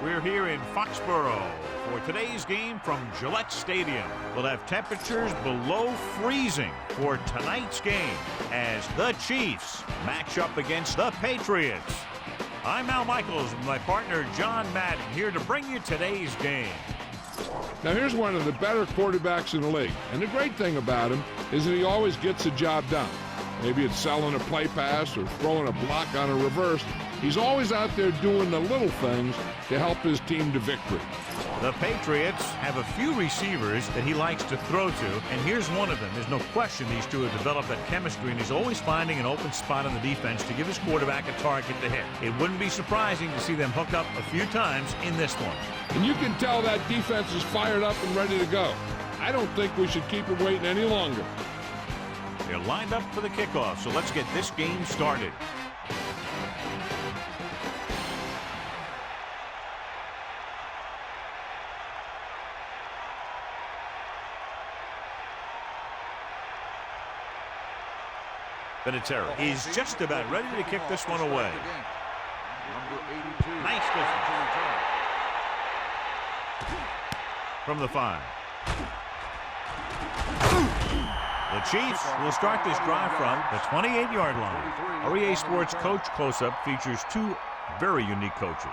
We're here in Foxborough for today's game from Gillette Stadium. We'll have temperatures below freezing for tonight's game as the Chiefs match up against the Patriots. I'm Al Michaels with my partner John Madden here to bring you today's game. Now here's one of the better quarterbacks in the league, and the great thing about him is that he always gets the job done. Maybe it's selling a play pass or throwing a block on a reverse. He's always out there doing the little things to help his team to victory. The Patriots have a few receivers that he likes to throw to, and here's one of them. There's no question these two have developed that chemistry, and he's always finding an open spot on the defense to give his quarterback a target to hit. It wouldn't be surprising to see them hook up a few times in this one. And you can tell that defense is fired up and ready to go. I don't think we should keep it waiting any longer. They're lined up for the kickoff, so let's get this game started. Vinatieri is just about ready to kick this one away. Nice distance. From the 5. The Chiefs will start this drive from the 28-yard line. Our EA Sports Coach Close-Up features two very unique coaches.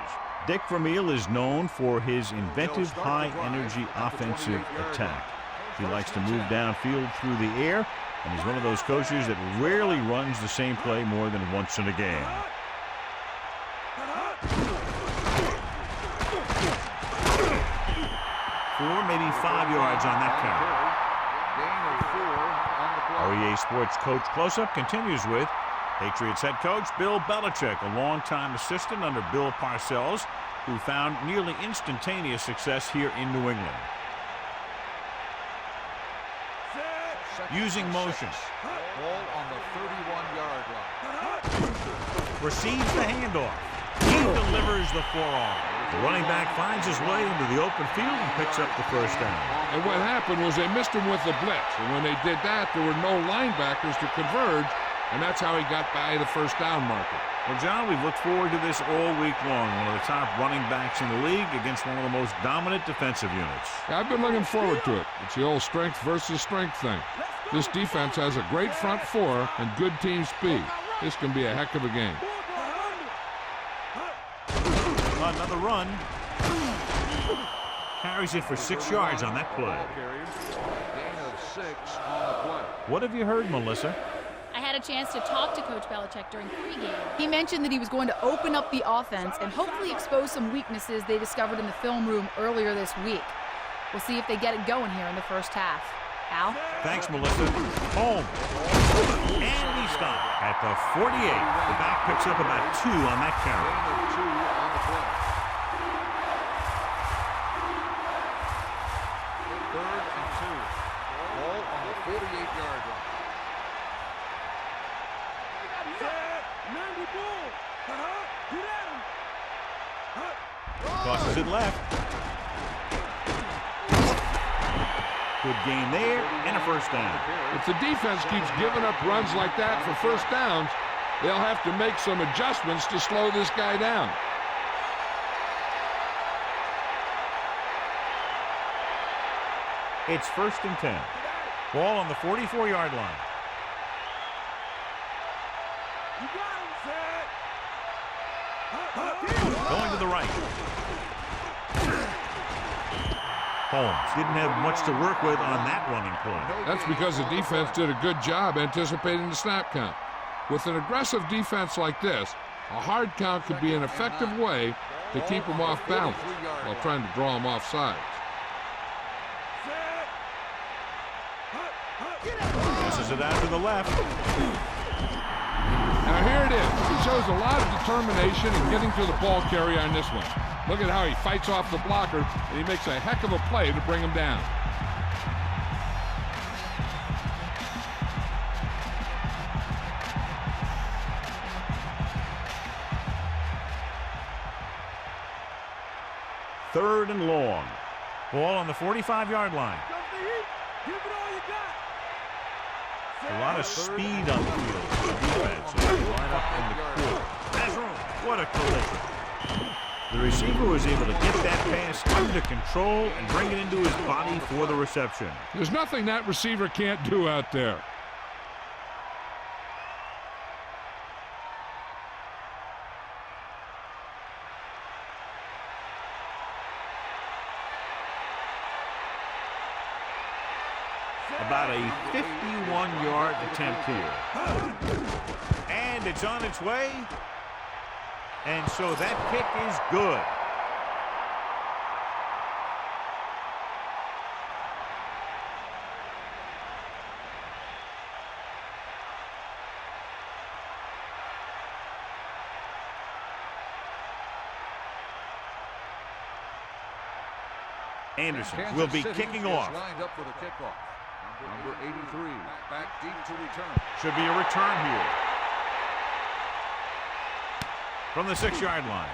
Dick Vermeil is known for his inventive high-energy offensive attack. He likes to move downfield through the air, and he's one of those coaches that rarely runs the same play more than once in a game. Maybe 5 yards on that carry. Our EA Sports Coach Close-Up continues with Patriots head coach Bill Belichick, a longtime assistant under Bill Parcells, who found nearly instantaneous success here in New England. Using motion. Ball on the 31-yard line. Receives the handoff. He delivers the forearm. The running back finds his way into the open field and picks up the first down. And what happened was they missed him with the blitz. And when they did that, there were no linebackers to converge, and that's how he got by the first down marker. Well, John, we've looked forward to this all week long. One of the top running backs in the league against one of the most dominant defensive units. I've been looking forward to it. It's the old strength versus strength thing. This defense has a great front four and good team speed. This can be a heck of a game. Another run. Carries it for 6 yards on that play. What have you heard, Melissa? I had a chance to talk to Coach Belichick during pregame. He mentioned that he was going to open up the offense and hopefully expose some weaknesses they discovered in the film room earlier this week. We'll see if they get it going here in the first half. Al? Thanks, Melissa. Home. And he stopped at the 48. The back picks up about 2 on that carry. Tosses it left. Good gain there and a first down. If the defense keeps giving up runs like that for first downs, they'll have to make some adjustments to slow this guy down. It's 1st and 10. Ball on the 44-yard line. Going to the right. Holmes didn't have much to work with on that running play. That's because the defense did a good job anticipating the snap count. With an aggressive defense like this, a hard count could be an effective way to keep them off balance while trying to draw them off sides. Passes it out to the left. Now here it is. He shows a lot of determination in getting to the ball carrier on this one. Look at how he fights off the blocker, and he makes a heck of a play to bring him down. Third and long. Ball on the 45-yard line. A lot of speed on the field. Defense line up in the quarter. What a collision. The receiver was able to get that pass under control and bring it into his body for the reception. There's nothing that receiver can't do out there. About a 51-yard attempt here. And it's on its way. And so that kick is good. Anderson will be kicking off. Lined up for the kickoff. Number 83, back deep to return. Should be a return here. From the 6-yard line.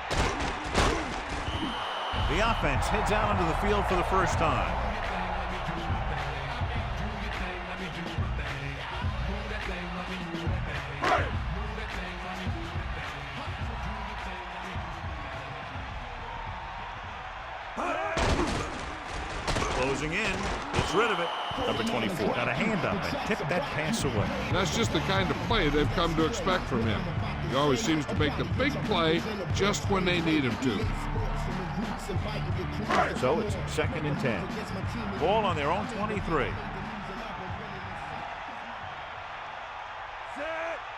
The offense heads out onto the field for the first time. Closing in. Gets rid of it. Number 24 got a hand up and tipped that pass away. That's just the kind of play they've come to expect from him. He always seems to make the big play just when they need him to. So it's 2nd and 10. Ball on their own 23.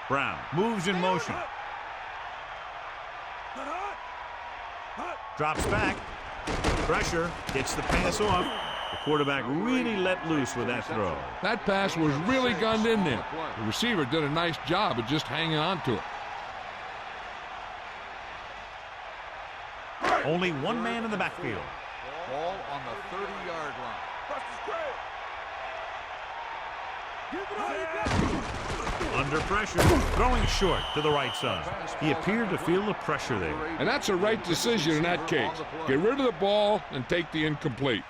Brown moves in motion. Drops back. Pressure. Gets the pass off. The quarterback really let loose with that throw. That pass was really gunned in there. The receiver did a nice job of just hanging on to it. Only one man in the backfield. Ball on the 30-yard line. Under pressure, throwing short to the right side. He appeared to feel the pressure there. And that's a right decision in that case. Get rid of the ball and take the incomplete.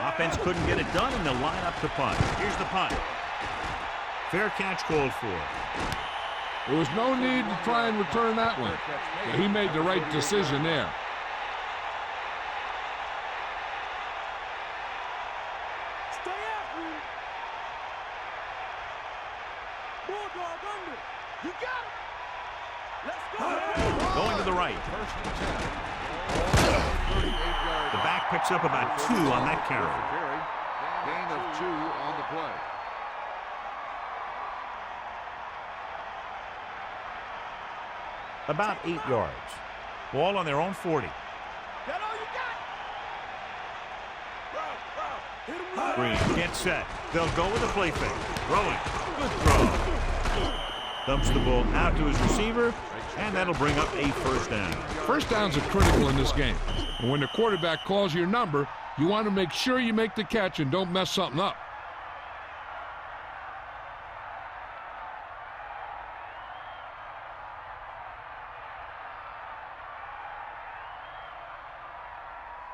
Offense couldn't get it done, and they'll line up to punt. Here's the punt. Fair catch called for. There was no need to try and return that one. He made the right decision there. Stay after him. Bulldog under. You got it. Let's go. Going to the right. The back picks up about 2 on that carry. Gain of 2 on the play. About 8 yards. Ball on their own 40. That all you got? Green gets set. They'll go with a play fake. Throwing. Good throw. Dumps the ball out to his receiver, and that'll bring up a first down. First downs are critical in this game. And when the quarterback calls your number, you want to make sure you make the catch and don't mess something up.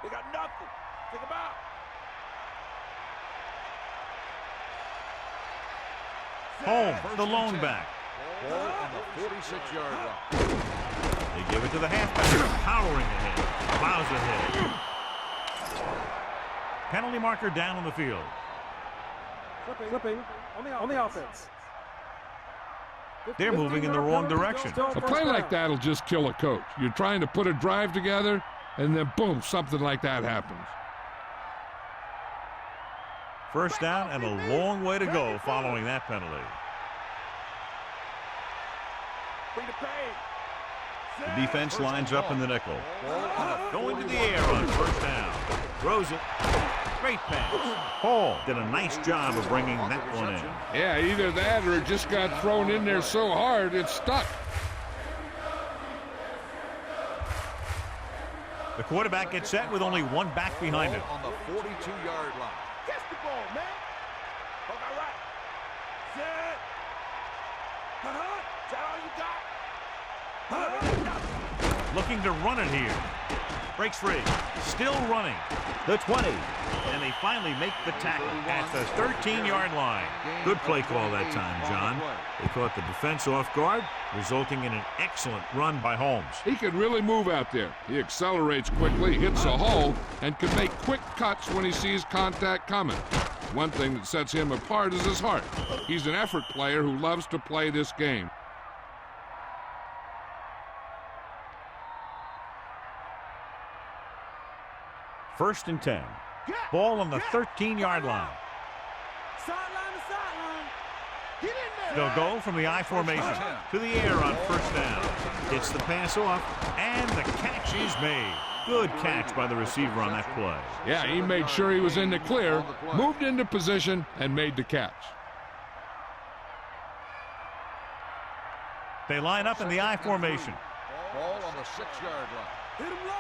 They got nothing. Take them out. Home, the lone back. Ball on the 46-yard line. They give it to the halfback. Powering ahead. Plows ahead. Penalty marker down on the field. Flipping on the offense. They're moving in the wrong direction. A play like that will just kill a coach. You're trying to put a drive together, and then boom, something like that happens. First down and a long way to go following that penalty. The defense lines up in the nickel. Going to the air on first down. Throws it. Great pass. Hall did a nice job of bringing that one in. Yeah, either that or it just got thrown in there so hard it stuck. The quarterback gets set with only one back behind him. On the 42-yard line. Catch the ball, man. Okay, right. Set. Is that all you got? Looking to run it here. Breaks free. Still running. The 20. And they finally make the tackle at the 13-yard line. Good play call that time, John. They caught the defense off guard, resulting in an excellent run by Holmes. He can really move out there. He accelerates quickly, hits a hole, and can make quick cuts when he sees contact coming. One thing that sets him apart is his heart. He's an effort player who loves to play this game. First and 10. Ball on the 13-yard line. Sideline to sideline. Get in there. They'll go from the I formation to the air on first down. Gets the pass off, and the catch is made. Good catch by the receiver on that play. Yeah, he made sure he was in the clear, moved into position, and made the catch. They line up in the I formation. Ball on the 6-yard line. Hit him low.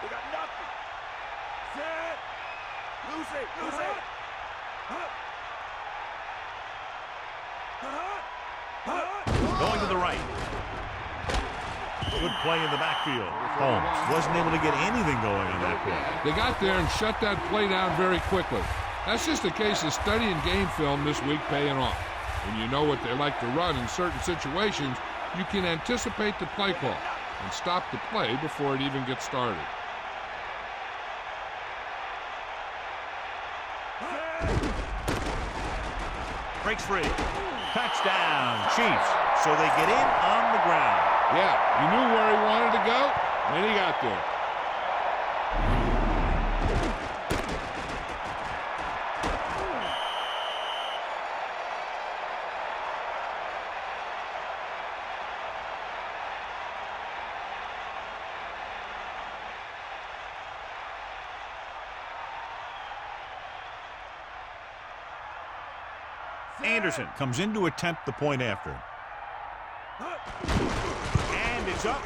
They got nothing. Set. Loose it. Loose it. Going to the right. Good play in the backfield. Holmes wasn't able to get anything going on that play. They got there and shut that play down very quickly. That's just a case of studying game film this week paying off. When you know what they like to run in certain situations, you can anticipate the play call and stop the play before it even gets started. Breaks free. Touchdown, Chiefs. So they get in on the ground. Yeah, he knew where he wanted to go, and he got there. Anderson comes in to attempt the point after. And it's up.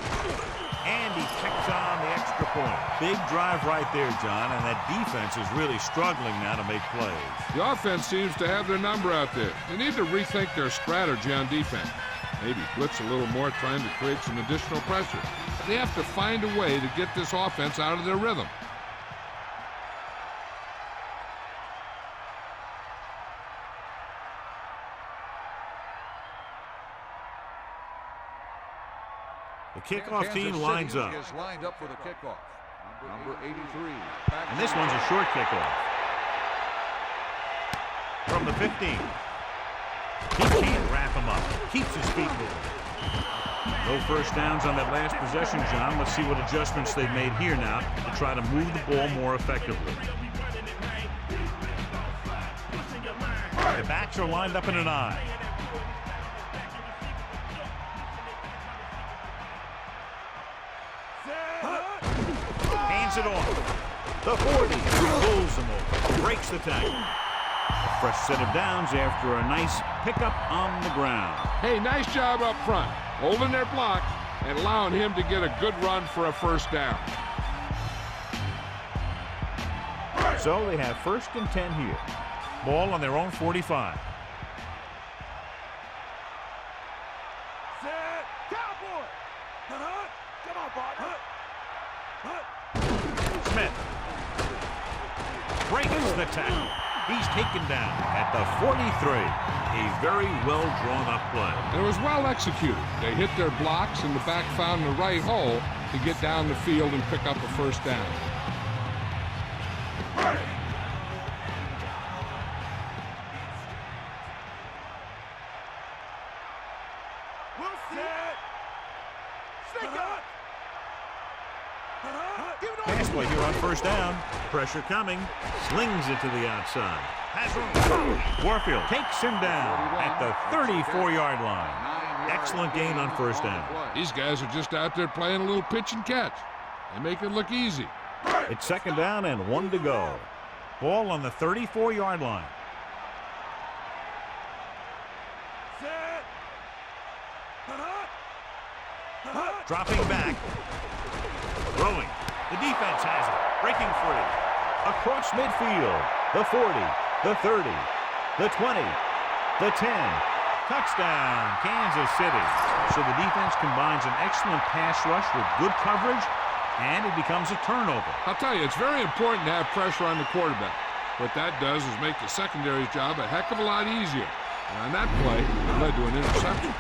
And he kicks on the extra point. Big drive right there, John, and that defense is really struggling now to make plays. The offense seems to have their number out there. They need to rethink their strategy on defense. Maybe blitz a little more, trying to create some additional pressure. But they have to find a way to get this offense out of their rhythm. The kickoff team lines up. Is lined up for the kickoff. Number 83. And this one's a short kickoff. From the 15. He can't wrap him up. Keeps his feet moving. No first downs on that last possession, John. Let's see what adjustments they've made here now to try to move the ball more effectively. The backs are lined up in an I. Hands it off. The 40 pulls him over. Breaks the tackle. A fresh set of downs after a nice pickup on the ground. Hey, nice job up front, holding their block and allowing him to get a good run for a first down. So they have first and 10 here. Ball on their own 45. Set. Cowboy. Come on, partner. Smith breaks the tackle. He's taken down at the 43. A very well drawn up play. And it was well executed. They hit their blocks and the back found the right hole to get down the field and pick up a first down. Pass play here on first down. Pressure coming. Slings it to the outside. Has room. Warfield takes him down at the 34-yard line. Excellent gain on first down. These guys are just out there playing a little pitch and catch. They make it look easy. It's second down and 1 to go. Ball on the 34-yard line. Dropping back. Throwing. The defense has it. Breaking free. Across midfield. The 40. The 30. The 20. The 10. Touchdown, Kansas City. So the defense combines an excellent pass rush with good coverage And it becomes a turnover. I'll tell you, it's very important to have pressure on the quarterback. What that does is make the secondary's job a heck of a lot easier. And on that play, it led to an interception.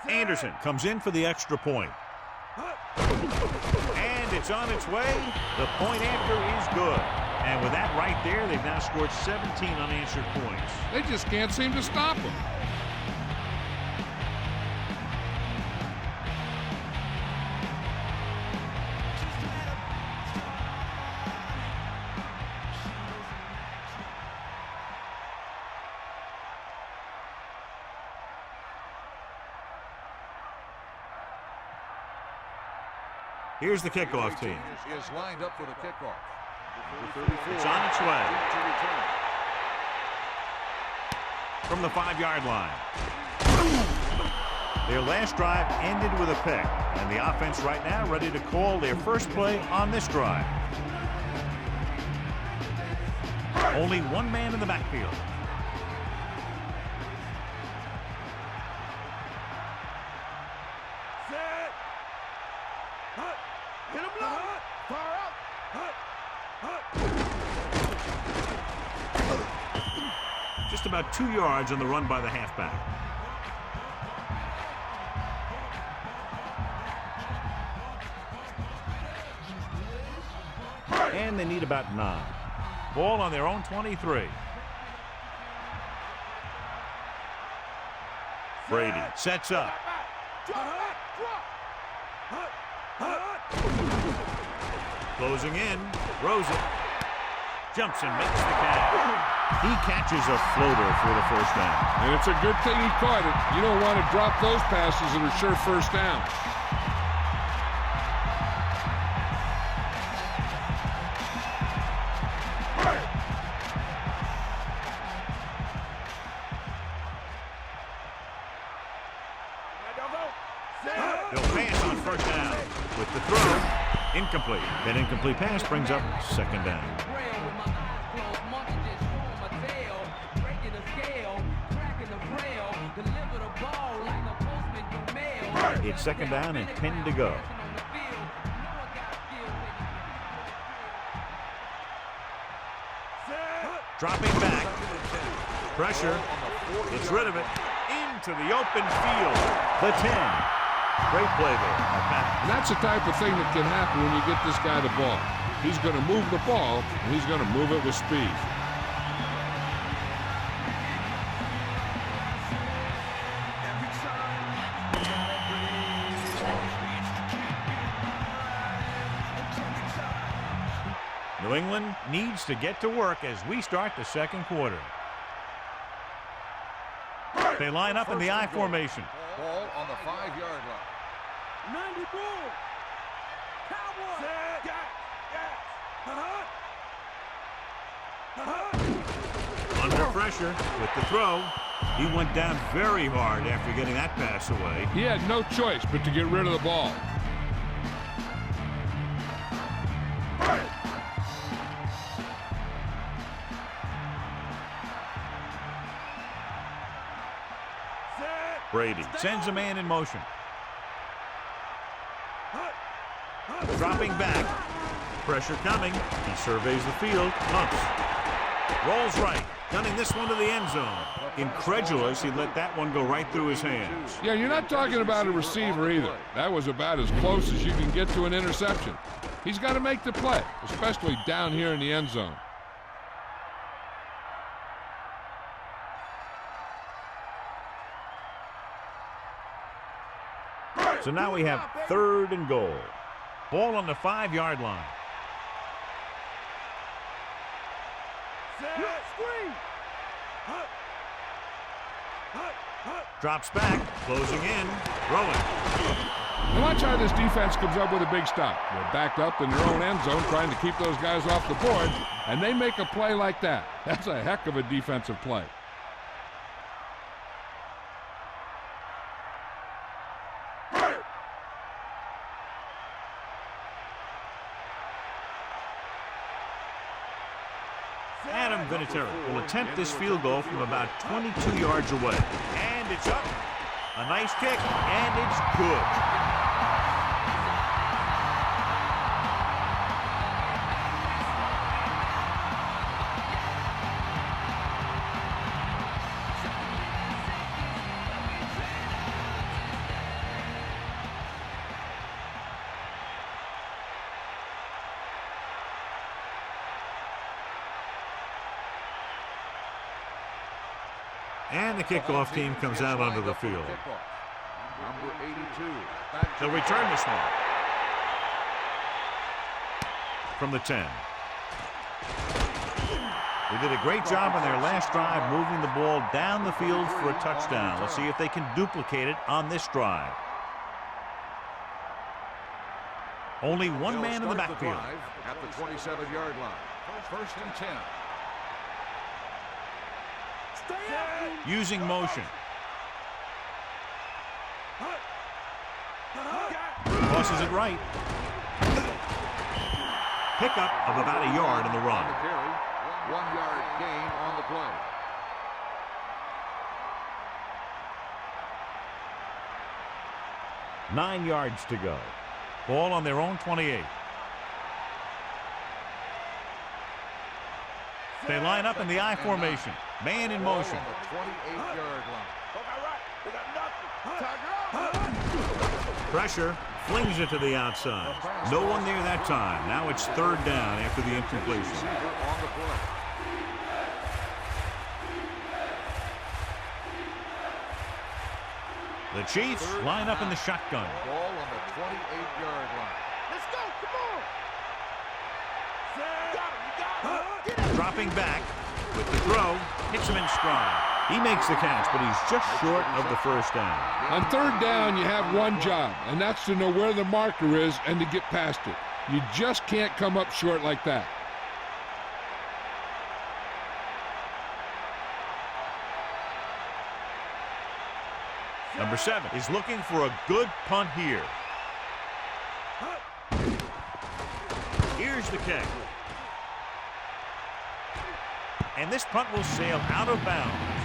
Anderson comes in for the extra point. And it's on its way. The point after is good. And with that right there, they've now scored 17 unanswered points. They just can't seem to stop him. Here's the kickoff team. Is lined up for the kickoff. It's on its way. From the 5-yard line. Their last drive ended with a pick. And the offense right now ready to call their first play on this drive. Only one man in the backfield. Just about 2 yards on the run by the halfback. And they need about 9. Ball on their own 23. Brady sets up. Closing in, throws it, jumps and makes the catch. He catches a floater for the first down. And it's a good thing he caught it. You don't want to drop those passes that are sure first down. They'll pass on first down. With the throw, incomplete. That incomplete pass brings up second down. It's second down and 10 to go. Dropping back. Pressure. Gets rid of it. Into the open field. The 10. Great play there. And that's the type of thing that can happen when you get this guy the ball. He's going to move the ball, and he's going to move it with speed. New England needs to get to work as we start the second quarter. They line up in the I formation. Ball on the 5-yard line. 90 ball. Cowboy. Under pressure with the throw. He went down very hard after getting that pass away. He had no choice but to get rid of the ball. Brady sends a man in motion. Dropping back. Pressure coming. He surveys the field. Pumps. Rolls right. Gunning this one to the end zone. Incredulous, he let that one go right through his hands. Yeah, you're not talking about a receiver either. That was about as close as you can get to an interception. He's got to make the play, especially down here in the end zone. So now we have 3rd and goal. Ball on the 5-yard line. Drops back, closing in, throwing. And watch how this defense comes up with a big stop. They're backed up in their own end zone trying to keep those guys off the board, and they make a play like that. That's a heck of a defensive play. Will attempt this field goal from about 22 yards away. And it's up. A nice kick, and it's good. And the kickoff team comes out onto the field. Number 82. They'll return this one. From the 10. They did a great job on their last drive moving the ball down the field for a touchdown. Let's see if they can duplicate it on this drive. Only one man in the backfield. At the 27-yard line. First and 10. Using motion. Tosses it right. Pickup of about a yard in the run. 1 yard gain on the play. Nine yards to go. Ball on their own 28. They line up in the I formation. Man in motion. On the 28-yard line. Pressure. Flings it to the outside. No one there that time. Now it's third down after the incompletion. The Chiefs line up in the shotgun. Ball on the 28-yard line. Let's go, come on. Dropping back with the throw. Hits him in stride. He makes the catch, but he's just short of the first down. On third down, you have one job, and that's to know where the marker is and to get past it. You just can't come up short like that. Number 7 is looking for a good punt here. Here's the kick. And this punt will sail out of bounds.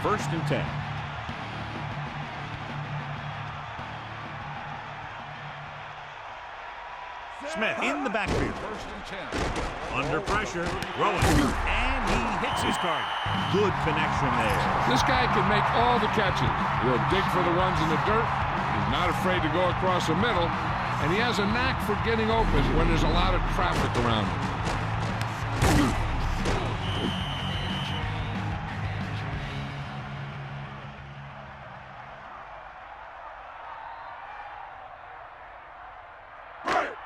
First and 10. Smith in the backfield. First and 10. Under pressure, throwing, and he hits his target. Good connection there. This guy can make all the catches. He'll dig for the ones in the dirt. He's not afraid to go across the middle, and he has a knack for getting open when there's a lot of traffic around him.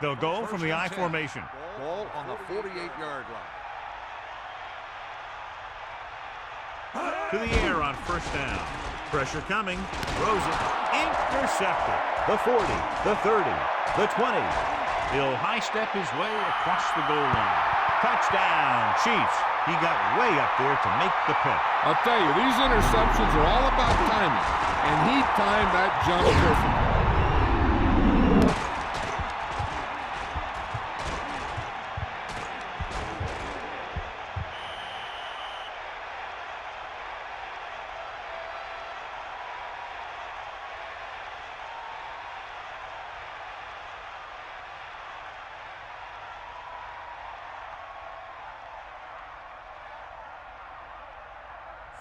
They'll go from the I formation. Ball on the 48-yard line. To the air on first down. Pressure coming. Throws it. Intercepted. The 40, the 30, the 20. He'll high step his way across the goal line. Touchdown, Chiefs. He got way up there to make the pick. I'll tell you, these interceptions are all about timing, and he timed that jump perfectly.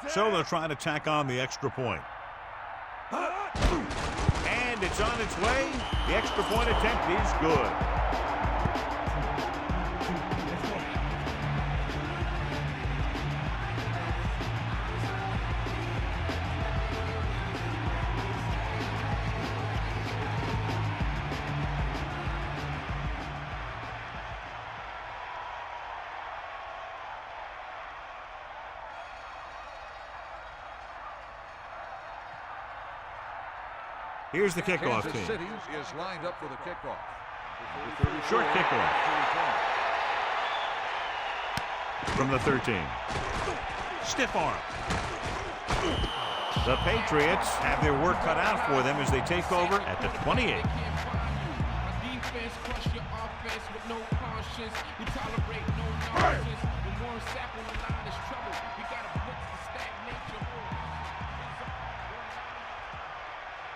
So they'll try to tack on the extra point. And it's on its way. The extra point attempt is good. Here's the kickoff Kansas team. City is lined up for the kickoff. Short kickoff from the 13. Stiff arm. The Patriots have their work cut out for them as they take over at the 28.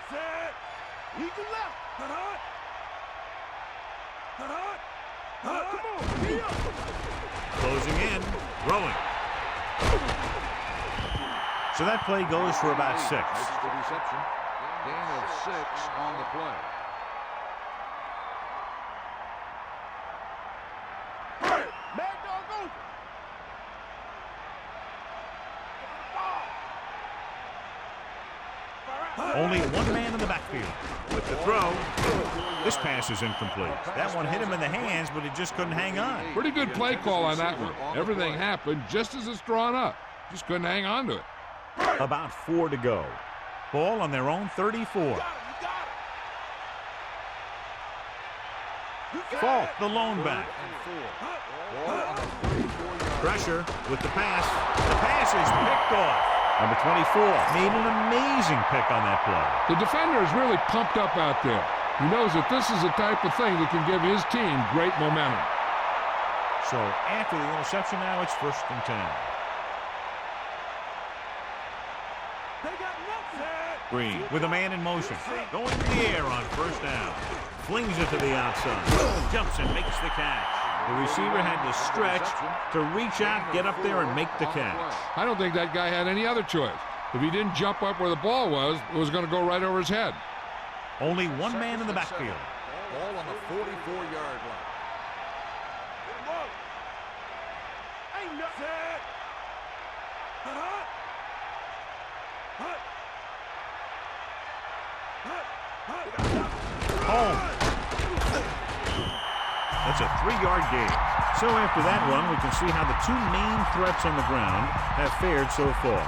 Set. Eagle left. Come on. Here. Closing in. Rolling. So that play goes for about 6. Makes the reception. Gain of 6 on the play. Mad dog goes. Only one man in the backfield. With the throw, this pass is incomplete. That one hit him in the hands, but he just couldn't hang on. Pretty good play call on that one. Everything happened just as it's drawn up. Just couldn't hang on to it. About 4 to go. Ball on their own 34. Falk, the lone back. Pressure with the pass. The pass is picked off. Number 24 made an amazing pick on that play. The defender is really pumped up out there. He knows that this is the type of thing that can give his team great momentum. So after the interception now, it's 1st and 10. Green with a man in motion. Going to the air on 1st down. Flings it to the outside. Jumps and makes the catch. The receiver had to stretch to reach out, get up there, and make the catch. I don't think that guy had any other choice. If he didn't jump up where the ball was, it was going to go right over his head. Only one man in the backfield. Ball on the 44-yard line. Ain't nothing. Home. That's a 3-yard gain. So after that run, we can see how the 2 main threats on the ground have fared so far.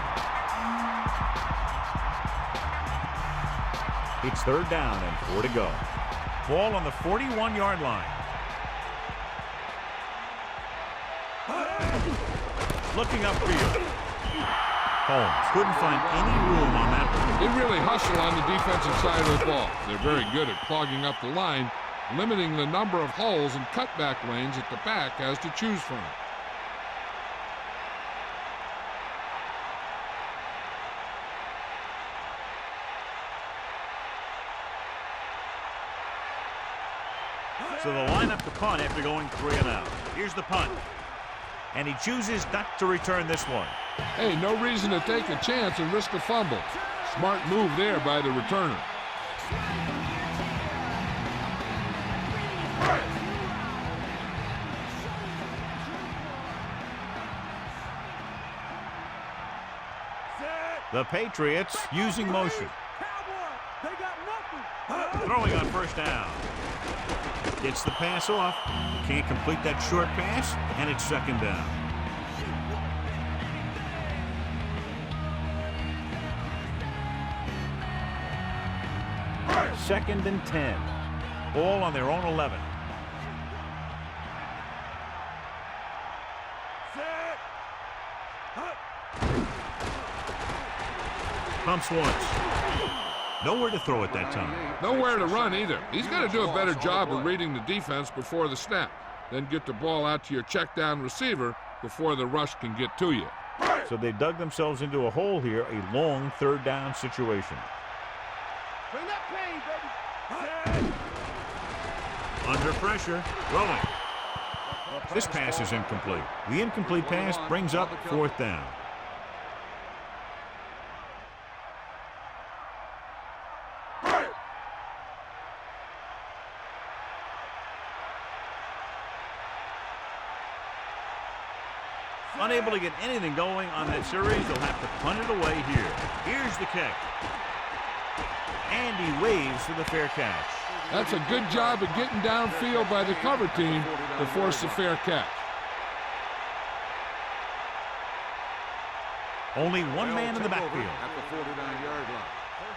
It's 3rd down and 4 to go. Ball on the 41-yard line. Looking upfield. Holmes couldn't find any room on that one. They really hustle on the defensive side of the ball. They're very good at clogging up the line, limiting the number of holes and cutback lanes that the back has to choose from. So they'll line up the punt after going 3 and out. Here's the punt. And he chooses not to return this one. Hey, no reason to take a chance and risk a fumble. Smart move there by the returner. The Patriots using motion. Throwing on 1st down. Gets the pass off. Can't complete that short pass, and it's 2nd down. Second and 10. Ball on their own 11. Pumps once. Nowhere to throw at that time. Nowhere to run either. He's got to do a better job of reading the defense before the snap. Then get the ball out to your check down receiver before the rush can get to you. So they dug themselves into a hole here, a long 3rd down situation. Bring that pain, baby. Under pressure, throwing. This pass is incomplete. The incomplete pass brings up 4th down. Unable to get anything going on that series, they'll have to punt it away here. Here's the kick. And he waves for the fair catch. That's a good job of getting downfield by the cover team to force the fair catch. Only one man in the backfield. At the 49-yard line.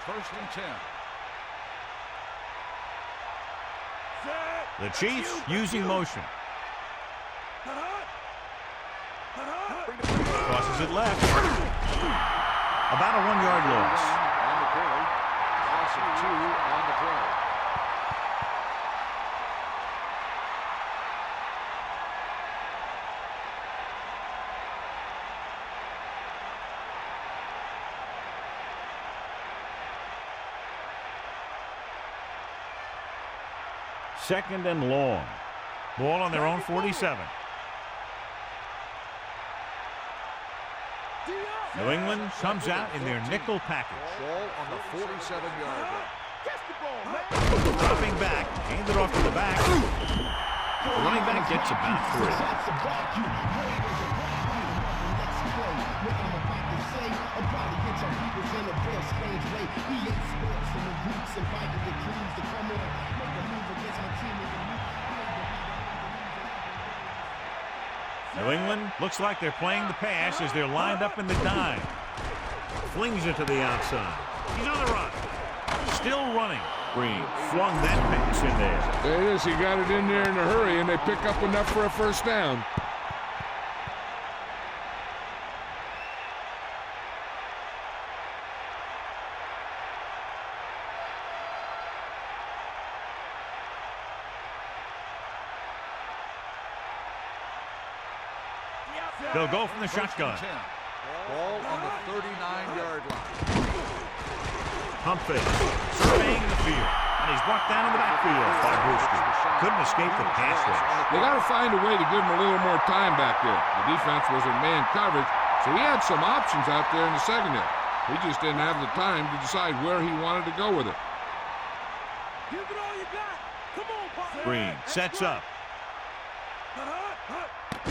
1st and 10. The Chiefs using motion. Crosses it left. About a 1-yard loss. On the carry. Loss of 2 on the play. Second and long. Ball on their own 47. New England comes out in their nickel package. Ball on the 47-yard line. Dropping back, hand it off to the back. The running back gets about 3. New England looks like they're playing the pass as they're lined up in the dime. Flings it to the outside. He's on the run. Still running. Green flung that pass in there. There it is. He got it in there in a hurry, and they pick up enough for a first down. They'll go from the shotgun. Ball on the 39-yard line. Pump fake. Surveying the field. And he's brought down in the backfield by Brewster. Couldn't escape the pass rush. They got to find a way to give him a little more time back there. The defense was in man coverage, so he had some options out there in the secondary. He just didn't have the time to decide where he wanted to go with it. Give it all you got. Come on, Pop. Green sets up.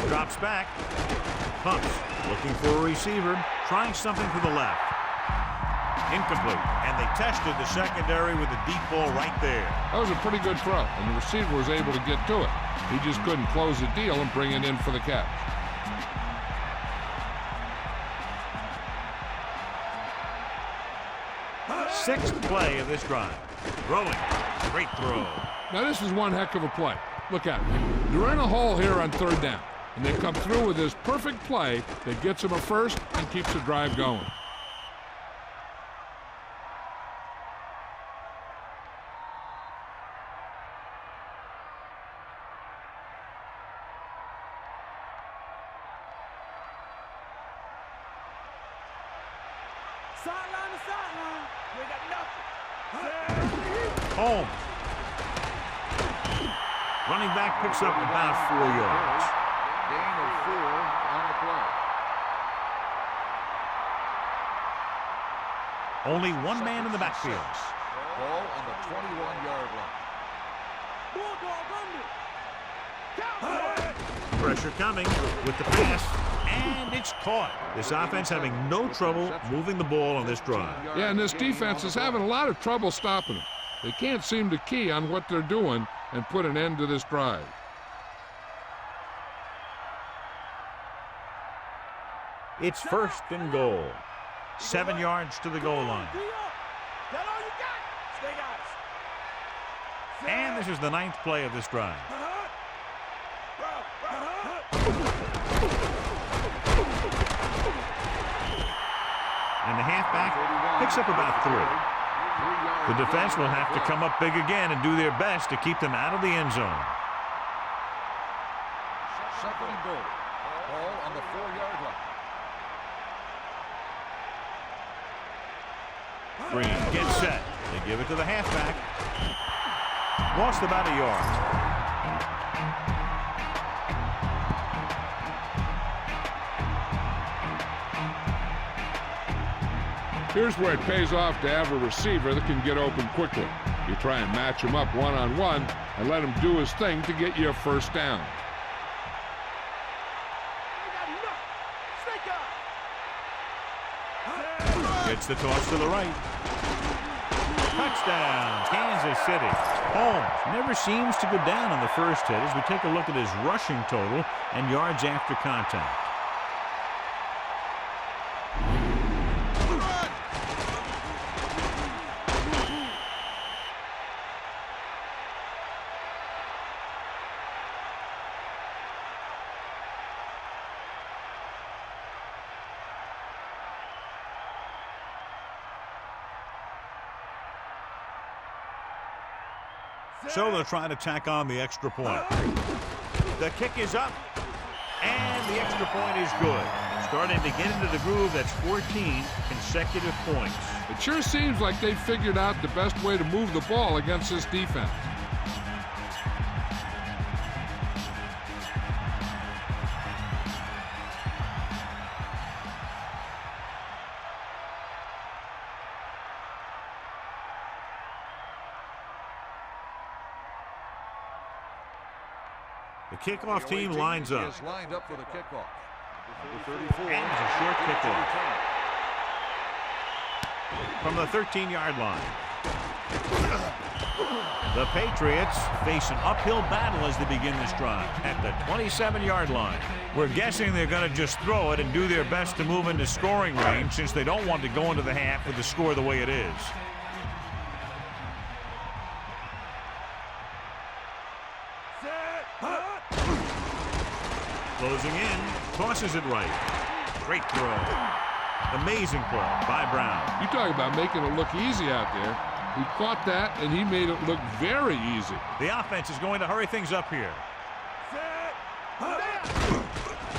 Drops back. Pumps. Looking for a receiver. Trying something to the left. Incomplete. And they tested the secondary with a deep ball right there. That was a pretty good throw, and the receiver was able to get to it. He just couldn't close the deal and bring it in for the catch. Sixth play of this drive. Throwing. Great throw. Now this is one heck of a play. Look at it. They're in a hole here on third down, and they come through with this perfect play that gets them a first and keeps the drive going. Sideline to sideline. We got nothing. Home. Running back picks up about 4 yards. Gain of 4 on the play. Only one man in the backfield. Ball on the 21-yard line. Pressure coming with the pass, and it's caught. This offense having no trouble moving the ball on this drive. Yeah, and this defense is having a lot of trouble stopping them. They can't seem to key on what they're doing and put an end to this drive. It's first and goal. 7 yards to the goal line. And this is the 9th play of this drive. And the halfback picks up about 3. The defense will have to come up big again and do their best to keep them out of the end zone. Second and goal. Ball on the 4-yard line. Green gets set. They give it to the halfback. Lost about a yard. Here's where it pays off to have a receiver that can get open quickly. You try and match him up one-on-one and let him do his thing to get you a first down. Gets the toss to the right. Touchdown, Kansas City. Holmes never seems to go down on the first hit as we take a look at his rushing total and yards after contact. So they'll try to tack on the extra point. The kick is up, and the extra point is good. Starting to get into the groove. That's 14 consecutive points. It sure seems like they figured out the best way to move the ball against this defense. The kickoff team lines up. Is lined up for the kickoff. Number 34. And it's a short kickoff from the 13-yard line. The Patriots face an uphill battle as they begin this drive at the 27-yard line. We're guessing they're going to just throw it and do their best to move into scoring range since they don't want to go into the half with the score the way it is. Closing in, tosses it right. Great throw. Amazing play by Brown. You talk about making it look easy out there. He caught that, and he made it look very easy. The offense is going to hurry things up here.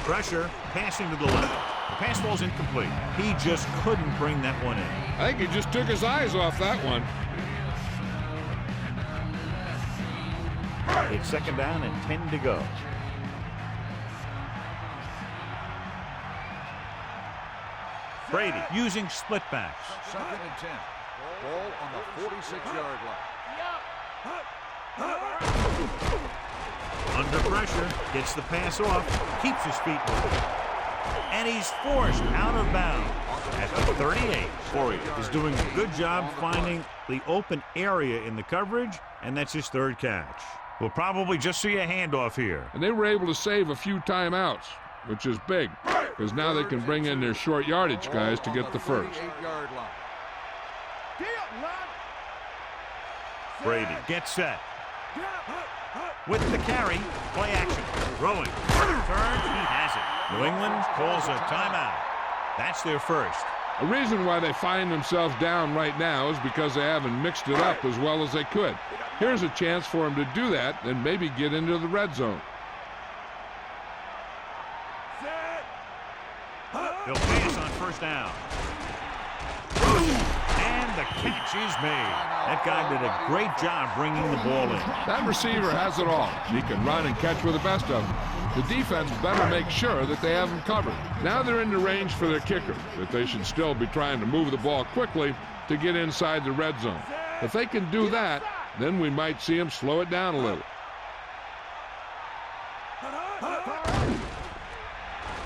Pressure, passing to the left. The pass ball's incomplete. He just couldn't bring that one in. I think he just took his eyes off that one. It's second down and 10 to go. Brady using split backs. Second and 10. Ball on the 46-yard line. Under pressure, gets the pass off, keeps his feet moving. And he's forced out of bounds at the 38. Corey is doing a good job finding the open area in the coverage, and that's his third catch. We'll probably just see a handoff here. And they were able to save a few timeouts, which is big, because now they can bring in their short yardage guys to get the first. Brady gets set. With the carry, play action, throwing, turns, he has it. New England calls a timeout. That's their first. The reason why they find themselves down right now is because they haven't mixed it up as well as they could. Here's a chance for them to do that and maybe get into the red zone. They'll pass on first down. And the catch is made. That guy did a great job bringing the ball in. That receiver has it all. He can run and catch with the best of them. The defense better make sure that they have him covered. Now they're in the range for their kicker, but they should still be trying to move the ball quickly to get inside the red zone. If they can do that, then we might see him slow it down a little.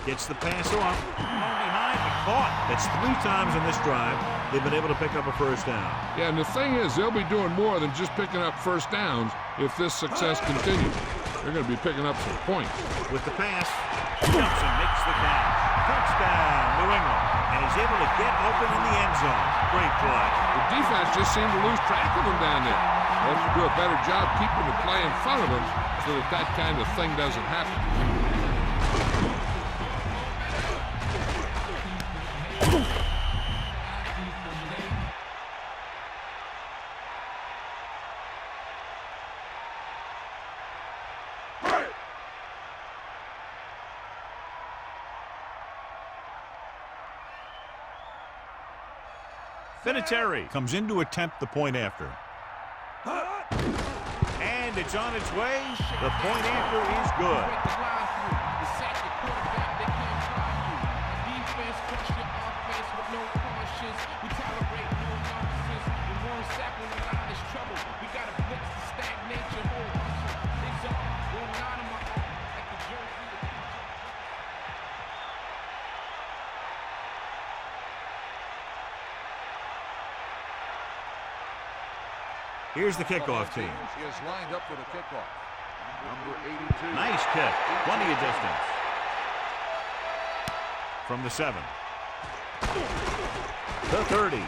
Gets the pass off. Behind and caught. That's 3 times in this drive they've been able to pick up a first down. Yeah, and the thing is, they'll be doing more than just picking up first downs if this success continues. They're going to be picking up some points. With the pass, Johnson makes the catch. Touchdown, New England. And he's able to get open in the end zone. Great play. The defense just seemed to lose track of them down there. They have to do a better job keeping the play in front of them so that that kind of thing doesn't happen. Vinatieri comes in to attempt the point after. And it's on its way. The point after is good. Here's the kickoff team. Is lined up for the kickoff. Number 82. Nice kick. Plenty of distance. From the 7. The 30.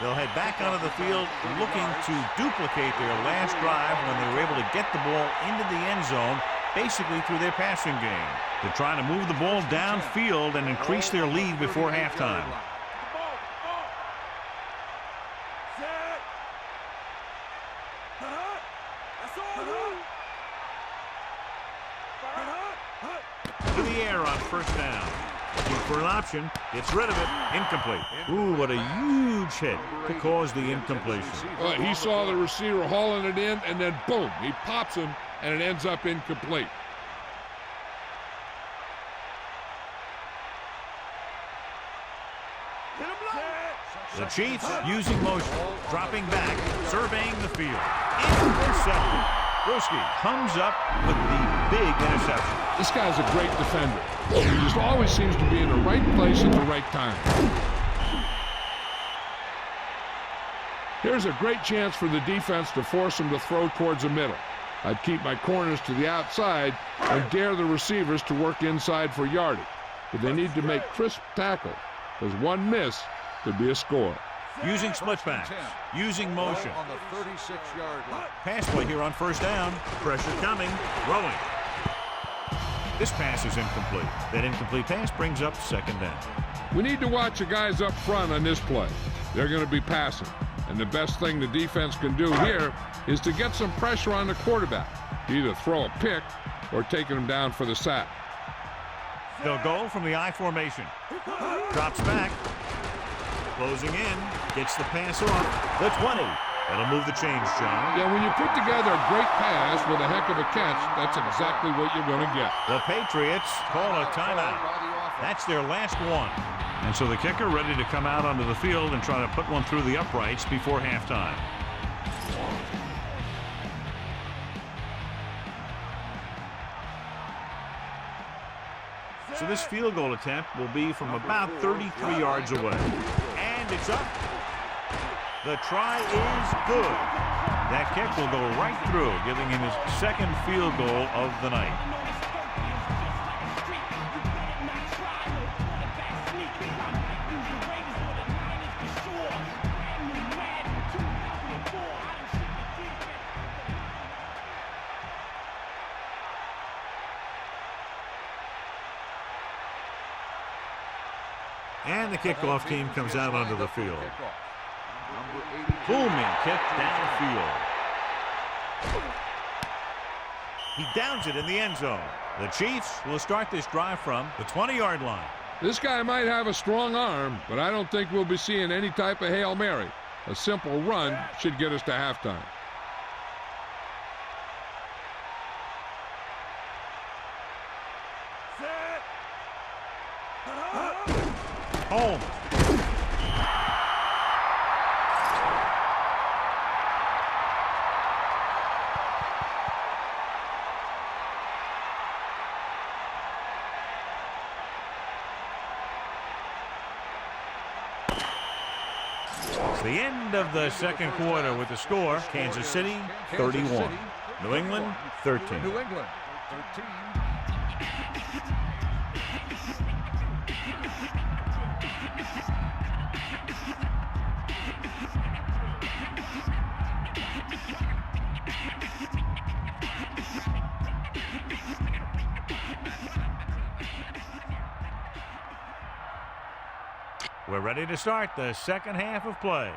They'll head back onto the field looking to duplicate their last drive when they were able to get the ball into the end zone, basically through their passing game. They're trying to move the ball downfield and increase their lead before halftime. to the air on first down. Looking for an option. Gets rid of it. Incomplete. Ooh, what a huge hit to cause the incompletion. Well, he saw the receiver hauling it in, and then boom, he pops him, and it ends up incomplete. The Chiefs using motion, dropping back, surveying the field. Intercepted. Bruschi comes up with the big interception. This guy's a great defender. He just always seems to be in the right place at the right time. Here's a great chance for the defense to force him to throw towards the middle. I'd keep my corners to the outside and dare the receivers to work inside for yardage. But they need to make crisp tackles, because one miss could be a score. Using split backs, using motion. On the 36-yard line. Pass play here on first down. Pressure coming, throwing. This pass is incomplete. That incomplete pass brings up second down. We need to watch the guys up front on this play. They're going to be passing. And the best thing the defense can do here is to get some pressure on the quarterback. Either throw a pick or taking him down for the sack. They'll go from the I formation. Drops back. Closing in. Gets the pass off. The 20. That'll move the chains, John. Yeah, when you put together a great pass with a heck of a catch, that's exactly what you're going to get. The Patriots call a timeout. That's their last one. And so the kicker ready to come out onto the field and try to put one through the uprights before halftime. So this field goal attempt will be from about 33 yards away. And it's up. The try is good. That kick will go right through, giving him his second field goal of the night. And the kickoff team comes out onto the field. Booming kick downfield. He downs it in the end zone. The Chiefs will start this drive from the 20-yard line. This guy might have a strong arm, but I don't think we'll be seeing any type of Hail Mary. A simple run should get us to halftime. Home. It's the end of the second quarter with the score, Kansas City 31, New England 13. New England 13. We're ready to start the second half of play.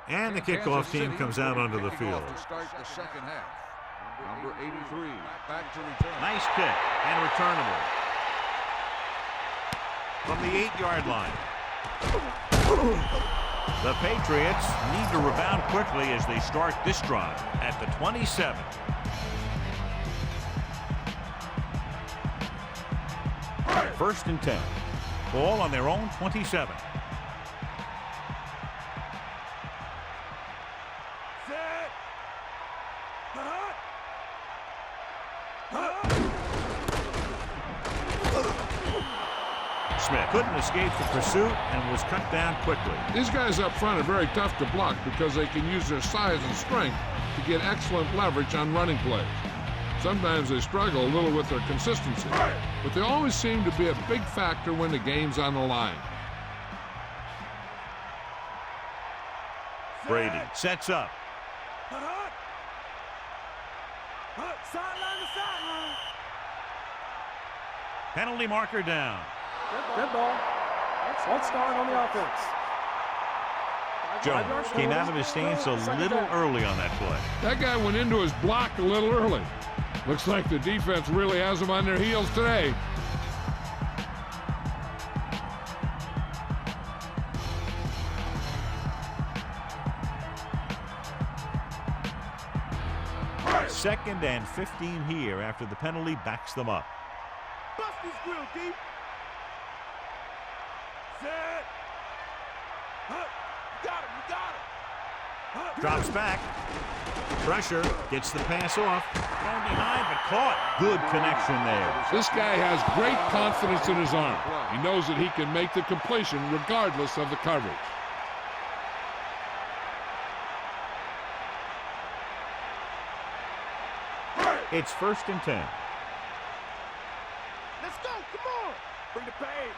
And the kickoff team comes out onto the field. To start the second half. Number 83, back to return. Nice kick and returnable. From the 8-yard line. The Patriots need to rebound quickly as they start this drive at the 27. First and 10. Ball on their own 27. Smith couldn't escape the pursuit and was cut down quickly. These guys up front are very tough to block because they can use their size and strength to get excellent leverage on running plays. Sometimes they struggle a little with their consistency, but they always seem to be a big factor when the game's on the line. Brady sets up. Penalty marker down. Good ball. Let's start on the offense. Jones came out of his stance a little early on that play. That guy went into his block a little early. Looks like the defense really has them on their heels today. Second and 15 here after the penalty backs them up. Bust this grill, D. Set. Got him, you got him. Drops back. Pressure. Gets the pass off. Thrown behind, but caught. Good connection there. This guy has great confidence in his arm. He knows that he can make the completion regardless of the coverage. It's 1st and 10. Let's go, come on. Bring the pain.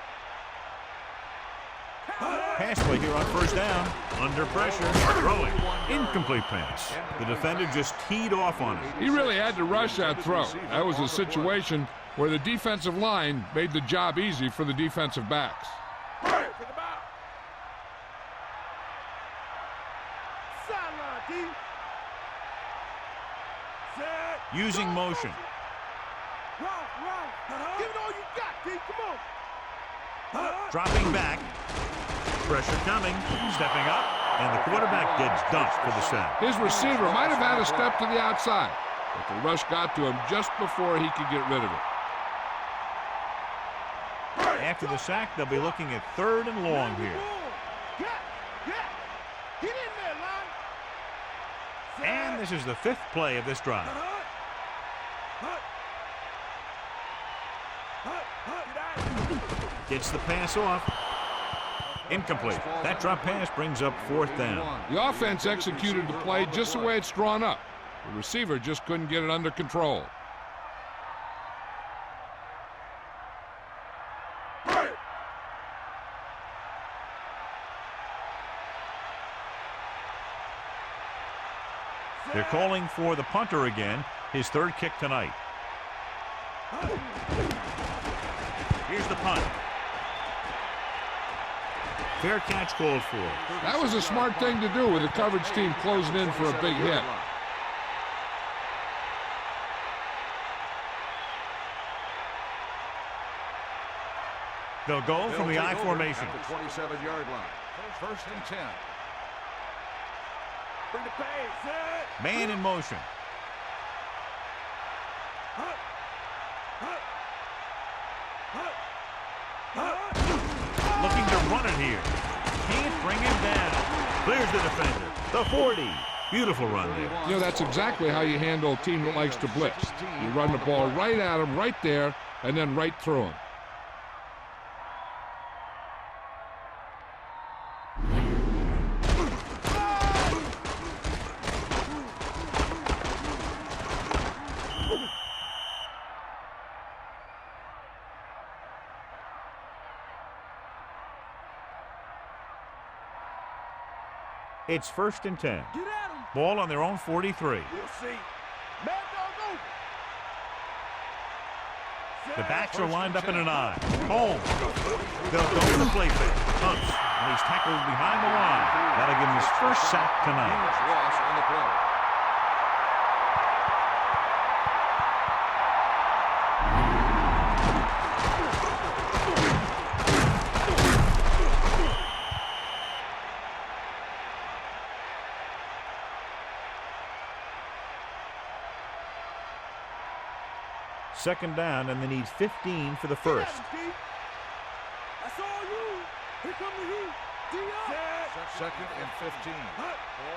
Pass play here on 1st down. Under pressure. Throwing. Incomplete pass. The defender just teed off on it. He really had to rush that throw. That was a situation where the defensive line made the job easy for the defensive backs. Take him out. Sideline, D. Set. Using motion. Run. Give it all you got, D. Come on. Dropping back. Pressure coming. Stepping up. And the quarterback gets dumped for the sack. His receiver might have had a step to the outside, but the rush got to him just before he could get rid of it. After the sack, they'll be looking at 3rd and long here. Get in there, line. And this is the 5th play of this drive. Gets the pass off. Incomplete. That drop pass brings up 4th down. The offense executed the play just the way it's drawn up. The receiver just couldn't get it under control. They're calling for the punter again, his 3rd kick tonight. Here's the punt. Fair catch called for. That was a smart thing to do with the coverage team closing in for a big hit. They'll go from the I formation. At the 27-yard line. 1st and 10. Bring the pace. Set. Man in motion. Looking to run it here. Can't bring him down. Clears the defender. The 40. Beautiful run there. You know, that's exactly how you handle a team that likes to blitz. You run the ball right at him, right there, and then right through him. It's 1st and 10. Get at him. Ball on their own 43. We'll see. Mad dog over. The backs are lined up in an I. Home. They'll go to the play fake. Hunts. And he's tackled behind the line. That'll give him his 1st sack tonight. Huge loss on the play. Second down, and they need 15 for the 1st. That's all you. Here come the heat. Set. 2nd and 15.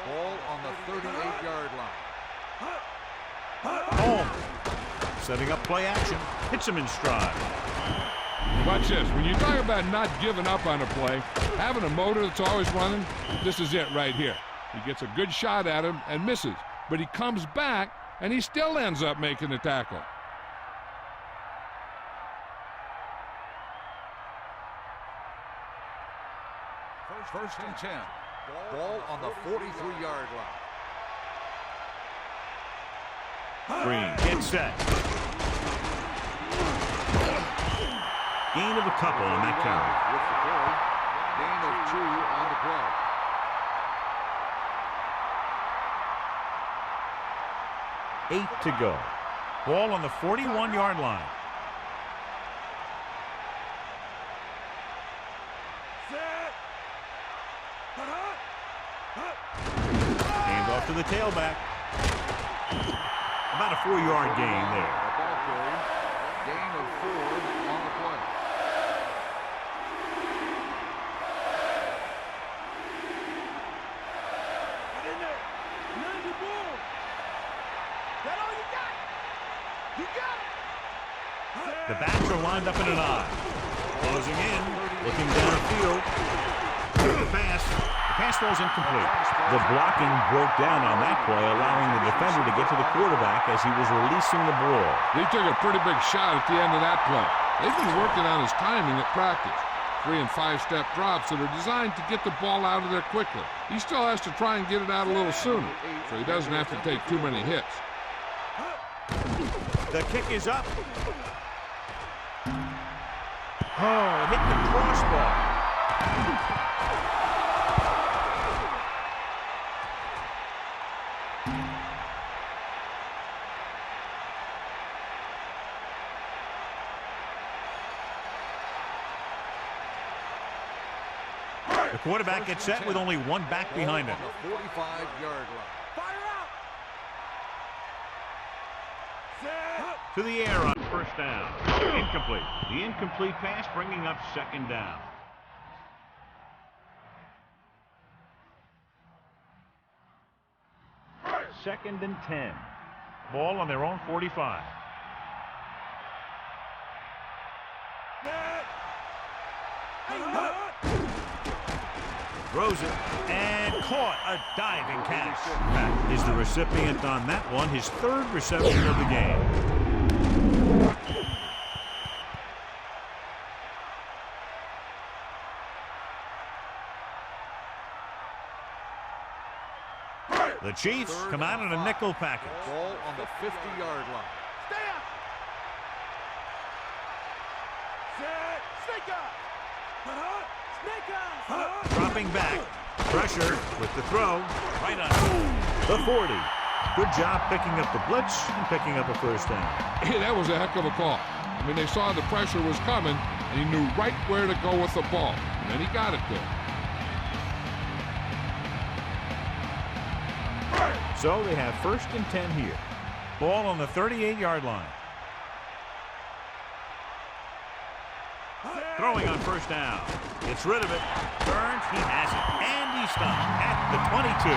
Ball on the 38-yard line. Home. Setting up play action. Hits him in stride. Watch this. When you talk about not giving up on a play, having a motor that's always running, this is it right here. He gets a good shot at him and misses, but he comes back, and he still ends up making the tackle. First and 10. Ball on the 43-yard line. Green gets set. Gain of a couple on that carry. With the carry. Gain of 2 on the play. Eight to go. Ball on the 41-yard line. Hand off to the tailback. About a 4-yard gain there. A ball carry. Gain of 4 on the play. Get in there. Land the ball. That all you got? You got it. The backs are lined up in an I. Closing in. Looking downfield. The pass. The pass falls incomplete. The blocking broke down on that play, allowing the defender to get to the quarterback as he was releasing the ball. He took a pretty big shot at the end of that play. They've been working on his timing at practice. 3- and 5-step drops that are designed to get the ball out of there quickly. He still has to try and get it out a little sooner, so he doesn't have to take too many hits. The kick is up. Oh, hit the crossbar. The quarterback gets set with only one back behind him. On the 45-yard line. Fire out. To the air on first down. Incomplete. The incomplete pass bringing up second down. Second and 10. Ball on their own 45. Throws it and caught. A diving catch. Is the recipient on that one, his 3rd reception of the game. The Chiefs come out in a nickel package. Ball on the 50-yard line. Stay up. Snake up. Snake up. Dropping back. Pressure with the throw. Right on the 40. Good job picking up the blitz and picking up a first down. Hey, that was a heck of a call. I mean, they saw the pressure was coming, and he knew right where to go with the ball. And then he got it there. So they have first and 10 here. Ball on the 38-yard line. Throwing on first down. Gets rid of it. Burns, he has it. And he stopped at the 22.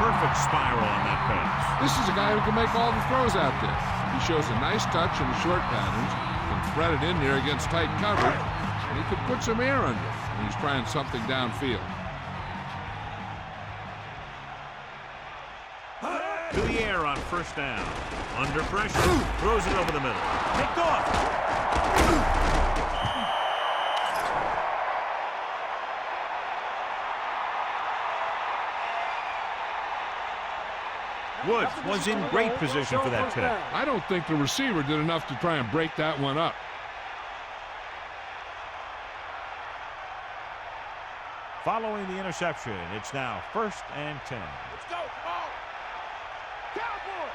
Perfect spiral on that pass. This is a guy who can make all the throws out there. He shows a nice touch in the short patterns, can thread it in there against tight coverage, and he can put some air under it when he's trying something downfield. To the air on first down. Under pressure. Throws it over the middle. Picked off. Woods was in great position for that pick. I don't think the receiver did enough to try and break that one up. Following the interception, it's now first and 10. Let's go. Come on. Cowboy.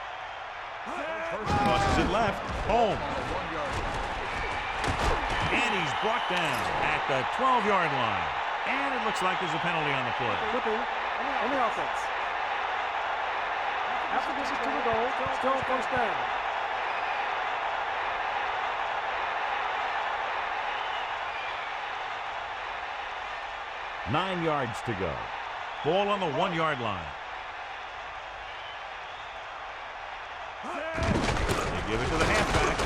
First crosses it left. Home. And he's brought down at the 12-yard line. And it looks like there's a penalty on the play. Flipping on the offense. After this is to the goal, still first down. Nine yards to go. Ball on the 1-yard line. They give it to the halfback.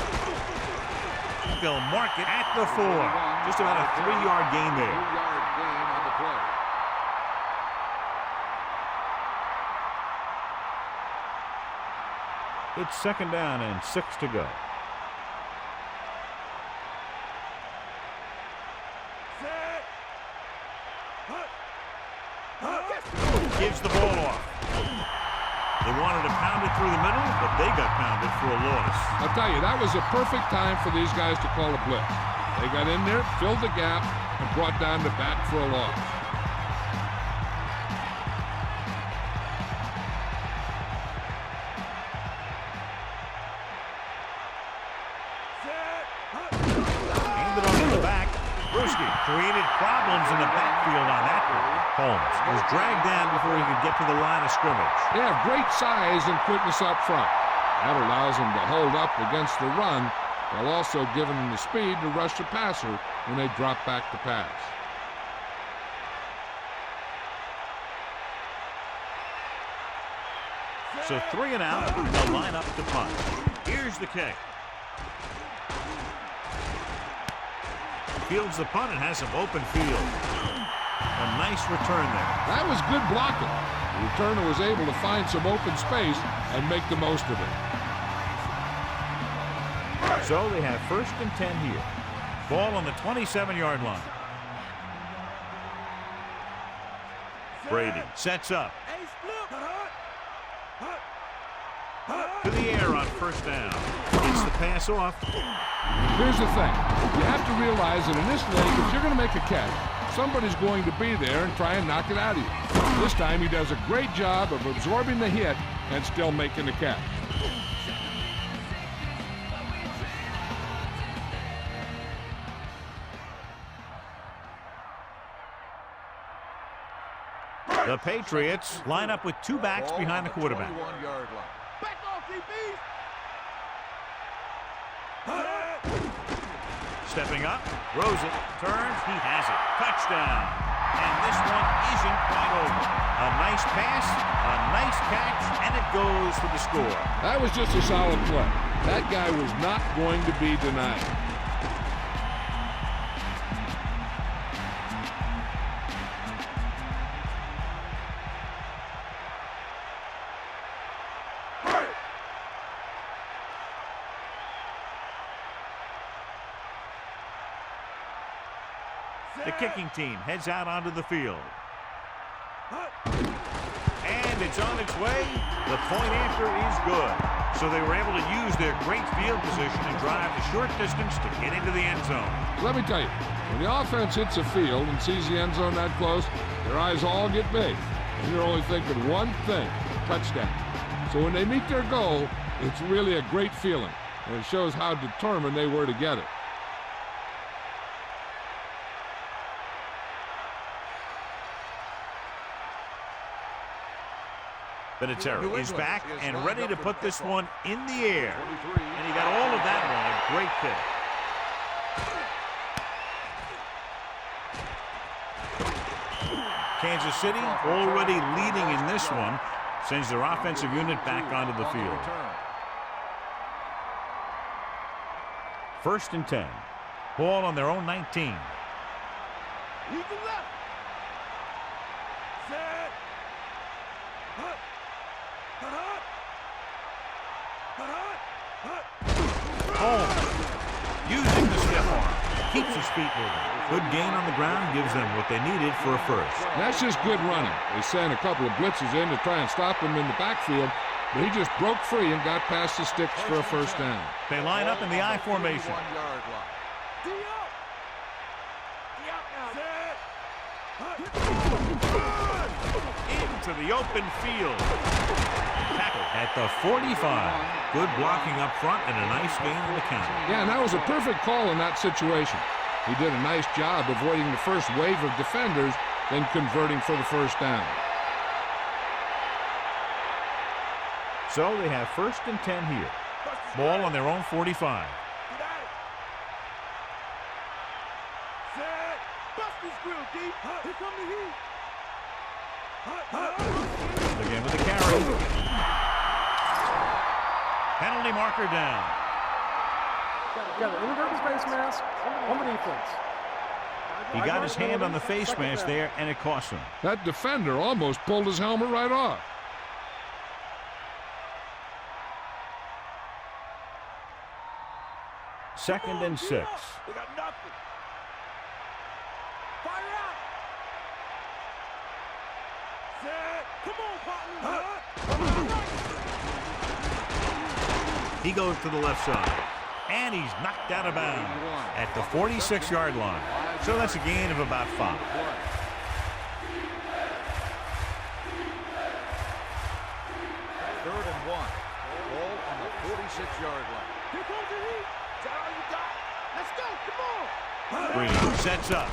They'll mark it at the 4. Just about a 3-yard gain there. 3-yard gain on the play. It's second down and 6 to go. Gives the ball off. They wanted to pound it through the middle, but they got pounded for a loss. I'll tell you, that was a perfect time for these guys to call a blitz. They got in there, filled the gap, and brought down the bat for a loss. Handed on to the back. Brewski created problems in the backfield on that one. Holmes was dragged down before he could get to the line of scrimmage. They have great size and quickness up front. That allows them to hold up against the run, while also giving them the speed to rush the passer when they drop back to pass. So 3 and out, they'll line up to punt. Here's the kick. Fields the punt and has some open field. A nice return there. That was good blocking. The returner was able to find some open space and make the most of it. So they have 1st and 10 here. Ball on the 27-yard line. Brady sets up. To the air on 1st down. Gets the pass off. Here's the thing. You have to realize that in this league, if you're going to make a catch, somebody's going to be there and try and knock it out of you. This time he does a great job of absorbing the hit and still making the catch. The Patriots line up with 2 backs behind the quarterback. Back off, DBs. Stepping up, throws it, turns, he has it. Touchdown. And this one isn't quite over. A nice pass, a nice catch, and it goes for the score. That was just a solid play. That guy was not going to be denied. The kicking team heads out onto the field. And it's on its way. The point after is good. So they were able to use their great field position and drive the short distance to get into the end zone. Let me tell you, when the offense hits a field and sees the end zone that close, their eyes all get big. And you're only thinking one thing, touchdown. So when they meet their goal, it's really a great feeling. And it shows how determined they were to get it. Vinatieri is back and ready to put this one in the air. And he got all of that one. A great kick. Kansas City already leading in this one. Sends their offensive unit back onto the field. 1st and 10. Ball on their own 19. Holmes using the stiff arm. Keeps his feet moving. Good gain on the ground gives them what they needed for a first. That's just good running. They sent a couple of blitzes in to try and stop him in the backfield, but he just broke free and got past the sticks for a first down. They line up in the I formation. Into the open field. Tackle at the 45. Good blocking up front and a nice gain on the count. Yeah, and that was a perfect call in that situation. He did a nice job avoiding the first wave of defenders, then converting for the first down. So they have 1st and 10 here. Ball on their own 45. Again with the carry. Penalty marker down. Got an inadvertent face mask on the defense. He got his hand on the face mask there, and it cost him. That defender almost pulled his helmet right off. Second and 6. We got nothing. Fire out. Set. Come on, partner. He goes to the left side. And he's knocked out of bounds at the 46-yard line. So that's a gain of about 5. Third and 1. Ball on the 46-yard line. Here comes the heat. Is that all you got? Let's go. Come on. Green sets up.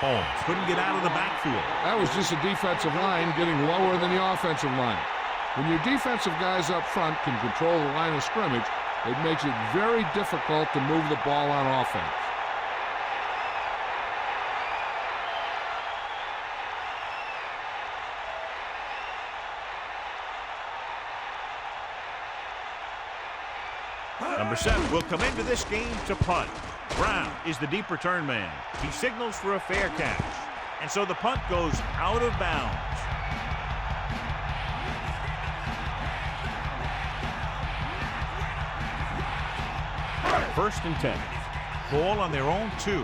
Holmes couldn't get out of the backfield. That was just a defensive line getting lower than the offensive line. When your defensive guys up front can control the line of scrimmage, it makes it very difficult to move the ball on offense. Number 7 will come into this game to punt. Brown is the deep return man. He signals for a fair catch. And so the punt goes out of bounds. First and 10. Ball on their own 2.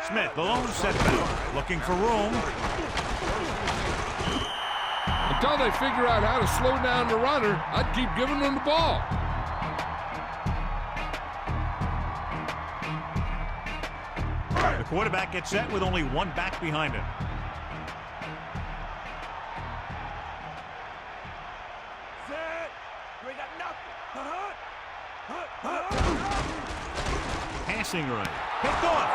Smith, the lone setback, looking for room. Until they figure out how to slow down the runner, I'd keep giving them the ball. The quarterback gets set with only one back behind him. Set. You ain't got nothing. Passing right. Picked off.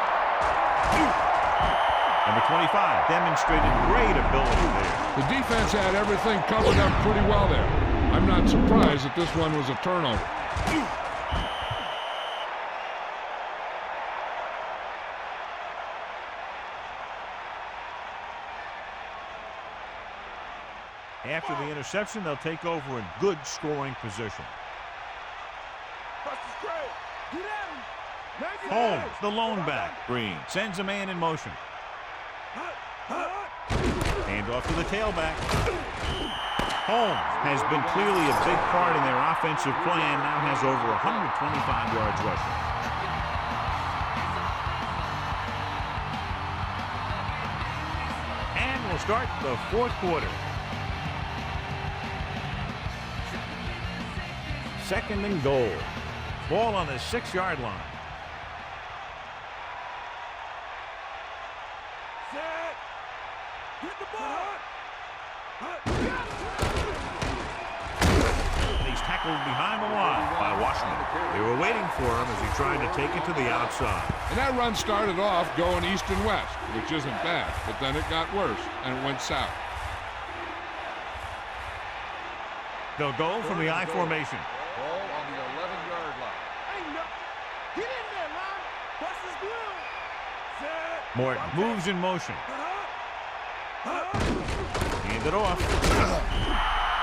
Number 25 demonstrated great ability there. The defense had everything covered up pretty well there. I'm not surprised that this one was a turnover. After the interception, they'll take over in good scoring position. Buster's great. Get at him. Make it Holmes, the lone back. Green sends a man in motion. Hand off to the tailback. Holmes has been clearly a big part in their offensive plan. Now has over 125 yards rushing. And we'll start the 4th quarter. Second and goal. Ball on the 6-yard line. Set. Hit the ball. And he's tackled behind the line by Washington. They were waiting for him as he tried to take it to the outside. And that run started off going east and west, which isn't bad, but then it got worse and it went south. They'll go from the I formation. Ball on the 11-yard line. Ain't nothing. Get in there, man. Buster's blue. Set. Morton moves in motion. Hand it off.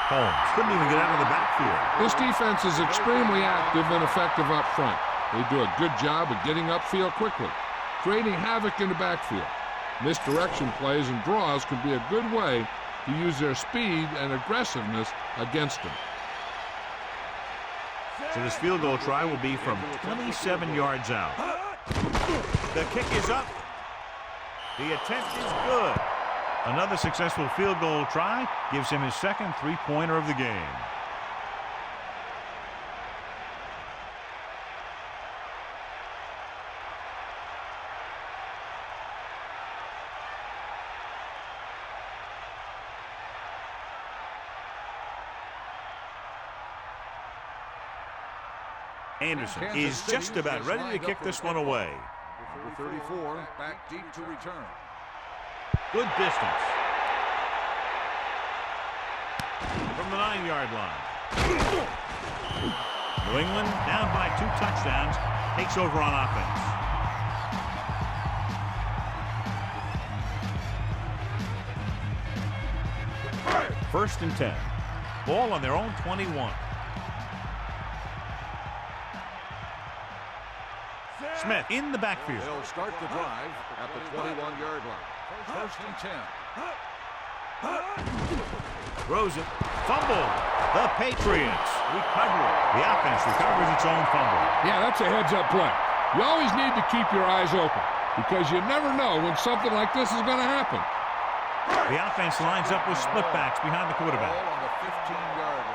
Holmes couldn't even get out of the backfield. This defense is extremely active and effective up front. They do a good job of getting upfield quickly, creating havoc in the backfield. Misdirection plays and draws can be a good way to use their speed and aggressiveness against them. So this field goal try will be from 27 yards out. The kick is up. The attempt is good. Another successful field goal try gives him his second three-pointer of the game. Anderson is just about ready to kick this one away. Number 34, back deep to return. Good distance. From the 9-yard line. New England, down by 2 touchdowns, takes over on offense. First and 10. Ball on their own 21. Smith in the backfield. They'll start the drive at the 21-yard line. First and 10. Throws it. Fumble. The Patriots recover it. The offense recovers its own fumble. Yeah, that's a heads-up play. You always need to keep your eyes open because you never know when something like this is going to happen. The offense lines up with split backs behind the quarterback. Ball on the 15-yard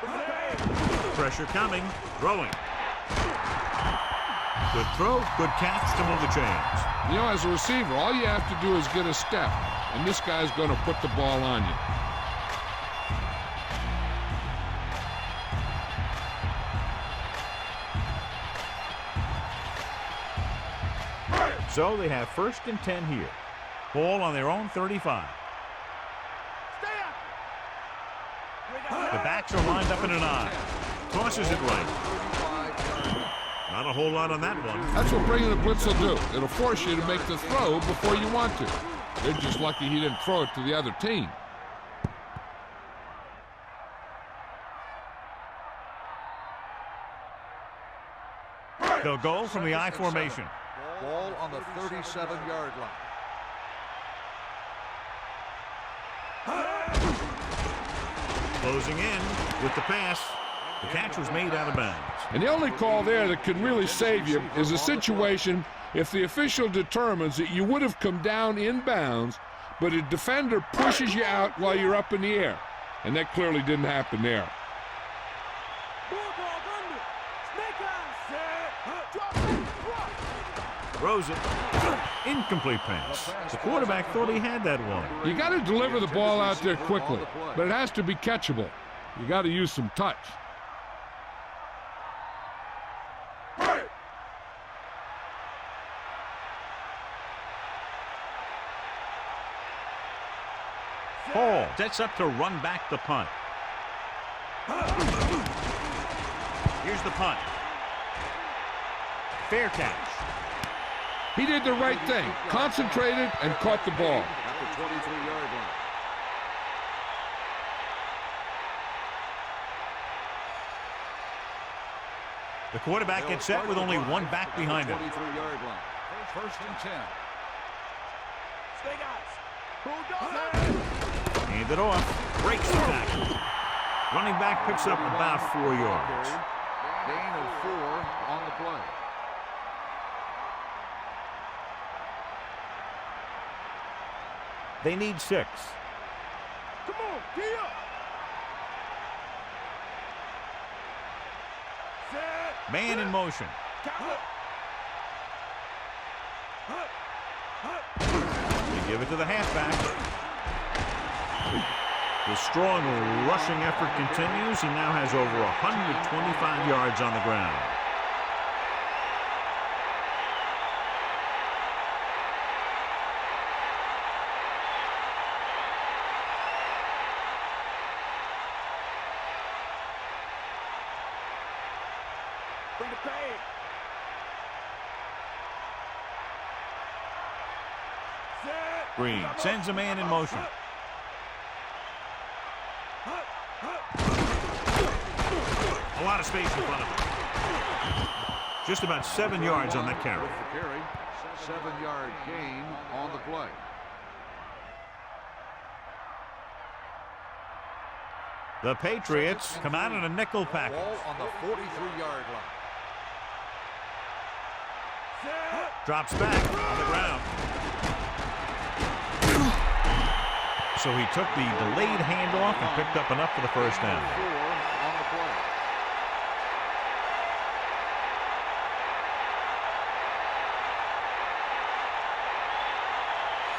line. Pressure coming. Throwing. Good throw. Good catch to move the chains. You know, as a receiver, all you have to do is get a step, and this guy's going to put the ball on you. So they have 1st and 10 here. Ball on their own 35. The backs are lined up in an I. Tosses it right. Not a whole lot on that one. That's what bringing the blitz will do. It'll force you to make the throw before you want to. They're just lucky he didn't throw it to the other team. They'll go from the I formation. Ball on the 37-yard line. Closing in with the pass. The catch was made out of bounds. And the only call there that can really save you is a situation if the official determines that you would have come down in bounds, but a defender pushes you out while you're up in the air. And that clearly didn't happen there. Throws it. Incomplete pass. The quarterback thought he had that one. You got to deliver the ball out there quickly, but it has to be catchable. You got to use some touch. Hall sets up to run back the punt. Here's the punt. Fair catch. He did the right thing, concentrated and caught the ball. At the 23-yard line. The quarterback gets set with only one back behind him. 23-yard line. 1st and 10. Hand it off. Breaks the tackle. Running back picks up about 4 yards. Gain of 4 on the play. They need 6. Come on, get up. Set. Man in motion. They give it to the halfback. The strong rushing effort continues. He now has over 125 yards on the ground. Bring the pain. Set. Green sends a man in motion. A lot of space in front of him. Just about 7 yards on that carry. With the carry, 7-yard gain on the play. The Patriots come out in a nickel package. Ball on the 43-yard line. Drops back on the ground. So he took the delayed handoff and picked up enough for the first down. 4 on the play.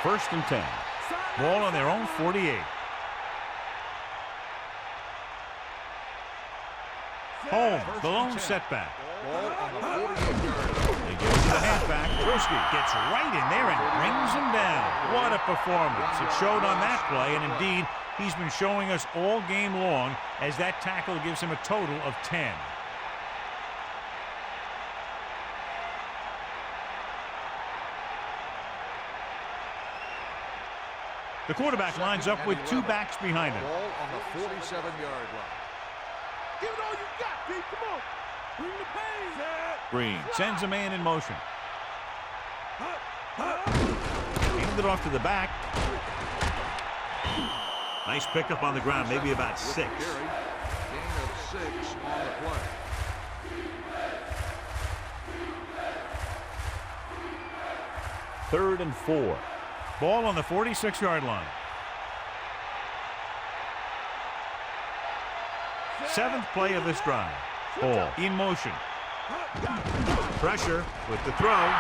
First and 10. Ball on their own 48. Home, the lone setback. Ball on the 48-yard line. They give it to the halfback. Brewski gets right in there and brings him down. What a performance. It showed on that play, and indeed, he's been showing us all game long as that tackle gives him a total of 10. The quarterback lines up with 2 backs behind him. Ball on the 47-yard line. Give it all you got, Pete. Come on. Bring the pain. Set. Green sends a man in motion. Handed it off to the back. Nice pickup on the ground, maybe about 6. Carry. Gain of 6 on the play. 3rd and 4. Ball on the 46-yard line. 7th play of this drive. Ball in motion. Pressure with the throw.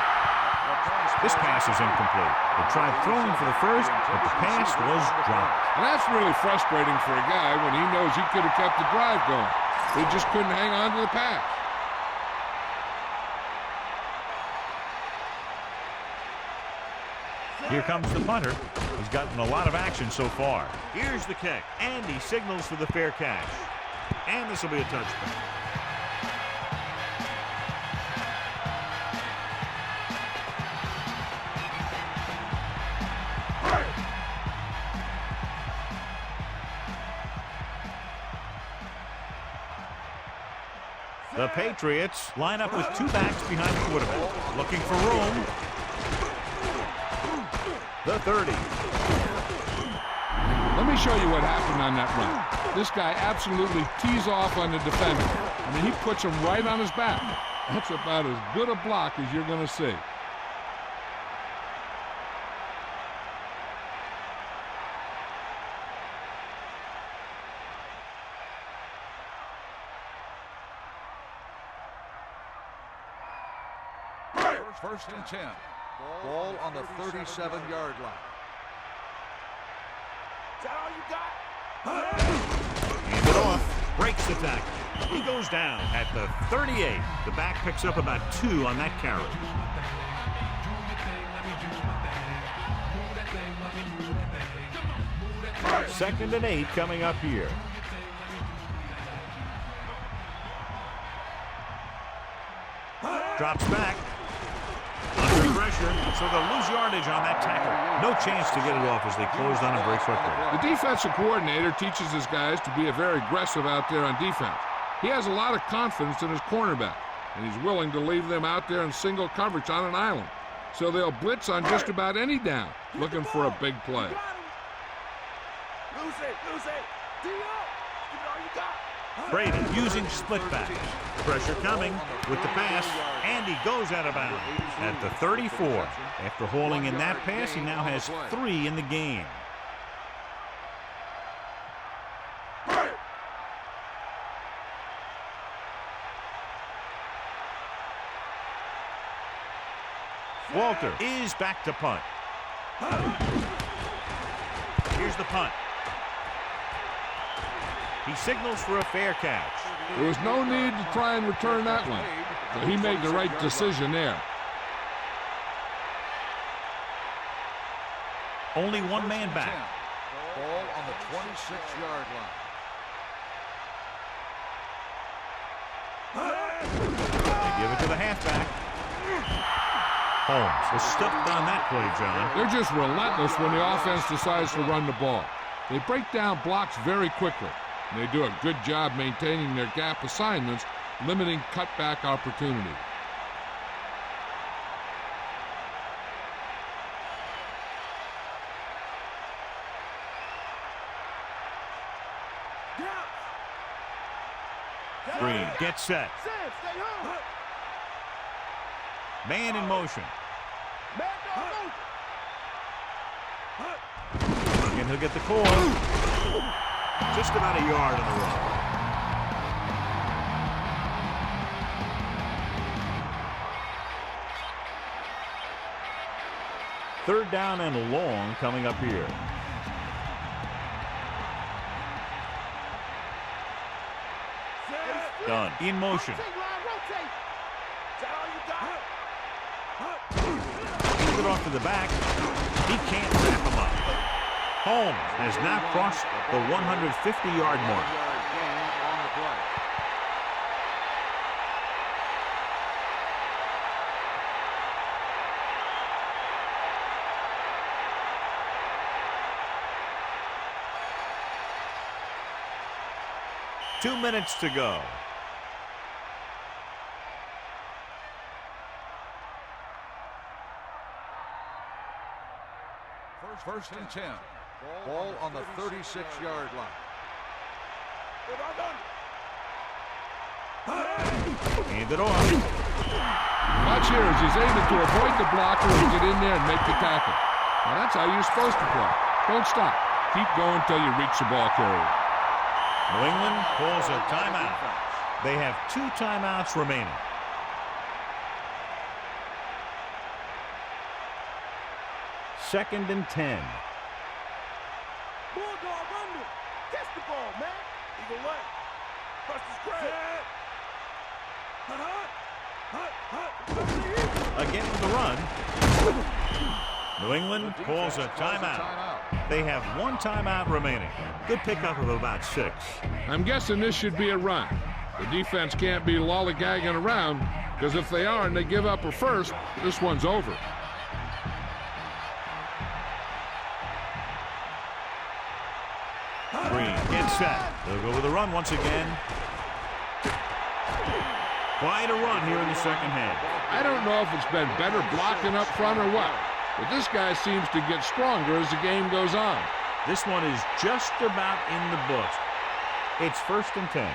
This pass is incomplete. They tried throwing for the first, but the pass was dropped. And that's really frustrating for a guy when he knows he could have kept the drive going. He just couldn't hang on to the pass. Here comes the punter. He's gotten a lot of action so far. Here's the kick, and he signals for the fair catch. And this will be a touchback. The Patriots line up with 2 backs behind the quarterback, looking for room. The 30. Let me show you what happened on that run. This guy absolutely tees off on the defender. I mean, he puts him right on his back. That's about as good a block as you're going to see. First and 10. Ball on the 37-yard line. Is that all you got? Hand it off. Breaks the tackle. He goes down at the 38. The back picks up about 2 on that carry. Second and 8 coming up here. Drops back. Under pressure, so they'll lose yardage on that tackle. No chance to get it off as they closed on him very quickly. The defensive coordinator teaches his guys to be very aggressive out there on defense. He has a lot of confidence in his cornerback, and he's willing to leave them out there in single coverage on an island. So they'll blitz on just about any down, looking for a big play. Lose it. D up. Give it all you got. Brady using split back. Pressure coming with the pass, and he goes out of bounds at the 34. After hauling in that pass, he now has 3 in the game. Walter is back to punt. Here's the punt. He signals for a fair catch. There was no need to try and return that one, so he made the right decision there. Only one man back. Ball on the 26-yard line. They give it to the halfback. Holmes was stuffed on that play, John. They're just relentless when the offense decides to run the ball. They break down blocks very quickly. And they do a good job maintaining their gap assignments, limiting cutback opportunity. Green gets set. Sam, stay home. Man in motion. Man, no. And he'll get the call. Just about a yard on the run. Third down and long coming up here. Done. In motion. Rotate. Is that all you got? Gives it off to the back. He can't wrap him up. Holmes has now crossed the 150-yard mark. On the play. Two minutes to go. First and 10. Ball on the 36-yard line. Hand it off. Watch here as he's able to avoid the blocker and get in there and make the tackle. Now that's how you're supposed to play. Don't stop. Keep going until you reach the ball carrier. New England calls a timeout. They have 2 timeouts remaining. Second and 10. Bulldog under. Catch the ball, man. Eagle leg. Bust his grab. Again with the run. New England calls a timeout. They have 1 timeout remaining. Good pickup of about 6. I'm guessing this should be a run. The defense can't be lollygagging around, because if they are and they give up a first, this one's over. Green gets set. They'll go with the run once again. Quite a run here in the second half. I don't know if it's been better blocking up front or what, but this guy seems to get stronger as the game goes on. This one is just about in the books. It's first and 10. You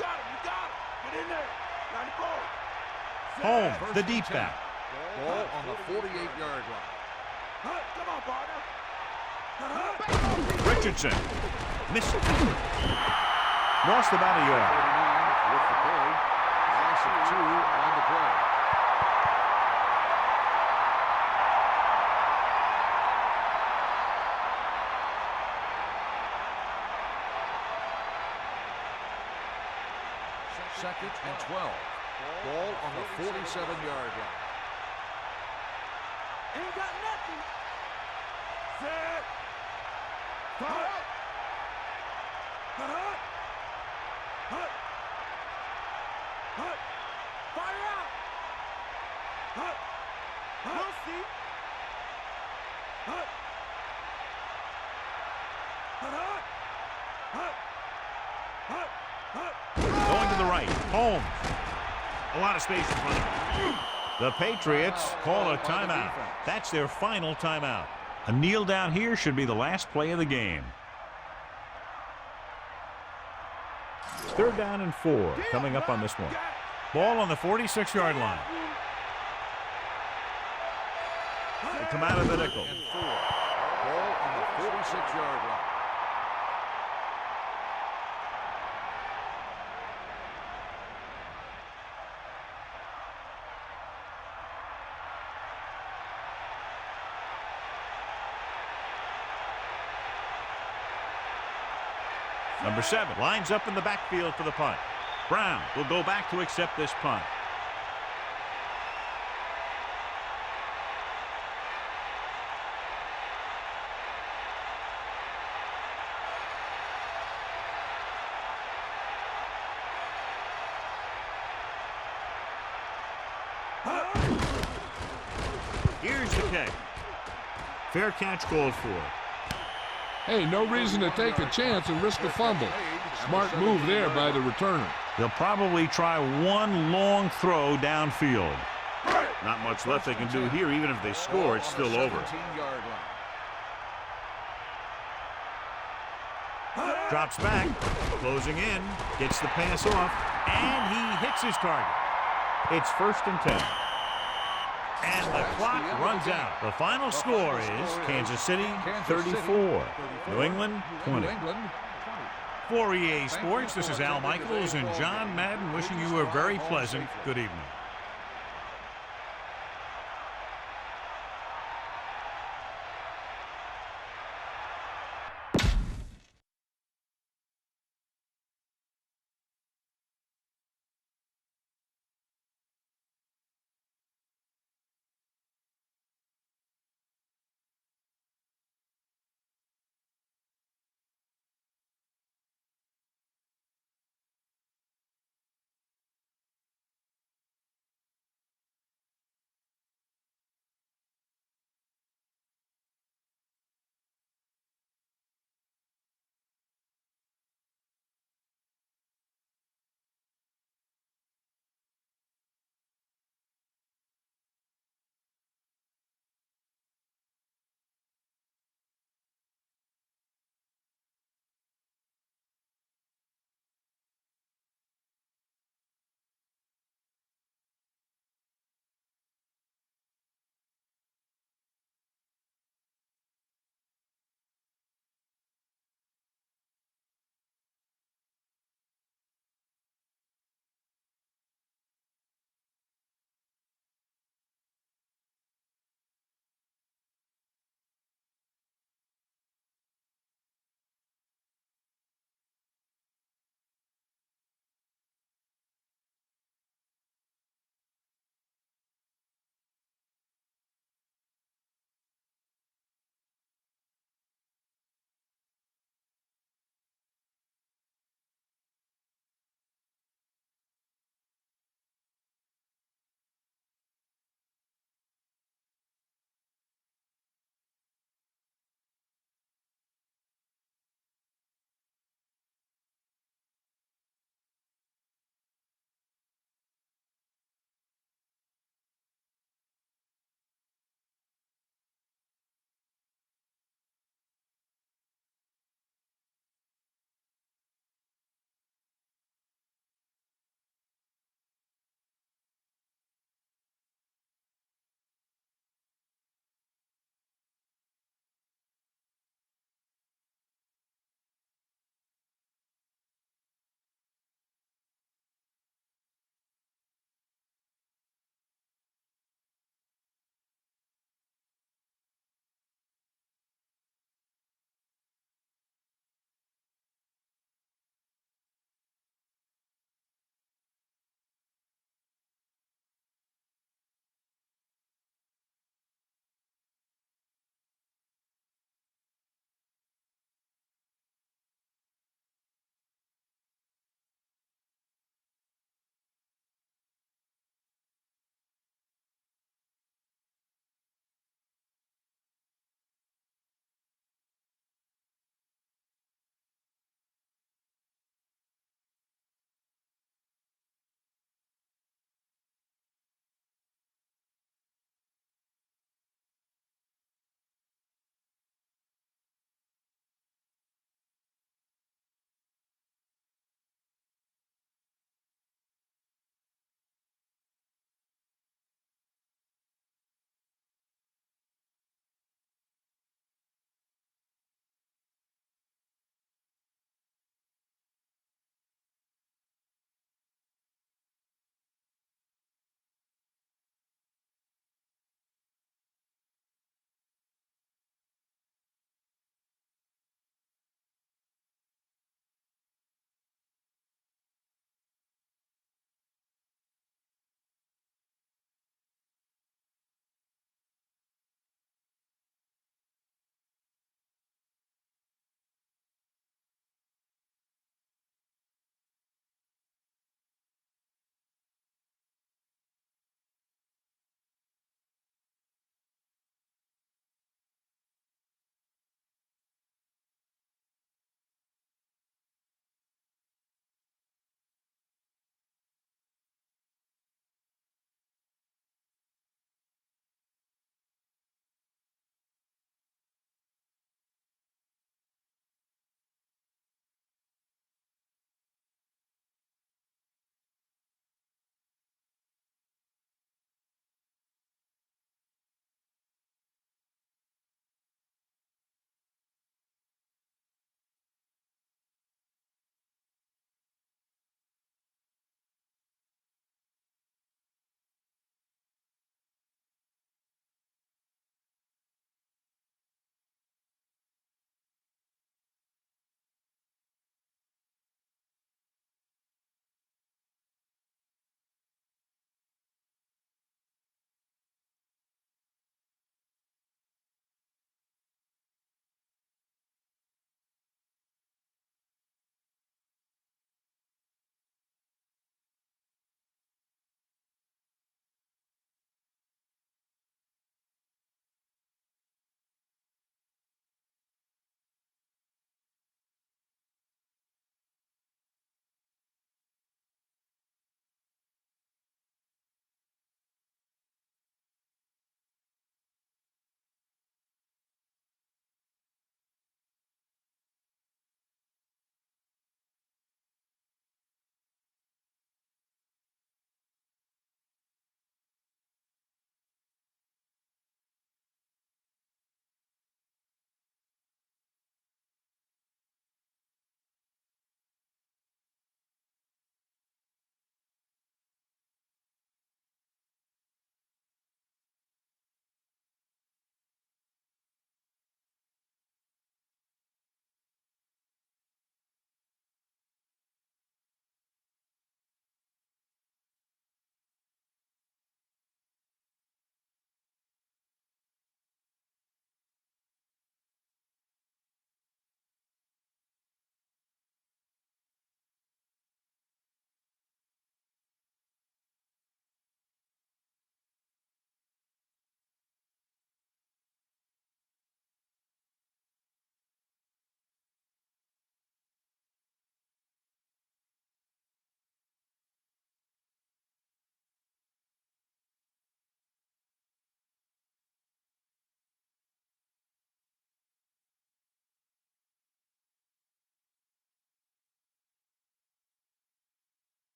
got him. Get in there. Line the ball. Home, the deep back. Ball on the 48-yard line. Come on, partner. Richardson. Missed it. Lost about a yard. With the play. Loss of 2 on the play. Second and 12. Ball on the 47-yard line. Ain't got nothing. Set. Cut. Fire out. We'll see. Going to the right. Holmes. A lot of space in front of him. The Patriots call a timeout. That's their final timeout. A kneel down here should be the last play of the game. 3rd down and 4 coming up on this one. Ball on the 46-yard line. They come out of the nickel. And 4. Ball on the 46-yard line. Number 7 lines up in the backfield for the punt. Brown will go back to accept this punt. Here's the kick. Fair catch called for. Hey, no reason to take a chance and risk a fumble. Smart move there by the returner. They'll probably try one long throw downfield. Not much left they can do here. Even if they score, it's still over. 17-yard line. Drops back, closing in, gets the pass off, and he hits his target. It's 1st and 10. And the clock runs out. The final score is Kansas City 34, New England 20. For EA Sports, this is Al Michaels and John Madden wishing you a very pleasant good evening.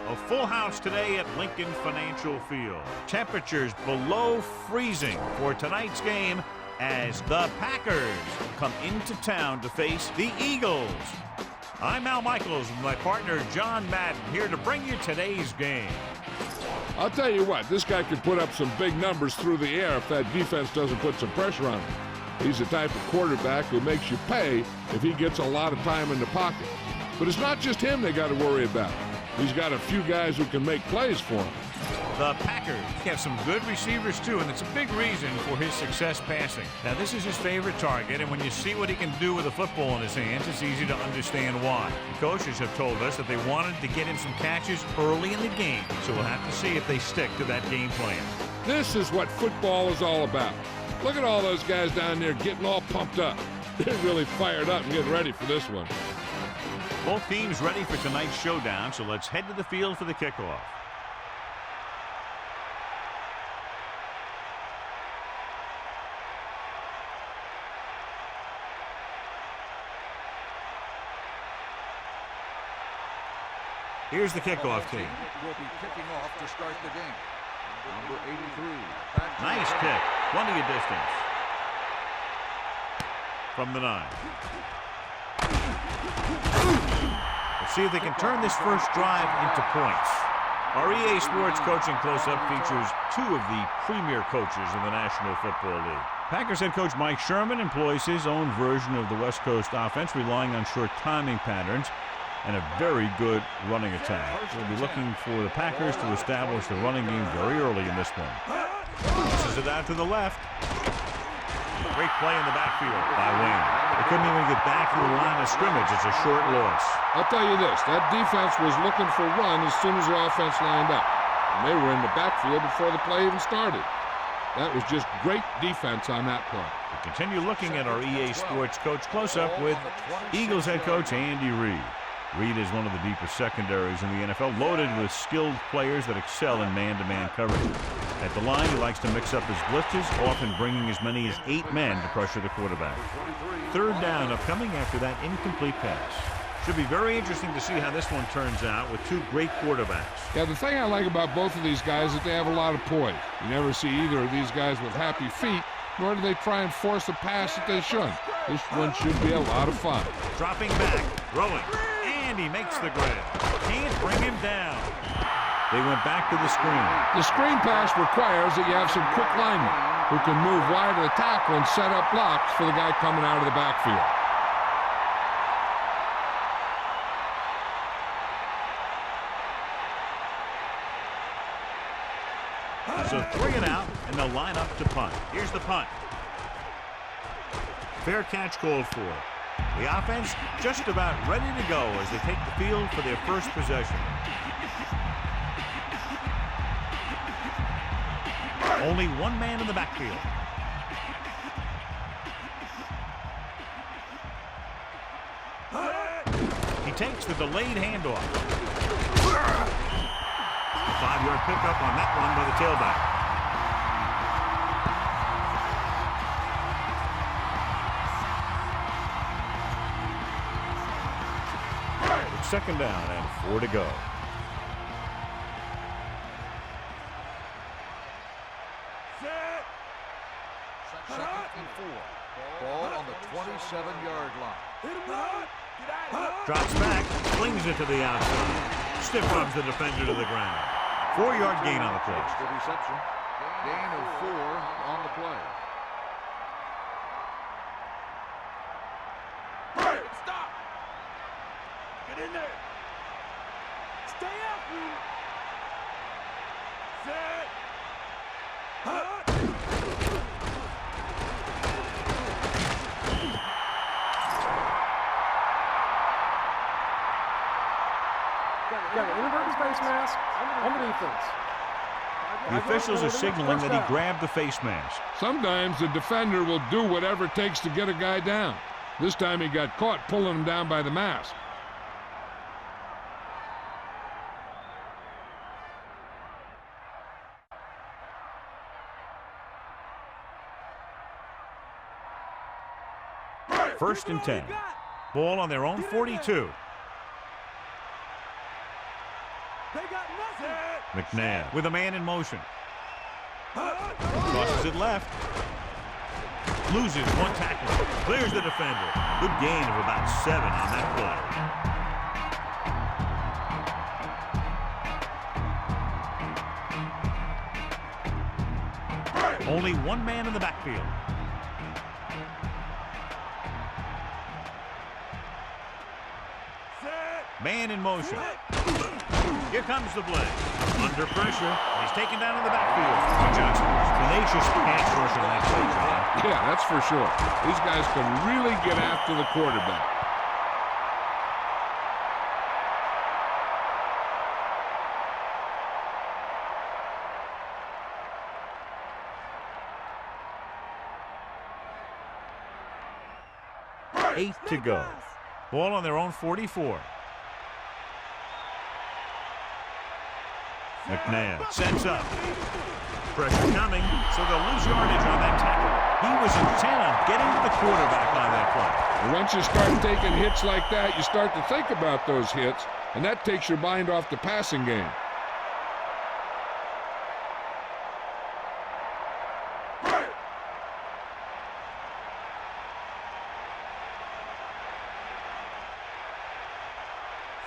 A full house today at Lincoln Financial Field. Temperatures below freezing for tonight's game as the Packers come into town to face the Eagles. I'm Al Michaels with my partner John Madden here to bring you today's game. I'll tell you what, this guy could put up some big numbers through the air if that defense doesn't put some pressure on him. He's the type of quarterback who makes you pay if he gets a lot of time in the pocket. But it's not just him they got to worry about. He's got a few guys who can make plays for him. The Packers have some good receivers, too, and it's a big reason for his success passing. Now, this is his favorite target, and when you see what he can do with a football in his hands, it's easy to understand why. The coaches have told us that they wanted to get him some catches early in the game, so we'll have to see if they stick to that game plan. This is what football is all about. Look at all those guys down there getting all pumped up. They're really fired up and getting ready for this one. Both teams ready for tonight's showdown, so let's head to the field for the kickoff. Here's the kickoff team. Will be kicking off to start the game. Number 83. Nice kick. Plenty of distance. From the 9. Let's see if they can turn this first drive into points. Our EA Sports Coaching Close-Up features two of the premier coaches in the National Football League. Packers head coach Mike Sherman employs his own version of the West Coast offense, relying on short timing patterns and a very good running attack. We'll be looking for the Packers to establish the running game very early in this one. This is it out to the left. Great play in the backfield by Wayne. They couldn't even get back to the line of scrimmage. It's a short loss. I'll tell you this, that defense was looking for run as soon as the offense lined up. And they were in the backfield before the play even started. That was just great defense on that play. We continue looking at our EA Sports Coach Close-Up with Eagles head coach Andy Reid. Reid is one of the deepest secondaries in the NFL, loaded with skilled players that excel in man-to-man coverage. At the line, he likes to mix up his blitzes, often bringing as many as 8 men to pressure the quarterback. Third down upcoming after that incomplete pass. Should be very interesting to see how this one turns out with two great quarterbacks. Yeah, the thing I like about both of these guys is that they have a lot of poise. You never see either of these guys with happy feet, nor do they try and force a pass that they shouldn't. This one should be a lot of fun. Dropping back, throwing, and he makes the grab. Can't bring him down. They went back to the screen. The screen pass requires that you have some quick linemen who can move wide of the tackle and set up blocks for the guy coming out of the backfield. So 3 and out, and they'll line up to punt. Here's the punt. Fair catch called for. The offense just about ready to go as they take the field for their first possession. Only one man in the backfield. He takes the delayed handoff. A 5-yard pickup on that one by the tailback. Second down and 4 to go. Second and 4. Ball on the 27-yard line. Drops back, flings it to the outside. Stiff arms the defender to the ground. 4-yard gain on the play. The reception. Gain of 4 on the play. Stop. Get in there. Stay after him. Set. Hut. Got an inadvertent face mask on the defense. The officials are signaling that he grabbed the face mask. Sometimes the defender will do whatever it takes to get a guy down. This time he got caught pulling him down by the mask. First and 10. Ball on their own 42. McNabb with a man in motion. Crosses it left. Loses one tackle. Clears the defender. Good gain of about 7 on that play. Only one man in the backfield. Man in motion. Here comes the blitz. Under pressure. He's taken down in the backfield. Johnson, tenacious pass rush on that play, John. Yeah, that's for sure. These guys can really get after the quarterback. Eight to go. Ball on their own 44. McNabb sets up. Pressure coming, so they'll lose yardage on that tackle. He was intent on getting to the quarterback on that play. And once you start taking hits like that, you start to think about those hits, and that takes your mind off the passing game.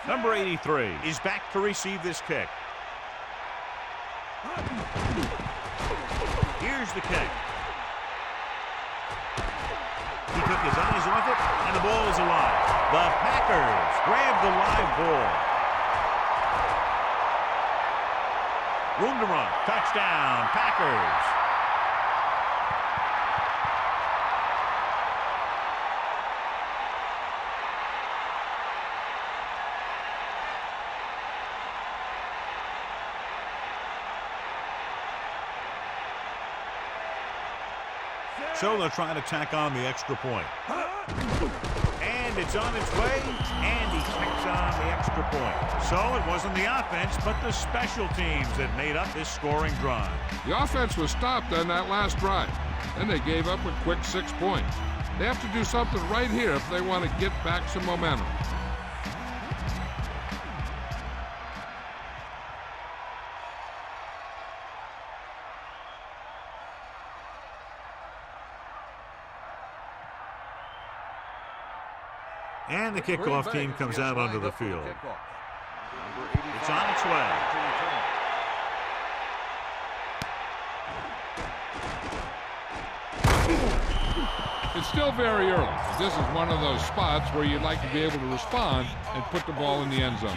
Number 83 is back to receive this kick. Here's the kick. He took his eyes off it, and the ball is alive. The Packers grab the live ball. Room to run. Touchdown, Packers. So they'll try to tack on the extra point. And it's on its way, and he tacks on the extra point. So it wasn't the offense, but the special teams that made up this scoring drive. The offense was stopped on that last drive. Then they gave up a quick 6 points. They have to do something right here if they want to get back some momentum. And the kickoff team comes out onto the field. It's on its way. It's still very early. This is one of those spots where you'd like to be able to respond and put the ball in the end zone.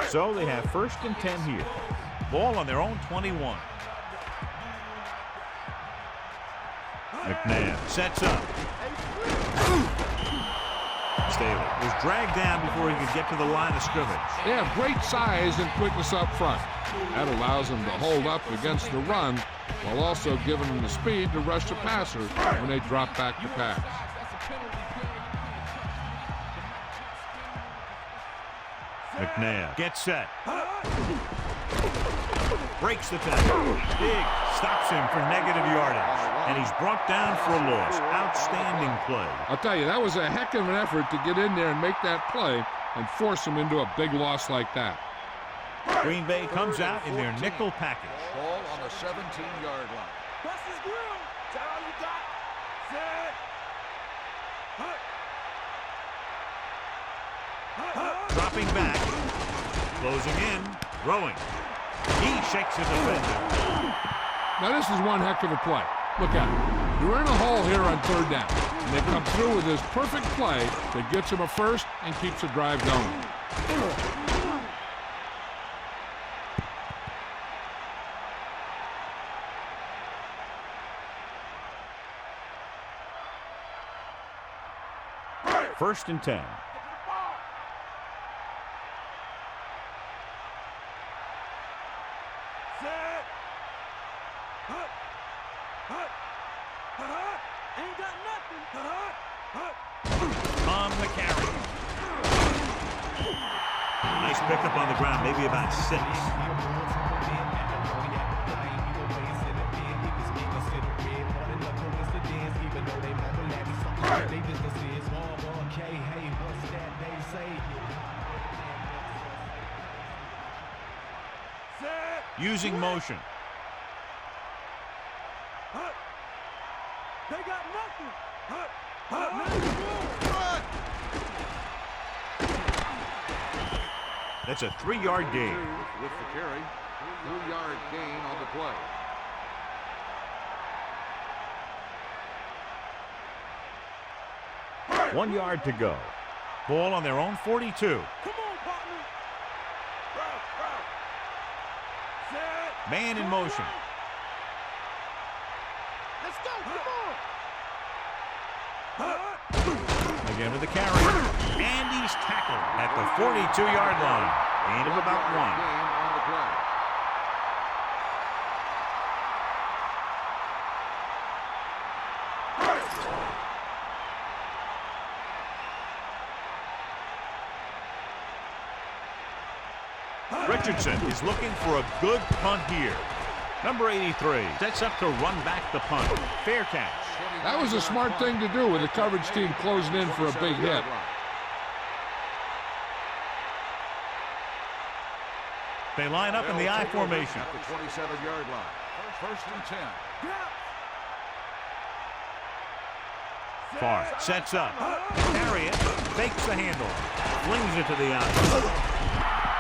So they have first and 10 here. Ball on their own 21. McNabb sets up. Staley was dragged down before he could get to the line of scrimmage. They have great size and quickness up front. That allows them to hold up against the run while also giving them the speed to rush the passer when they drop back to pass. McNabb gets set. Breaks the tackle. Big stops him for negative yardage. And he's brought down for a loss. Outstanding play. I'll tell you, that was a heck of an effort to get in there and make that play and force him into a big loss like that. Green Bay comes out in their nickel package. Ball on the 17-yard line. Bust his grill. Tell all you got. Set. Dropping back. Closing in. Throwing. He shakes his defender. Now this is one heck of a play. Look at it. You're in a hole here on third down. And they come through with this perfect play that gets them a first and keeps the drive going. First and 10. Ain't got nothing. On the carry. Nice pickup on the ground, maybe about 6. Using motion. They got nothing. That's a 3-yard gain. With the carry, 3-yard gain on the play. One yard to go. Ball on their own 42. Come on, partner. Set. Man in motion. Let's go. Come on. Again with the carry. And he's tackled at the 42-yard line. Gain of about 1. Gain on the play. Richardson is looking for a good punt here. Number 83 sets up to run back the punt. Fair catch. That was a smart thing to do with the coverage team closing in for a big hit. They line up in the I formation. At the 27-yard line. First and 10. Farr sets up. Carry it. Fakes the handle. Flings it to the outside.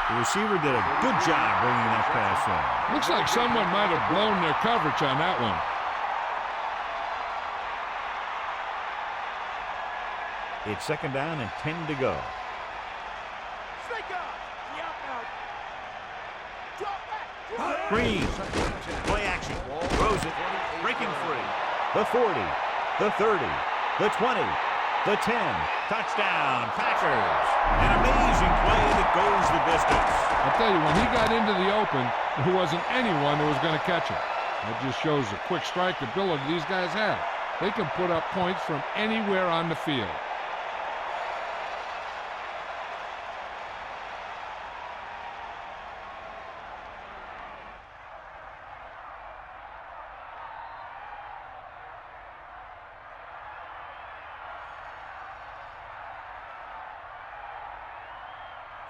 The receiver did a good job bringing that pass in. Looks like someone might have blown their coverage on that one. It's second down and 10 to go. Snake out. Yep, out. Drop back. Green. Play action. Throws it. Breaking free. The 40. The 30. The 20. The 10. Touchdown, Packers. An amazing play that goes the distance. I'll tell you, when he got into the open, there wasn't anyone that was going to catch him. That just shows the quick strike ability these guys have. They can put up points from anywhere on the field.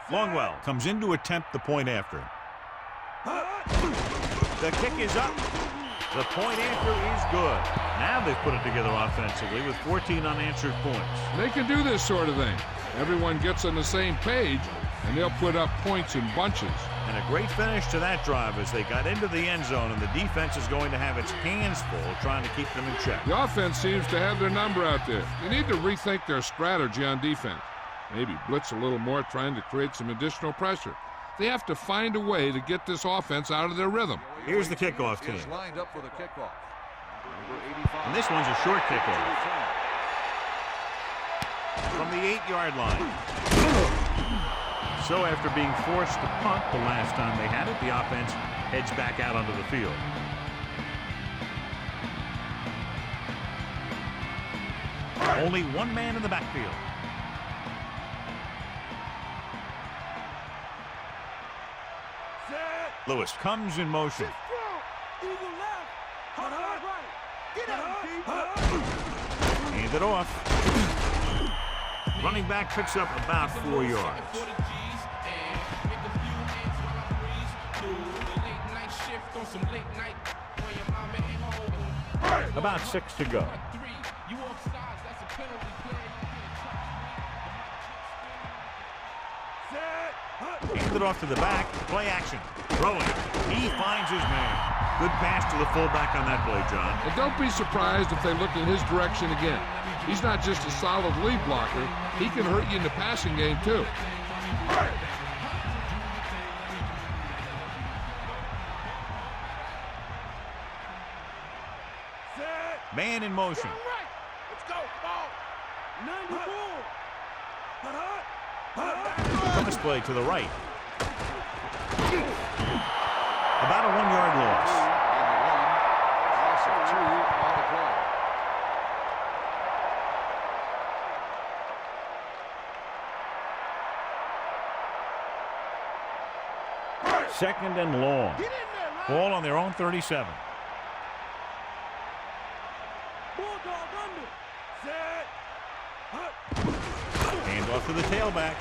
Longwell comes in to attempt the point after. The kick is up. The point after is good. Now they've put it together offensively with 14 unanswered points. They can do this sort of thing. Everyone gets on the same page, and they'll put up points in bunches. And a great finish to that drive as they got into the end zone, and the defense is going to have its hands full trying to keep them in check. The offense seems to have their number out there. They need to rethink their strategy on defense. Maybe blitz a little more, trying to create some additional pressure. They have to find a way to get this offense out of their rhythm. Here's the kickoff team. Is lined up for the kickoff. And this one's a short kickoff. From the 8-yard line. So after being forced to punt the last time they had it, the offense heads back out onto the field. Only one man in the backfield. Lewis comes in motion. Hand it off. Running back picks up about 4 yards. About 6 to go. Hand it off to the back. Play action. Throwing. He finds his man. Good pass to the fullback on that play, John. And don't be surprised if they look in his direction again. He's not just a solid lead blocker. He can hurt you in the passing game, too. Man in motion. Let's go, ball. 94. Pass play to the right. About a 1-yard loss. Loss of 2 on the play. Second and long. Get in there, Ryan. Ball on their own 37. Bulldog under. Set. Hand off to the tailback.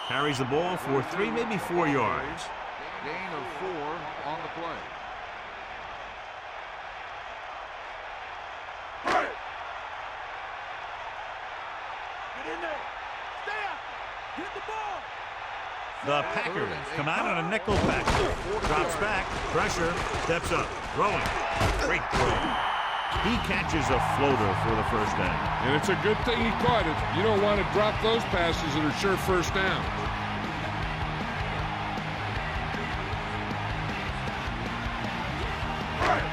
Carries the ball for 3, maybe 4 yards. Gain of 4 on the play. Get in there. Stay out. Get the ball. The Packers come out on a nickel back. Drops back. Pressure. Steps up. Throwing. Great throw. He catches a floater for the first down. And it's a good thing he caught it. You don't want to drop those passes that are sure first down.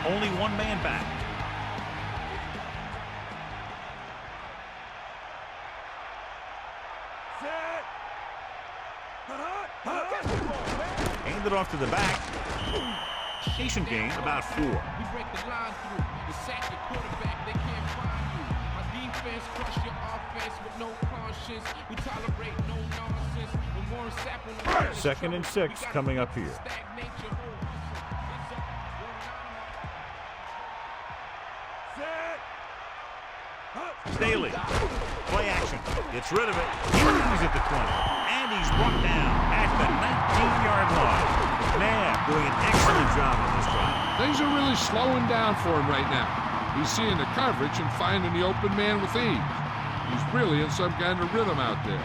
Only one man back. Hand it off to the back. Decent gain, about 4. We break the line through. You sack your quarterback, they can't find you. My defense crush your offense with no conscience. We tolerate no nonsense. When more sap on the Second and 6 coming up here. Staley. Play action. Gets rid of it. He's at the 20. And he's brought down at the 19-yard line. McNabb doing an excellent job on this drive. Things are really slowing down for him right now. He's seeing the coverage and finding the open man with ease. He's really in some kind of rhythm out there.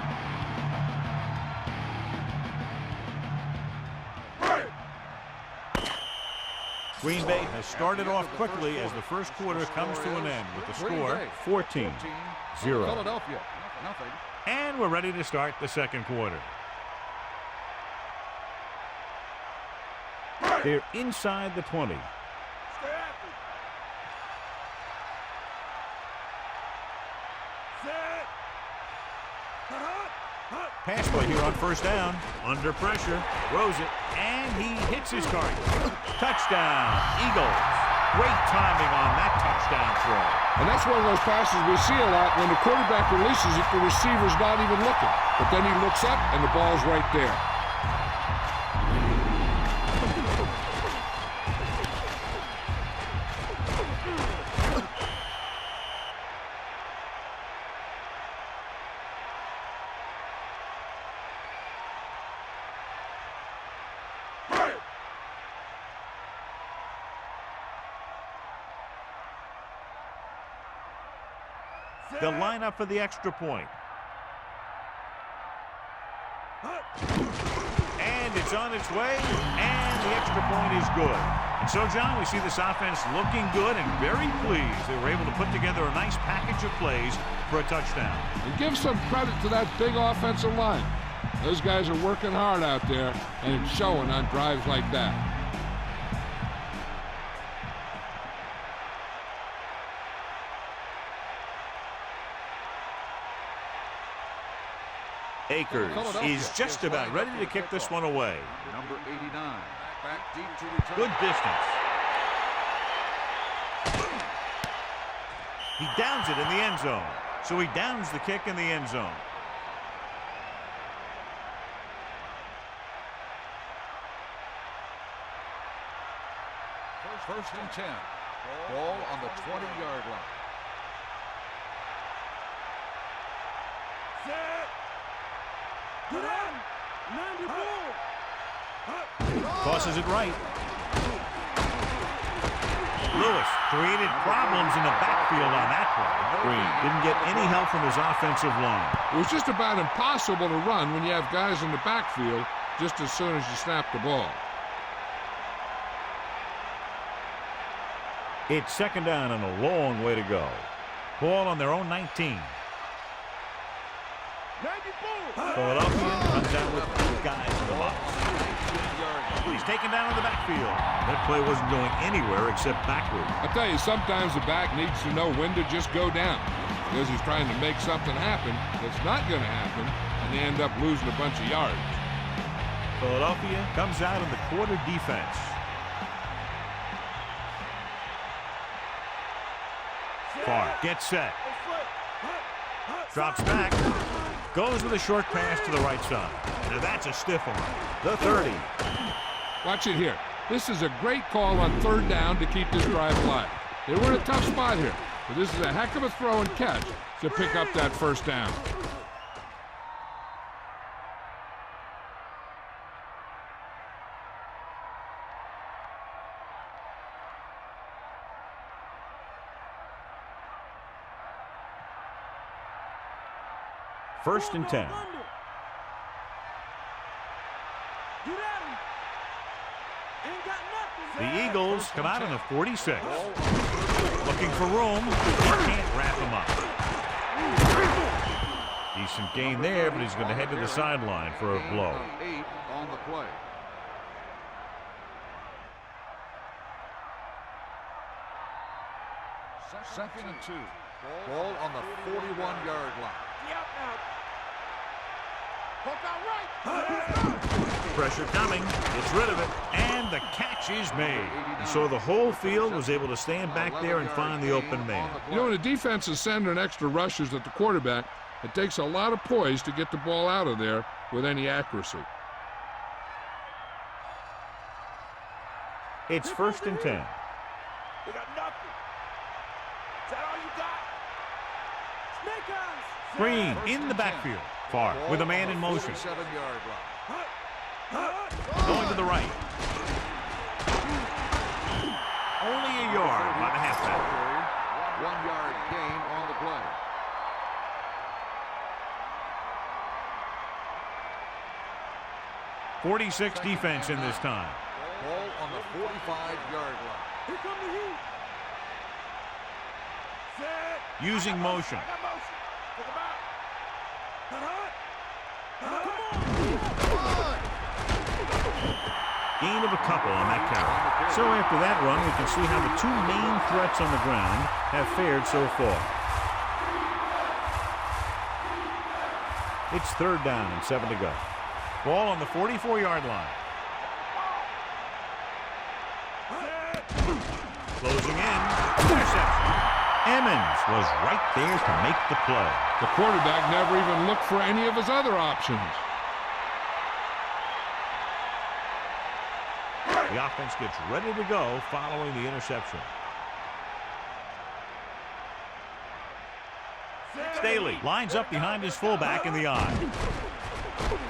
Green Bay has started off quickly as the first quarter comes to an end with the score 14-0. Philadelphia, nothing. And we're ready to start the second quarter. They're inside the 20. Pass play here on first down. Under pressure. Throws it. And he hits his target. Touchdown, Eagles. Great timing on that touchdown throw. And that's one of those passes we see a lot when the quarterback releases it, the receiver's not even looking. But then he looks up and the ball's right there. They'll line up for the extra point. And it's on its way, and the extra point is good. And so, John, we see this offense looking good and very pleased. They were able to put together a nice package of plays for a touchdown. And give some credit to that big offensive line. Those guys are working hard out there, and it's showing on drives like that. Akers is just about ready to kick this one away. Number 89. Back deep to return. Good distance. He downs it in the end zone. So he downs the kick in the end zone. First and 10. Ball on the 20-yard line. Set. Get out. 94. Tosses it right. Lewis created problems in the backfield on that play. Green didn't get any help from his offensive line. It was just about impossible to run when you have guys in the backfield just as soon as you snap the ball. It's second down and a long way to go. Ball on their own 19. 94. Philadelphia comes out with 2 guys in the box. He's taken down in the backfield. That play wasn't going anywhere except backward. I tell you, sometimes the back needs to know when to just go down because he's trying to make something happen that's not going to happen, and they end up losing a bunch of yards. Philadelphia comes out in the quarter defense. Far gets set. Drops back. Goes with a short pass to the right side. Now that's a stiff one. The 30. Watch it here. This is a great call on third down to keep this drive alive. They were in a tough spot here, but this is a heck of a throw and catch to pick up that first down. First and 10. The Eagles come out on the 46. Looking for room. He can't wrap him up. Decent gain there, but he's going to head to the sideline for a blow. 8 on the play. Second and 2. Ball on the 41-yard line. Pressure coming, gets rid of it, and the catch is made. And so the whole field was able to stand back there and find the open man. You know, when a defense is sending extra rushers at the quarterback, it takes a lot of poise to get the ball out of there with any accuracy. It's first and 10. You got nothing. Is that all you got? Snake eyes. Green in the backfield. Far with a man in motion. 47-yard line. Going to the right. Only a yard by the halfback. 1-yard gain on the play. .46 defense in this time. Ball on the 45-yard line. Here come the heat. Set. Using motion. I got motion. Look him out. Gain of a couple on that carry. So after that run, we can see how the 2 main threats on the ground have fared so far. It's third down and 7 to go. Ball on the 44-yard line. Closing in. Interception. Emmons was right there to make the play. The quarterback never even looked for any of his other options. The offense gets ready to go following the interception. Staley lines up behind his fullback in the eye.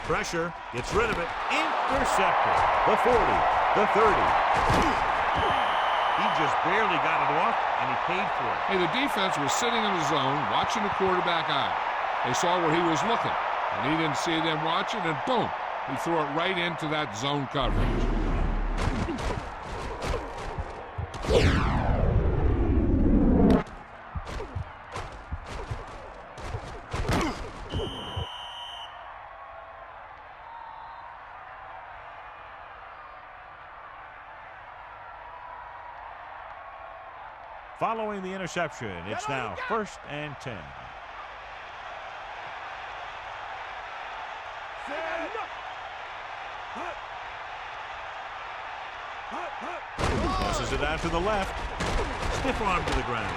Pressure, gets rid of it, intercepted. The 40, the 30. He just barely got it off, and he paid for it. Hey, the defense was sitting in the zone, watching the quarterback eye. They saw where he was looking, and he didn't see them watching, and boom, he threw it right into that zone coverage. Following the interception, it's now first and 10. Tosses it out to the left. Stiff arm to the ground.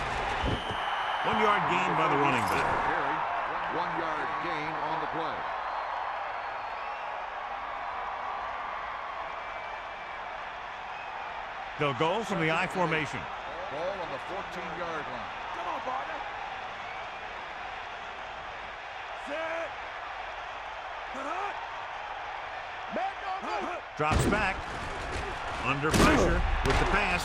1 yard gain by the running back. 1 yard gain on the play. They'll go from the I formation. Ball on the 14-yard line. Come on, partner. Set. Drops back. Under pressure with the pass.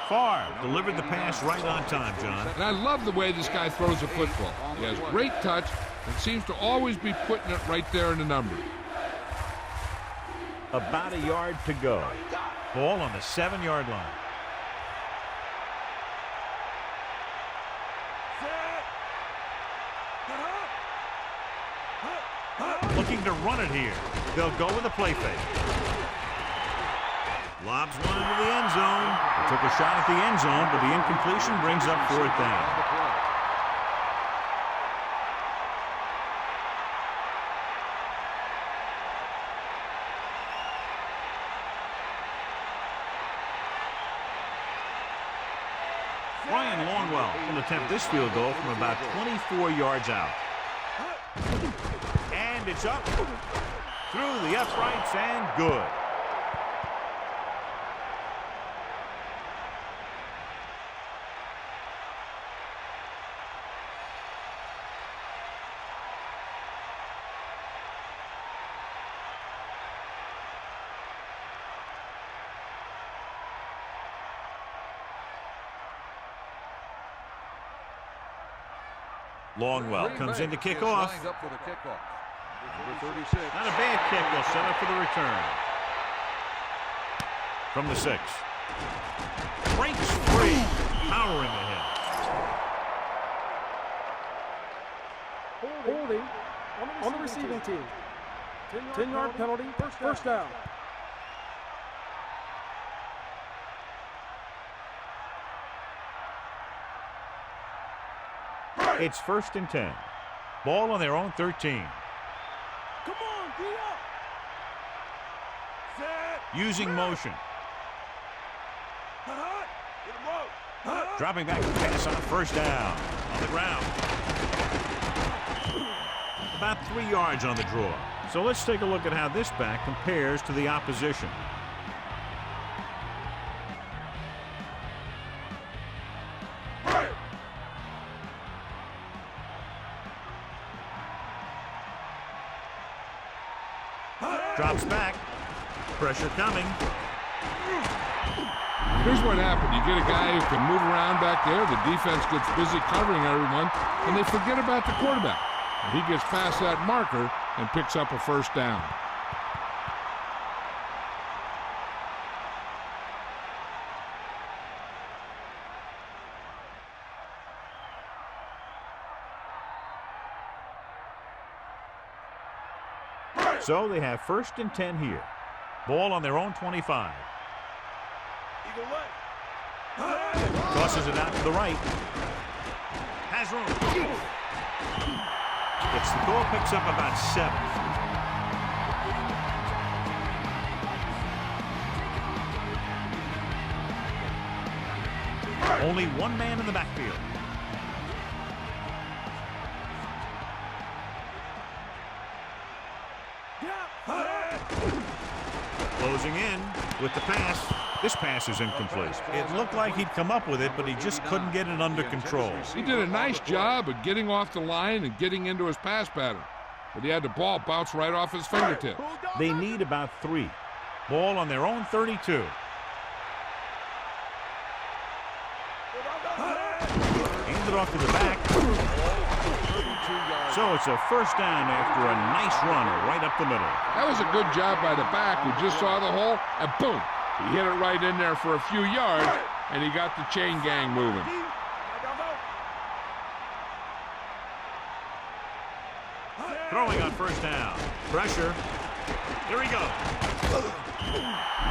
Favre delivered the pass right on time, John. And I love the way this guy throws a football. He has great touch and seems to always be putting it right there in the number. About a yard to go. Ball on the 7-yard line. Looking to run it here. They'll go with a play fake. Lobs one into the end zone. Took a shot at the end zone, but the incompletion brings up 4th down. Ryan Longwell will attempt this field goal from about 24 yards out. And it's up through the uprights and good. Longwell comes in to kick off. Not a bad kick. They'll set up for the return. From the 6. Breaks free. Powering ahead. Holding on the receiving team. 10-yard penalty. First down. It's 1st and 10. Ball on their own 13. Come on, D up. Set. Using motion. Get him low. Dropping back to pass on a 1st down. On the ground. About 3 yards on the draw. So let's take a look at how this back compares to the opposition. Drops back. Pressure coming. Here's what happened. You get a guy who can move around back there. The defense gets busy covering everyone, and they forget about the quarterback. And he gets past that marker and picks up a 1st down. So they have 1st and 10 here. Ball on their own 25. Either way. Tosses it out to the right. Has room. Gets the goal, picks up about 7. Only one man in the backfield. Closing in with the pass. This pass is incomplete. It looked like he'd come up with it, but he just couldn't get it under control. He did a nice job of getting off the line and getting into his pass pattern, but he had the ball bounce right off his fingertips. They need about 3. Ball on their own 32. Handed off to the back. So it's a 1st down after a nice run right up the middle. That was a good job by the back who just saw the hole, and boom, he hit it right in there for a few yards, and he got the chain gang moving. Throwing on 1st down. Pressure. Here he goes.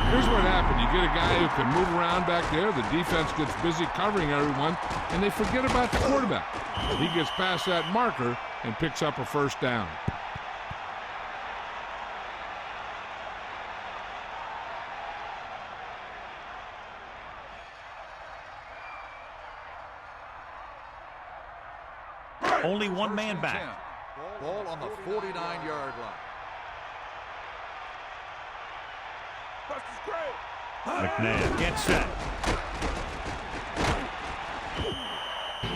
Here's what happened. You get a guy who can move around back there. The defense gets busy covering everyone, and they forget about the quarterback. He gets past that marker and picks up a 1st down. Only one man back. Ball on the 49-yard line. McNabb gets set.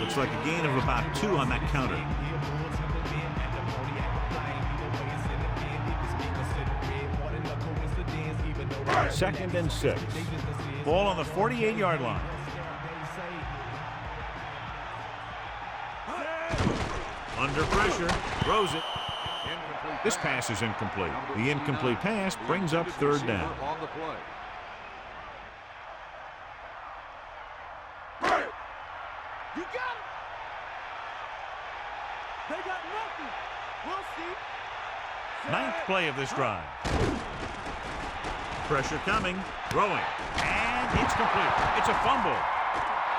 Looks like a gain of about 2 on that counter. Second and 6. Ball on the 48-yard line. Under pressure, throws it. This pass is incomplete. The incomplete pass brings up third down. On the play. You got it. They got nothing. We'll see. Ninth play of this drive. Pressure coming, throwing, and it's complete. It's a fumble.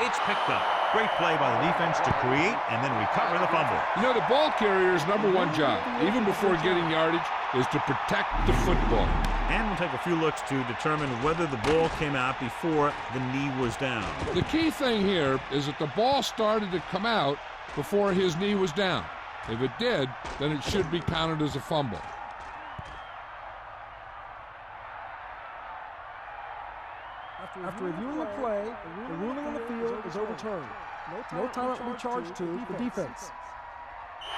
It's picked up. Great play by the defense to create and then recover the fumble. You know, the ball carrier's #1 job, even before getting yardage, is to protect the football. And we'll take a few looks to determine whether the ball came out before the knee was down. The key thing here is that the ball started to come out before his knee was down. If it did, then it should be counted as a fumble. After reviewing the play, the ruling on the field is overturned. No timeout will be charged to the defense.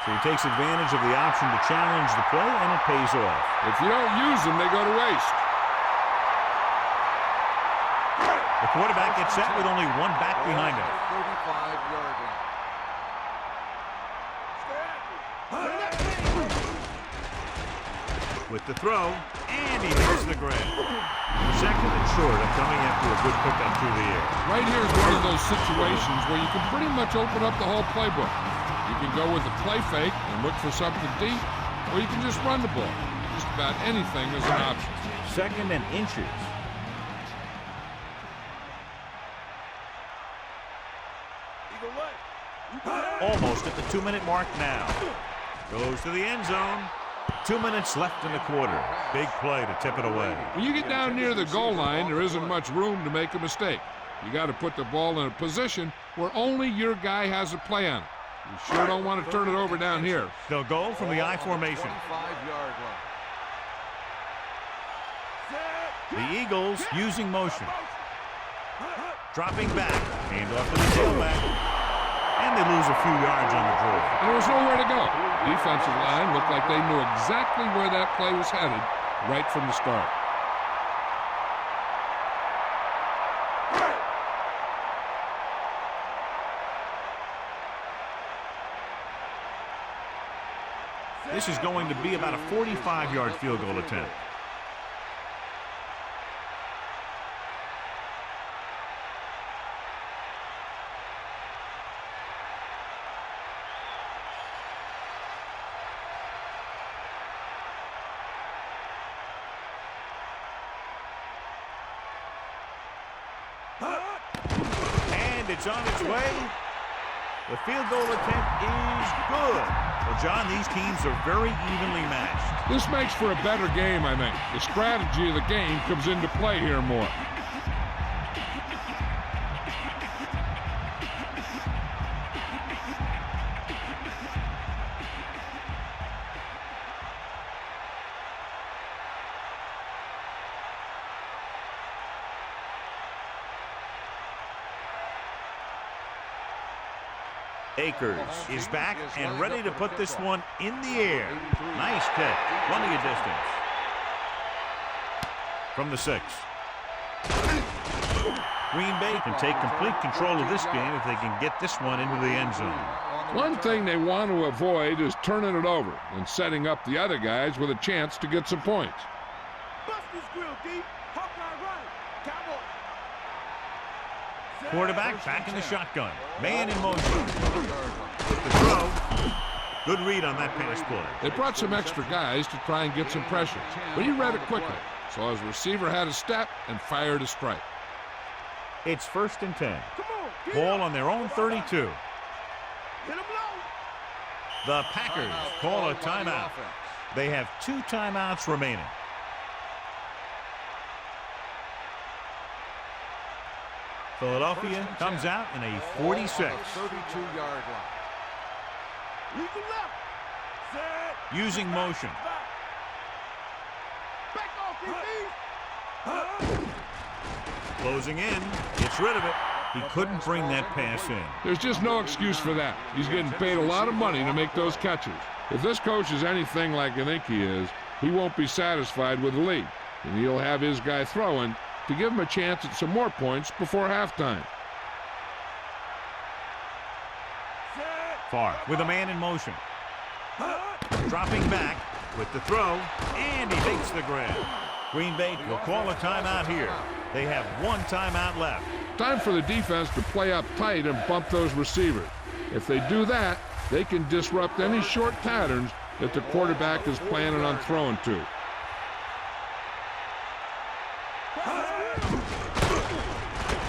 So he takes advantage of the option to challenge the play, and it pays off. If you don't use them, they go to waste. The quarterback gets set with only one back behind him. 35-yard line. With the throw, and he hits the ground. Second and short of coming after a good pickup through the air. Right here is one of those situations where you can pretty much open up the whole playbook. You can go with a play fake and look for something deep, or you can just run the ball. Just about anything is an option. Second and inches. Almost at the 2-minute mark now. Goes to the end zone. 2 minutes left in the quarter. Big play to tip it away. When you get down near the goal line, there isn't much room to make a mistake. You got to put the ball in a position where only your guy has a play on it. You sure don't want to turn it over down here. They'll go from the I formation. 25-yard line. The Eagles using motion. Dropping back. Hand off to the tailback. And they lose a few yards on the draw. And there was nowhere to go. The defensive line looked like they knew exactly where that play was headed right from the start. This is going to be about a 45-yard field goal attempt. And it's on its way. The field goal attempt is good. Well, John, these teams are very evenly matched. This makes for a better game, I think. The strategy of the game comes into play here more. Akers is back and ready to put this one in the air. Nice kick. Plenty of distance. From the 6. Green Bay can take complete control of this game if they can get this one into the end zone. One thing they want to avoid is turning it over and setting up the other guys with a chance to get some points. Bust this grill, D. Hawkeye right. Cowboy. Quarterback back in the shotgun. Man in motion. With the throw. Good read on that pass play. They brought some extra guys to try and get some pressure, but he read it quickly. So his receiver had a step and fired a strike. It's 1st and 10. Come on. Ball on their own 32. Hit him low. The Packers call a timeout. They have 2 timeouts remaining. Philadelphia comes out in a 46. 32-yard line. Eagle left. Set. Using motion. Back off, DB. Closing in. Gets rid of it. He couldn't bring that pass in. There's just no excuse for that. He's getting paid a lot of money to make those catches. If this coach is anything like I think he is, he won't be satisfied with the lead, and he'll have his guy throwing to give him a chance at some more points before halftime. Farr with a man in motion. Dropping back with the throw, and he makes the grab. Green Bay will call a timeout here. They have one timeout left. Time for the defense to play up tight and bump those receivers. If they do that, they can disrupt any short patterns that the quarterback is planning on throwing to.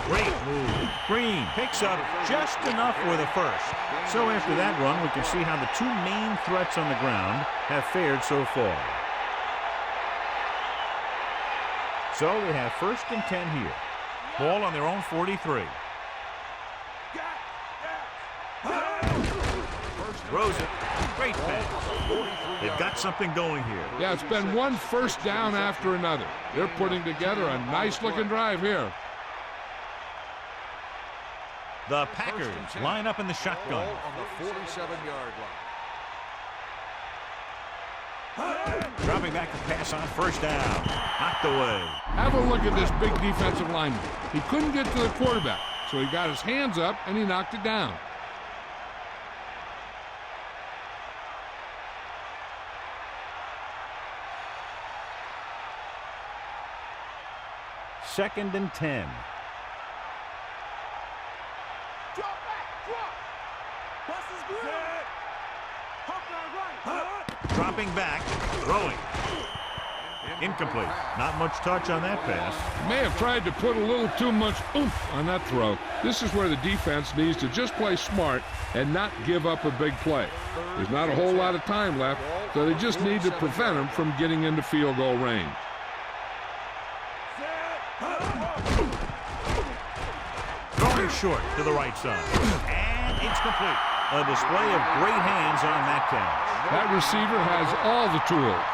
Great move. Green picks up just enough for the first. So after that run, we can see how the two main threats on the ground have fared so far. So they have 1st and 10 here. Ball on their own 43. Throws it. Great pass. They've got something going here. Yeah, it's been one first down after another. They're putting together a nice-looking drive here. The Packers line up in the shotgun. Ball on the 47-yard line. Dropping back to pass on 1st down. Knocked away. Have a look at this big defensive lineman. He couldn't get to the quarterback, so he got his hands up and he knocked it down. Second and 10. Drop back. Drop. Bust his grip. Hawkeye right. Dropping back. Throwing. Incomplete. Not much touch on that pass. May have tried to put a little too much oomph on that throw. This is where the defense needs to just play smart and not give up a big play. There's not a whole lot of time left, so they just need to prevent him from getting into field goal range. Throwing short to the right side. And it's complete. A display of great hands on that catch. That receiver has all the tools.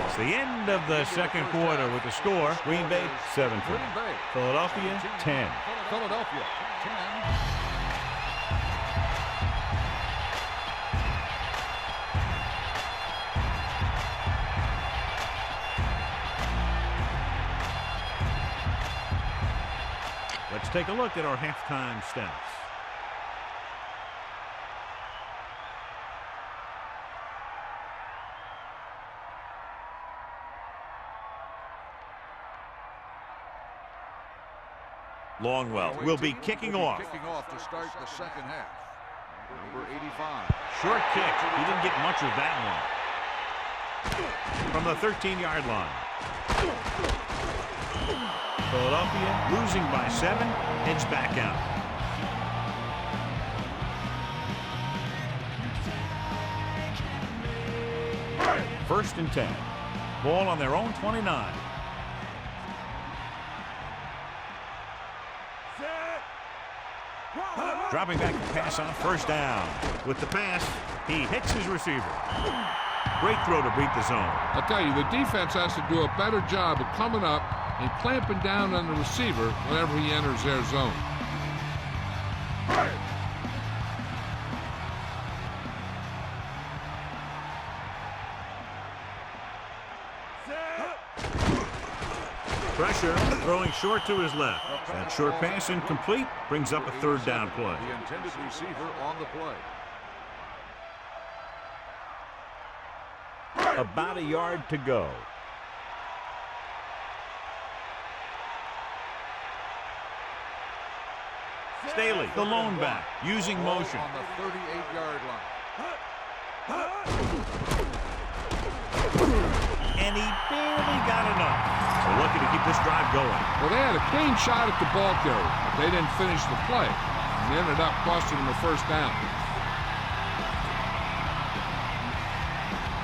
It's the end of the second quarter with the score. Green Bay 7-3. Philadelphia 10. Philadelphia 10. Let's take a look at our halftime stats. Longwell will be kicking off. Kicking off to start the second half. Number 85. Short kick. He didn't get much of that one. From the 13-yard line. Philadelphia losing by 7, heads back out. First and 10. Ball on their own 29. Dropping back to pass on 1st down. With the pass, he hits his receiver. Great throw to beat the zone. I'll tell you, the defense has to do a better job of coming up and clamping down on the receiver whenever he enters their zone. Pressure, throwing short to his left. That short pass incomplete, brings up a 3rd down play. The intended receiver on the play. About a yard to go. Staley, the lone back, using motion. On the 38-yard line. And he barely got enough. They're lucky to keep this drive going. Well, they had a clean shot at the ball carrier. They didn't finish the play. And ended up costing them a 1st down.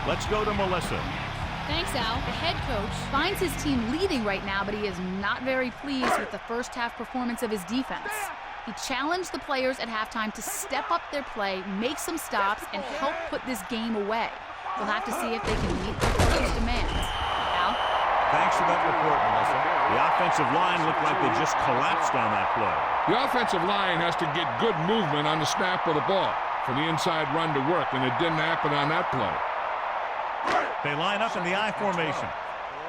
Let's go to Melissa. Thanks, Al. The head coach finds his team leading right now, but he is not very pleased with the first half performance of his defense. He challenged the players at halftime to step up their play, make some stops, and help put this game away. We'll have to see if they can meet the coach's demands. Al? Thanks for that report, Melissa. The offensive line looked like they just collapsed on that play. The offensive line has to get good movement on the snap of the ball for the inside run to work, and it didn't happen on that play. They line up in the I formation.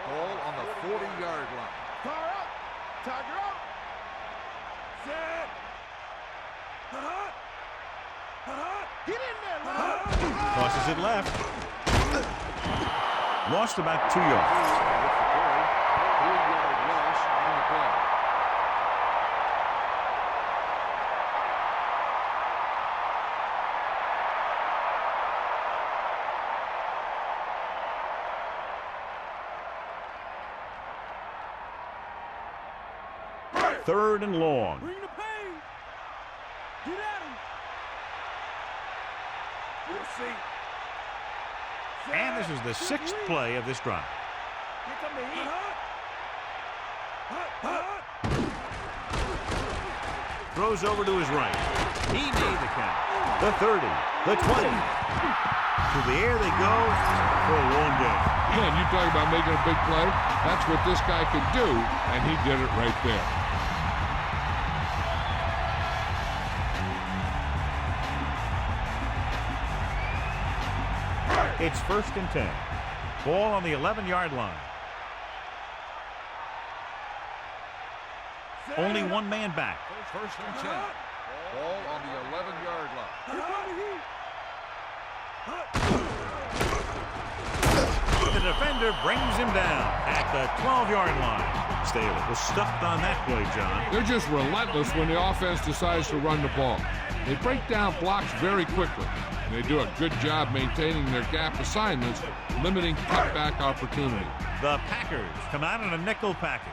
Ball on the 40-yard line. Car up. Tiger up. Set. Get in there, Tosses it left. Lost about 2 yards. 3-yard loss on the play. Third and long. Bring the pain. Get at him. We'll see. And this is the 6th play of this drive. Here come the heat. Throws over to his right. He made the count. The 30, the 20. To the air they go for a long game. Again, you talk about making a big play. That's what this guy could do, and he did it right there. It's 1st and 10. Ball on the 11-yard line. Only one man back. 1st and 10. Ball on the 11-yard line. Here come the heat. The defender brings him down at the 12-yard line. Staley was stuffed on that play, John. They're just relentless when the offense decides to run the ball. They break down blocks very quickly, and they do a good job maintaining their gap assignments, limiting cutback opportunity. The Packers come out in a nickel package.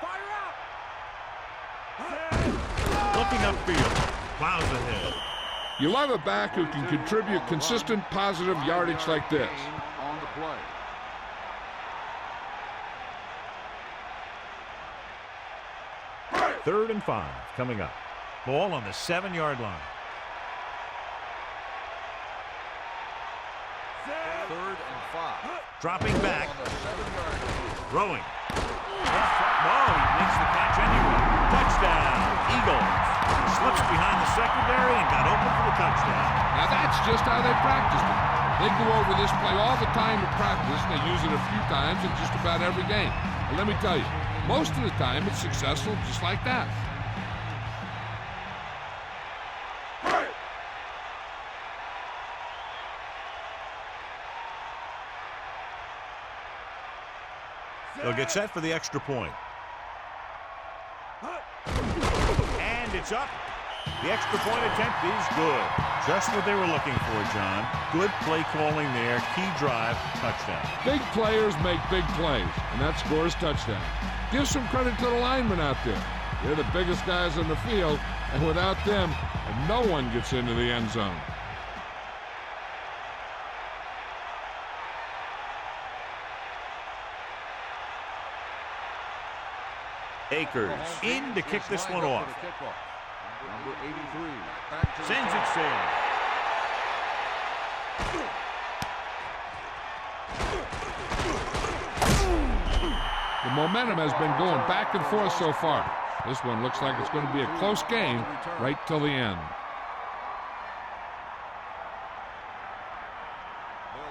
Fire out. Looking upfield. Plows ahead. You love a back who can contribute consistent positive yardage like this. On the play. Third and 5 coming up. Ball on the 7-yard line. 3rd and 5. Dropping back. On the 7-yard line. Throwing. No, he makes the catch anyway. Touchdown, Eagles. Slips behind the secondary and got open for the touchdown. Now that's just how they practiced it. They go over this play all the time in practice, and they use it a few times in just about every game. And let me tell you, most of the time it's successful just like that. They'll get set for the extra point. And it's up. The extra point attempt is good. Just what they were looking for, John. Good play calling there. Key drive, touchdown. Big players make big plays, and that scores touchdown. Give some credit to the linemen out there. They're the biggest guys on the field, and without them, no one gets into the end zone. Akers in to kick this one off. Number 83. Back to Sends it sailing. The momentum has been going back and forth so far. This one looks like it's going to be a close game right till the end.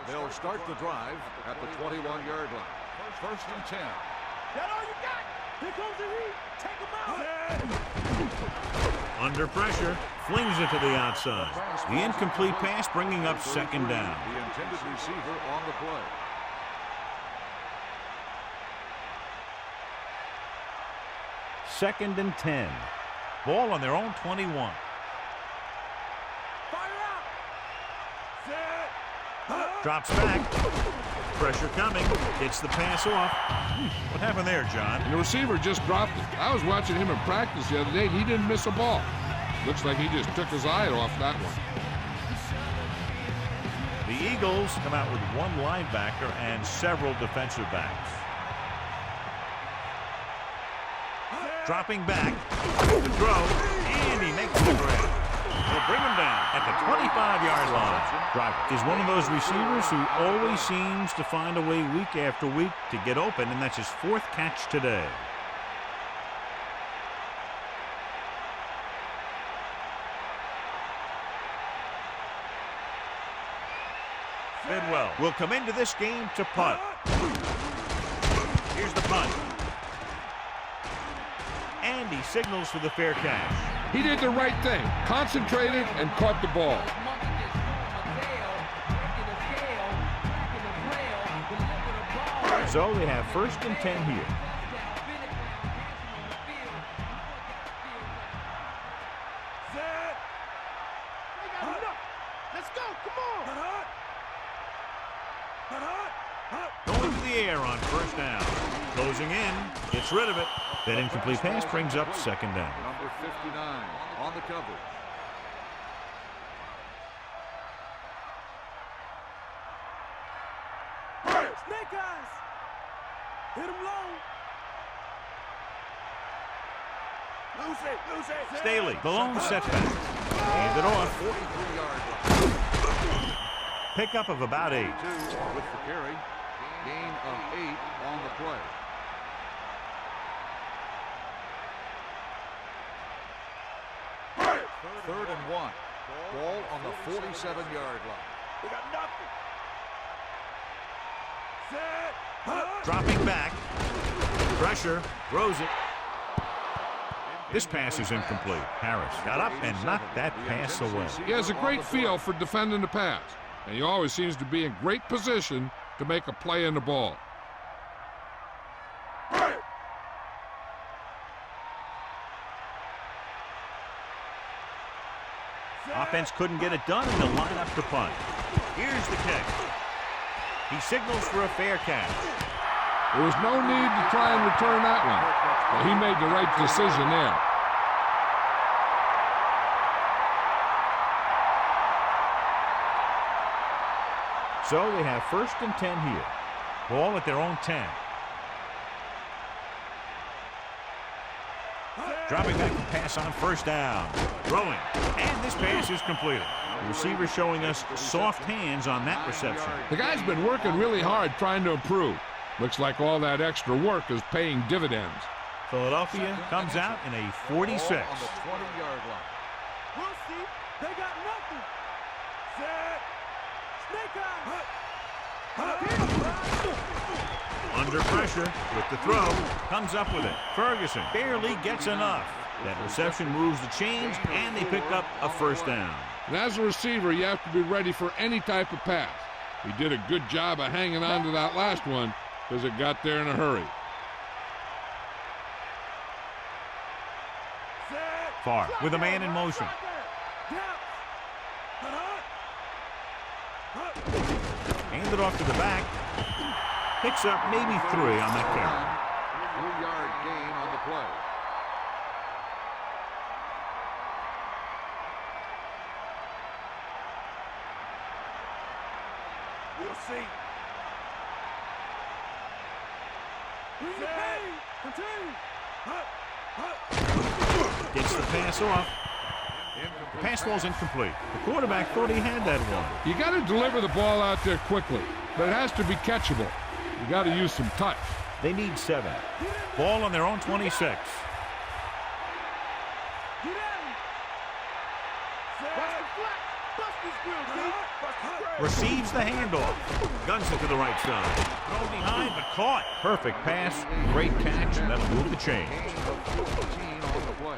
They'll start the drive at the 21-yard line. 1st and 10. That all you got? Here comes the heat. Take him out. Under pressure, flings it to the outside. The incomplete pass bringing up 2nd down. The intended receiver on the play. Second and 10. Ball on their own 21. Fire out. Set. Drops back. Pressure coming. Gets the pass off. What happened there, John? And the receiver just dropped it. I was watching him in practice the other day, and he didn't miss a ball. Looks like he just took his eye off that one. The Eagles come out with one linebacker and several defensive backs. Dropping back, the throw, and he makes the grab. They'll bring him down at the 25-yard line. Driver is one of those receivers who always seems to find a way week after week to get open, and that's his 4th catch today. Bidwell will come into this game to punt. Here's the punt. And he signals for the fair catch. He did the right thing, concentrated and caught the ball. So they have 1st and 10 here. Let's go, come on! Going to the air on 1st down. Closing in, gets rid of it. That incomplete pass brings up 2nd down. Number 59 on the coverage. Snake eyes! Hit him low! Lose it! Staley, the lone setback. Hand it off. 43-yard line. Pickup of about 8. 2 with the carry. Gain of 8 on the play. Third and 1. Ball on the 47-yard line. We got nothing. Dropping back. Pressure. Throws it. This pass is incomplete. Harris got up and knocked that pass away. He has a great feel for defending the pass, and he always seems to be in great position to make a play in the ball. Offense couldn't get it done in the lineup to punt. Here's the kick. He signals for a fair catch. There was no need to try and return that one, but he made the right decision there. So they have 1st and 10 here. Ball at their own 10. Dropping back to pass on 1st down. Throwing. And this pass is completed. The receiver showing us soft hands on that reception. The guy's been working really hard trying to improve. Looks like all that extra work is paying dividends. Philadelphia comes out in a 46. Ball on the 20-yard line. We'll see. They got nothing. Set. Snake eyes. Under pressure with the throw. Comes up with it. Ferguson barely gets enough. That reception moves the chains, and they pick up a 1st down. And as a receiver, you have to be ready for any type of pass. He did a good job of hanging on to that last one because it got there in a hurry. Far with a man in motion. Hand it off to the back. Picks up maybe 3 on that carry. 3-yard gain on the play. We'll see. Gets the pass off. The pass ball's incomplete. The quarterback thought he had that one. You got to deliver the ball out there quickly, but it has to be catchable. You got to use some touch. They need 7. Ball on their own 26. Receives the handoff. Guns it to the right side. Throw behind, but caught. Perfect pass. Great catch, and that'll move the chains. Gain of 14 on the play.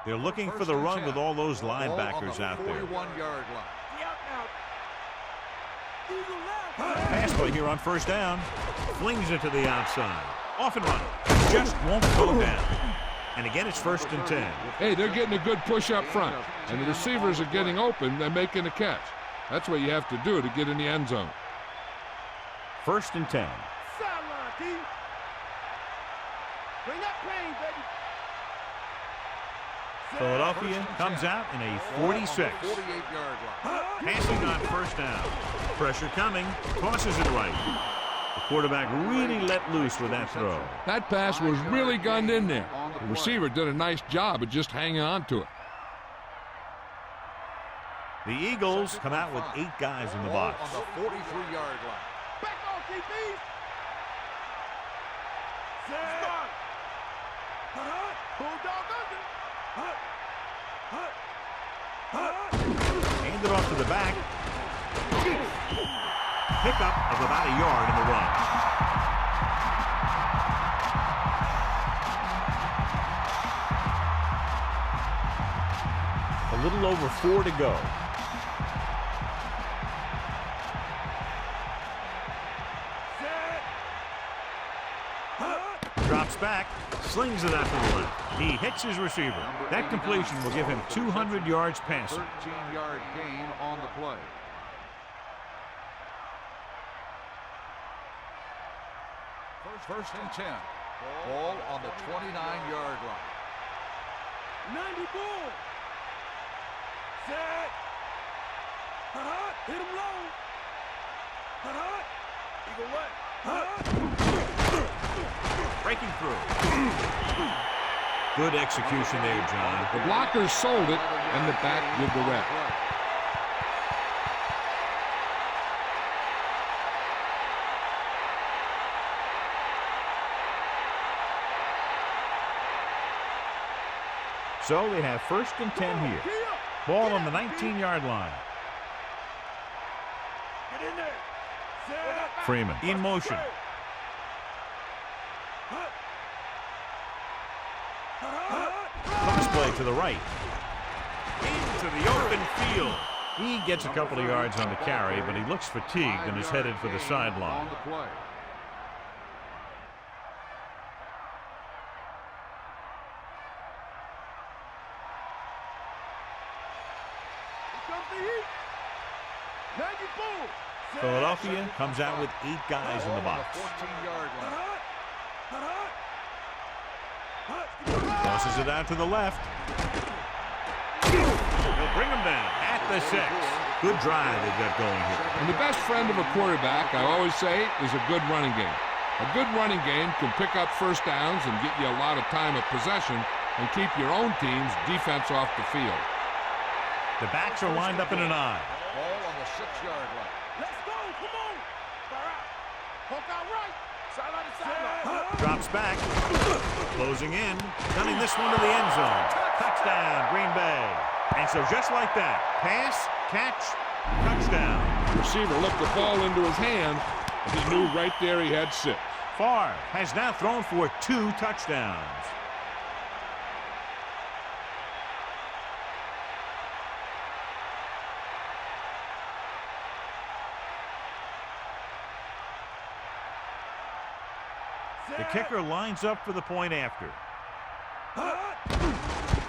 They're looking for the run with all those linebackers out there. 41-yard line. Pass play here on 1st down. Flings it to the outside. Off and running. Just won't go down. And again, it's 1st and 10. Hey, they're getting a good push up front, and the receivers are getting open. They're making a catch. That's what you have to do to get in the end zone. 1st and 10. Sideline, D. Bring that pain, baby. Philadelphia comes out in a 46. 48-yard line. Passing on 1st down. Pressure coming. Tosses it right. The quarterback really let loose with that throw. That pass was really gunned in there. The receiver did a nice job of just hanging on to it. The Eagles come out with 8 guys in the box. On the 43-yard line. Back off, DB. Start. Bulldog under. Handed off to the back. Pickup of about a yard in the run. A little over 4 to go. Drops back, slings it out to the left. He hits his receiver. That completion will give him 200 yards passing. 13-yard gain on the play. First and 10. Ball on the 29-yard line. 90 bull. Set. Hit him low. Eagle what? Breaking through. Good execution there, John. The blockers sold it, and the back did the rest. So they have 1st and 10 here. Ball on the 19-yard line. Get in there. Set. Freeman in motion. Cross play to the right. Into the open field. He gets a couple of yards on the carry, but he looks fatigued and is headed for the sideline. On the play. Philadelphia comes out with 8 guys in the box. 14-yard line. Tosses it out to the left. He'll bring him down at the 6. Good drive they've got going here. And the best friend of a quarterback, I always say, is a good running game. A good running game can pick up 1st downs and get you a lot of time of possession and keep your own team's defense off the field. The backs are lined up in an I. Ball on the 6-yard line. Let's go. Come on. Far out. Poke out right. Sideline to sideline. Drops back. Closing in. Gunning this one to the end zone. Touchdown, Green Bay. And so just like that, pass, catch, touchdown. The receiver looked the ball into his hand, and he knew right there he had 6. Favre has now thrown for 2 touchdowns. The kicker lines up for the point after.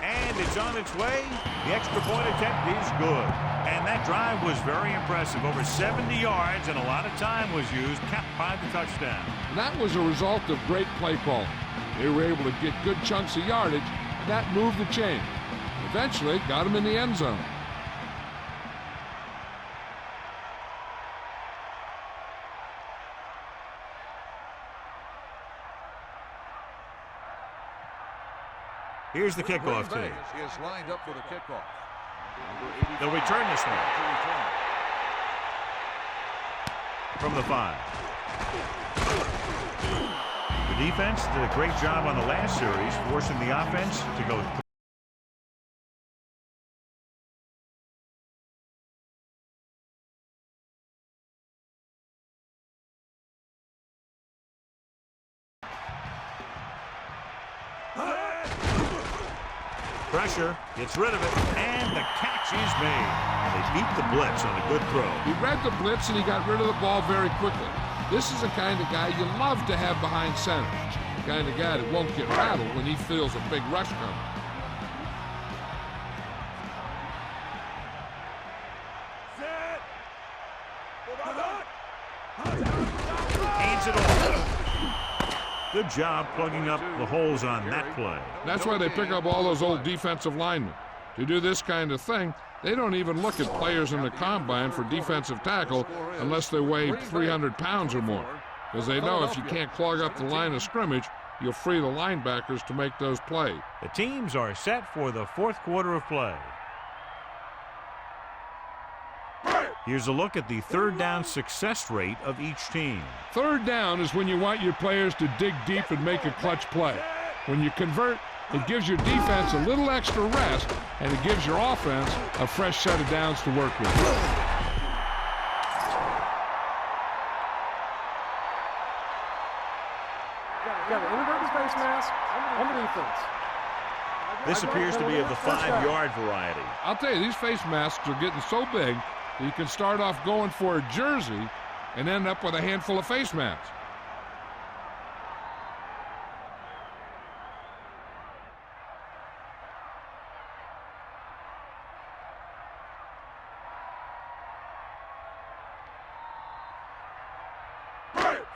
And it's on its way. The extra point attempt is good. And that drive was very impressive. Over 70 yards and a lot of time was used, capped by the touchdown. And that was a result of great play calling. They were able to get good chunks of yardage, and that moved the chain. Eventually, got him in the end zone. Here's the kickoff Green tee. Bay is lined up for the kickoff. They'll return this one from the 5. The defense did a great job on the last series, forcing the offense to go pressure, gets rid of it, and the catch is made. They beat the blitz on a good throw. He read the blitz and he got rid of the ball very quickly. This is the kind of guy you love to have behind center. the kind of guy that won't get rattled when he feels a big rush coming. Hands it off. Good job plugging up the holes on that play. That's why they pick up all those old defensive linemen. To do this kind of thing, they don't even look at players in the combine for defensive tackle unless they weigh 300 pounds or more, because they know if you can't clog up the line of scrimmage, you'll free the linebackers to make those plays. The teams are set for the fourth quarter of play. Here's a look at the third down success rate of each team. Third down is when you want your players to dig deep and make a clutch play. When you convert, it gives your defense a little extra rest, and it gives your offense a fresh set of downs to work with. Got an inadvertent face mask on the defense. This appears to be of the 5-yard variety. I'll tell you, these face masks are getting so big that you can start off going for a jersey and end up with a handful of face masks.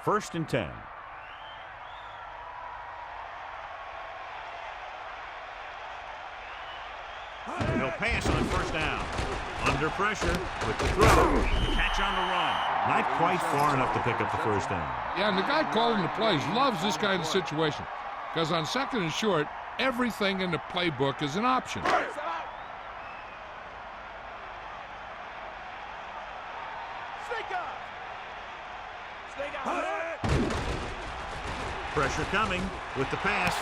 First and 10. He'll pass on first down. Under pressure with the throw. Catch on the run. Not quite far enough to pick up the first down. Yeah, and the guy calling the plays loves this kind of situation, because on second and short, everything in the playbook is an option. Pressure coming with the pass.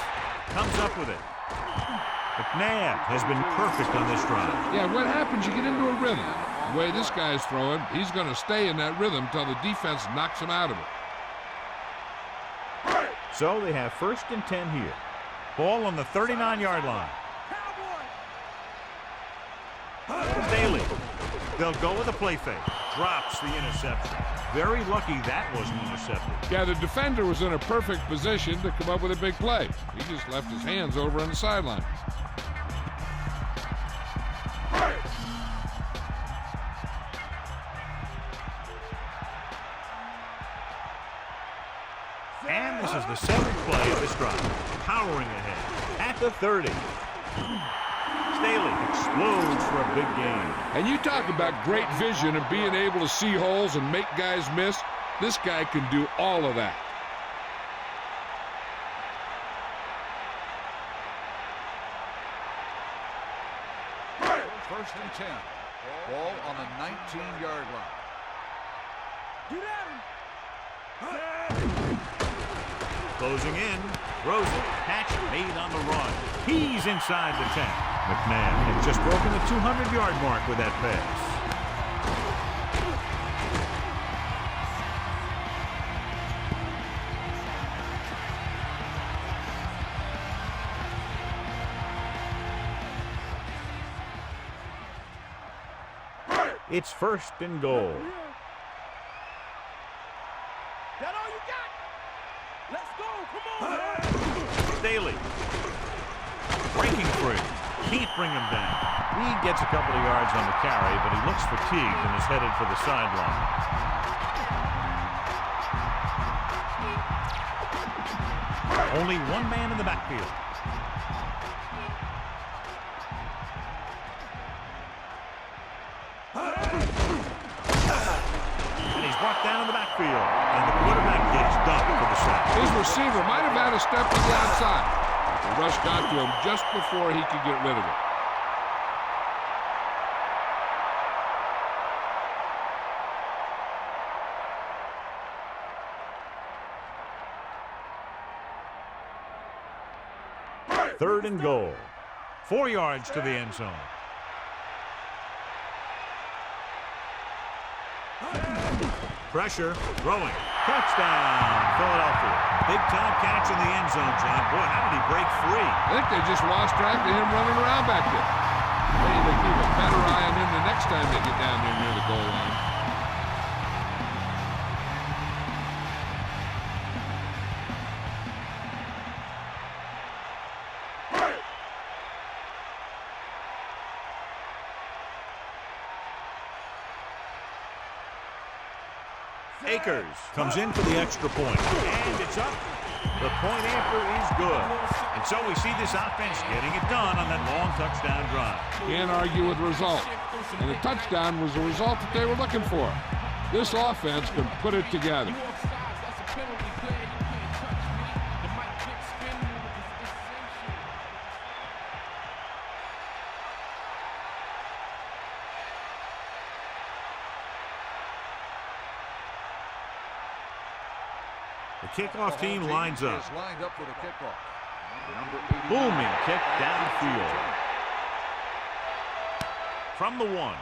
Comes up with it. McNabb has been perfect on this drive. Yeah, what happens, you get into a rhythm. The way this guy's throwing, he's going to stay in that rhythm until the defense knocks him out of it. So they have first and 10 here. Ball on the 39-yard line. Daly. They'll go with a play fake. Drops the interception. Very lucky that wasn't intercepted. Yeah, the defender was in a perfect position to come up with a big play. He just left his hands over on the sideline. And this is the seventh play of this drive. Powering ahead at the 30. Staley explodes for a big gain. And you talk about great vision and being able to see holes and make guys miss. This guy can do all of that. First and 10. Ball on the 19-yard line. Get at him. Closing in. Throws it. Catch made on the run. He's inside the 10. McNabb had just broken the 200-yard mark with that pass. It's first and goal. That all you got? Let's go. Come on. Staley. Breaking free. Can't bring him down. He gets a couple of yards on the carry, but he looks fatigued and is headed for the sideline. Only one man in the backfield. And he's brought down in the backfield. And the quarterback gets dumped for the sack. His receiver might have had a step to the outside. The rush got to him just before he could get rid of it. Third and goal. 4 yards to the end zone. Pressure, throwing. Touchdown, Philadelphia. Big time catch in the end zone, John. Boy, how did he break free? I think they just lost track of him running around back there. Maybe they keep a better eye on him the next time they get down there near the goal line. Akers comes in for the extra point. And it's up. The point after is good. And so we see this offense getting it done on that long touchdown drive. Can't argue with the result. And the touchdown was the result that they were looking for. This offense can put it together. The kickoff team lines up. Lined up for the kickoff. Booming kick downfield. From the 1.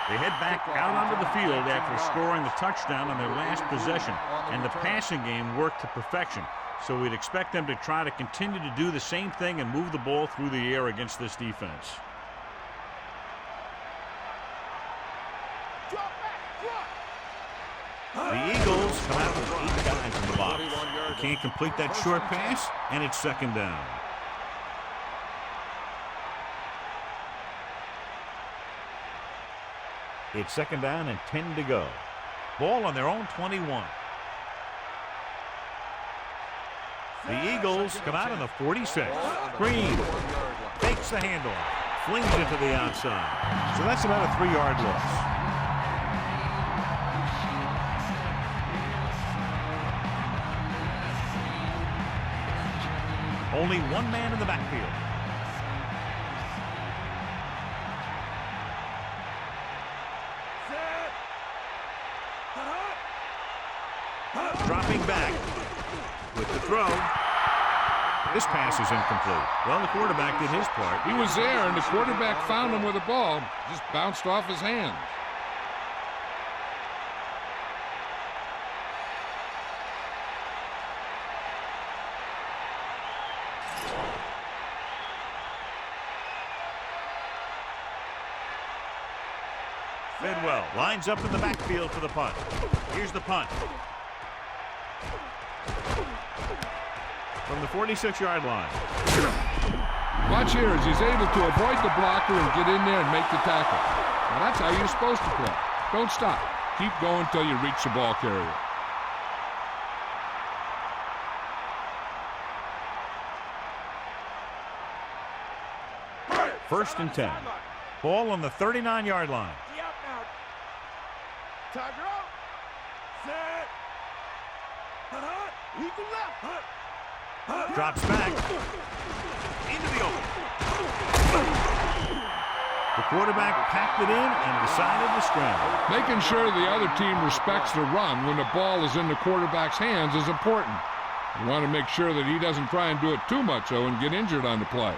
They head back out onto the field after scoring the touchdown on their last possession, and the passing game worked to perfection. So we'd expect them to try to continue to do the same thing and move the ball through the air against this defense. The Eagles come out with 8 guys in the box. They can't complete that short pass, and it's second down. It's second down and 10 to go. Ball on their own 21. The Eagles come out on the 46. Green takes the handoff, flings it to the outside. So that's about a 3-yard loss. Only one man in the backfield. Dropping back with the throw. This pass is incomplete. Well, the quarterback did his part. He was there, and the quarterback found him with the ball. Just bounced off his hands. Bidwell lines up in the backfield for the punt. Here's the punt. From the 46-yard line. Watch here as he's able to avoid the blocker and get in there and make the tackle. Now that's how you're supposed to play. Don't stop. Keep going until you reach the ball carrier. First and 10. Ball on the 39-yard line. Tiger out. Set. Eagle left. Drops back. Into the open. The quarterback packed it in and decided to scramble. Making sure the other team respects the run when the ball is in the quarterback's hands is important. You want to make sure that he doesn't try and do it too much, though, and get injured on the play.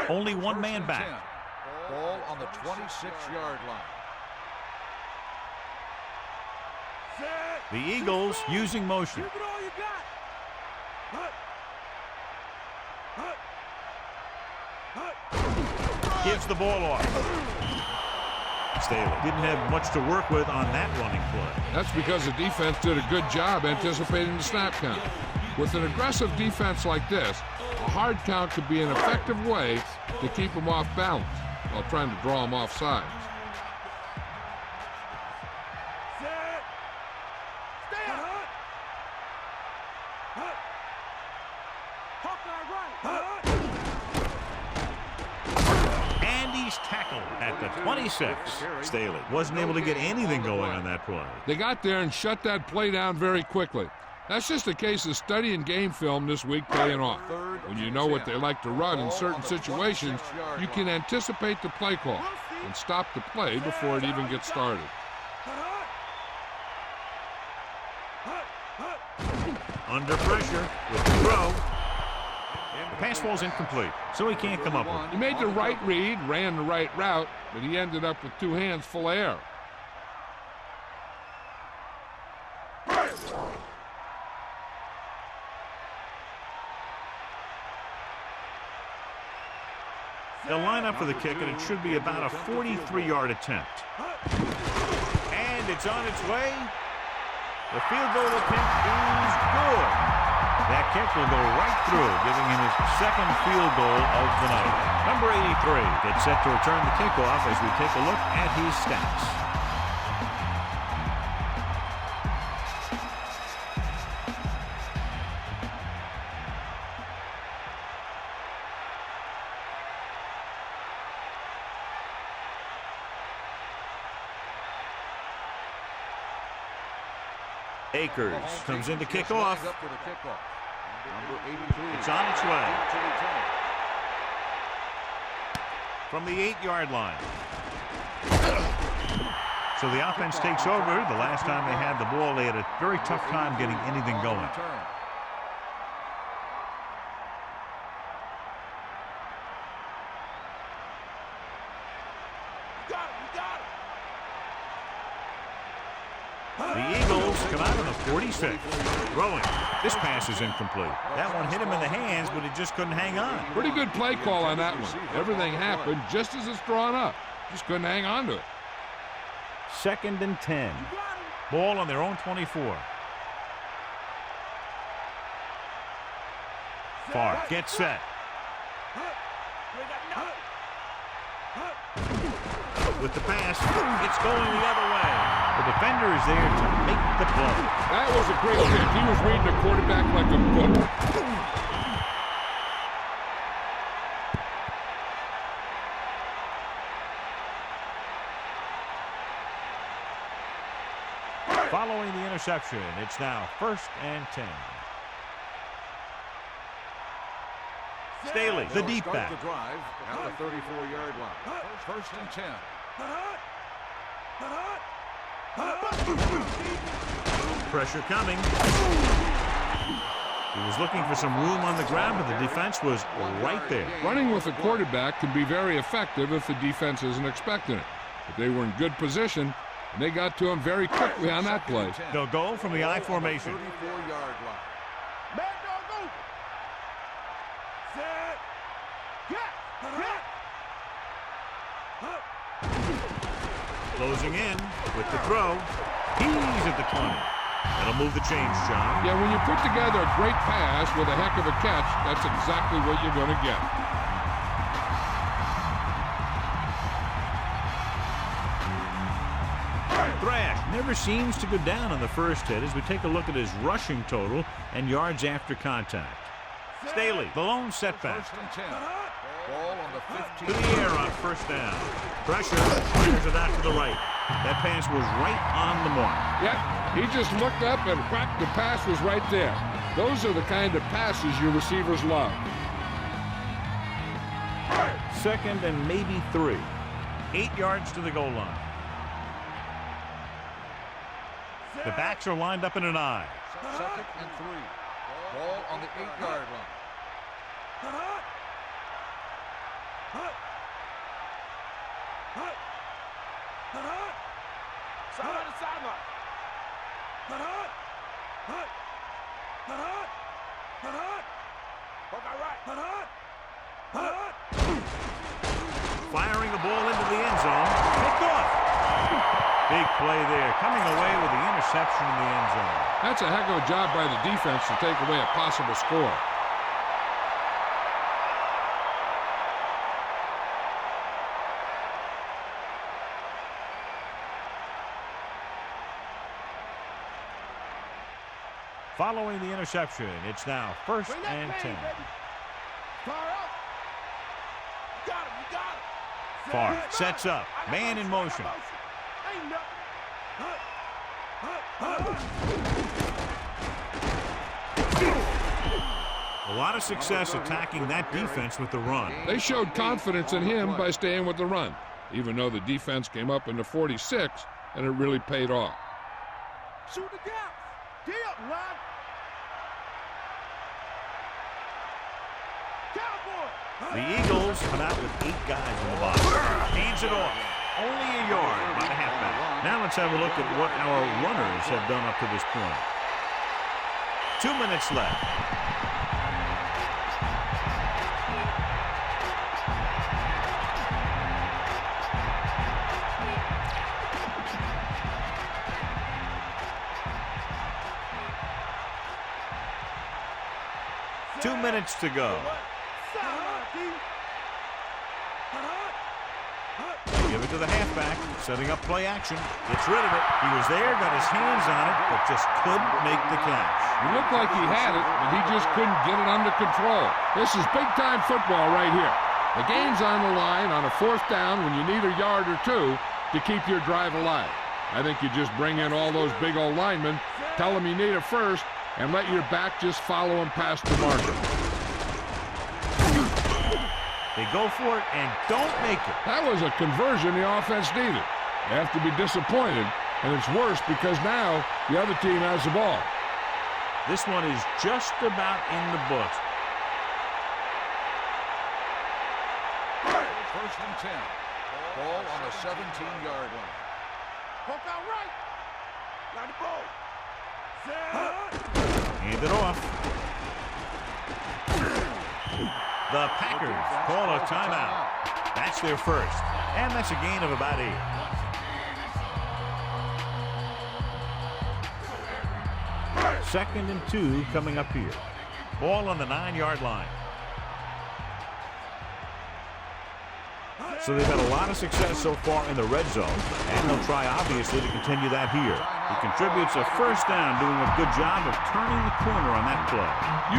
Only one man back. Ball on the 26-yard line. The Eagles using motion. Give it all you got. Gives the ball off. Staley didn't have much to work with on that running play. That's because the defense did a good job anticipating the snap count. With an aggressive defense like this, a hard count could be an effective way to keep them off balance while trying to draw them off sides. Set. Stay up. Hawkeye right. And he's tackled at the 26. Staley wasn't able to get anything going on that play. They got there and shut that play down very quickly. That's just a case of studying game film this week paying off. When you know what they like to run in certain situations, you can anticipate the play call and stop the play before it even gets started. Under pressure with the throw. The pass ball's incomplete, so he can't come up with it. He made the right read, ran the right route, but he ended up with 2 hands full of air. They'll line up for the kick, and it should be about a 43-yard attempt. And it's on its way. The field goal attempt is good. That kick will go right through, giving him his second field goal of the night. Number 83 gets set to return the kickoff as we take a look at his stats. Akers comes in to kick off. It's on its way. From the 8-yard line. So the offense takes over. The last time they had the ball, they had a very tough time getting anything going. The Eagles come out on the 46. Throwing. This pass is incomplete. That one hit him in the hands, but he just couldn't hang on. Pretty good play call on that one. Everything happened just as it's drawn up. Just couldn't hang on to it. 2nd and 10. Ball on their own 24. Far. Get set. With the pass, it's going the other way. The defender is there to make the play. That was a great kick. He was reading the quarterback like a book. Following the interception, it's now 1st and 10. Staley, the deep back. The drive at the 34-yard line. 1st and 10. Pressure coming. He was looking for some room on the ground, but the defense was right there. Running with the quarterback can be very effective if the defense isn't expecting it. But they were in good position, and they got to him very quickly on that play. They'll go from the I formation. 34-yard line. Man, dog, open. Set. Closing in with the throw. He's at the 20. That'll move the chains, John. Yeah, when you put together a great pass with a heck of a catch, that's exactly what you're going to get. Thrash never seems to go down on the first hit as we take a look at his rushing total and yards after contact. Staley, the lone setback. 1st and 10. Ball on the 15. To the air on 1st down. Pressure, fires it out to the right. That pass was right on the mark. Yep, he just looked up and whack, the pass was right there. Those are the kind of passes your receivers love. 2nd and maybe 3. 8 yards to the goal line. The backs are lined up in an I. 2nd and 3. Ball on the 8-yard line. Sideline to sideline. Firing the ball into the end zone. Picked off. Big play there. Coming away with the interception in the end zone. That's a heck of a job by the defense to take away a possible score. Following the interception, it's now 1st and 10. Far out. You got him. You got him. Far sets up. Man in motion. Ain't nothing. A lot of success attacking that defense with the run. They showed confidence in him by staying with the run, even though the defense came up in the 46, and it really paid off. Shoot the gap. Get up, Ron. Cowboy. The Eagles come out with 8 guys in the box. Hands it off. Only a yard by the halfback. Now let's have a look at what our runners have done up to this point. 2 minutes left. 1 2 minutes to go. Give it to the halfback, setting up play action. Gets rid of it. He was there, got his hands on it, but just couldn't make the catch. He looked like he had it, but he just couldn't get it under control. This is big-time football right here. The game's on the line on a 4th down when you need a yard or 2 to keep your drive alive. I think you just bring in all those big old linemen, tell them you need it first, and let your back just follow them past the marker. They go for it and don't make it. That was a conversion the offense needed. They have to be disappointed, and it's worse because now the other team has the ball. This one is just about in the books. First and 10. Ball on the 17-yard line. Poke out right. Got the ball. Hand it off. The Packers call a timeout. That's their first, and that's a gain of about 8. Second and 2 coming up here. Ball on the 9-yard line. So they've had a lot of success so far in the red zone, and they'll try, obviously, to continue that here. He contributes a first down, doing a good job of turning the corner on that play.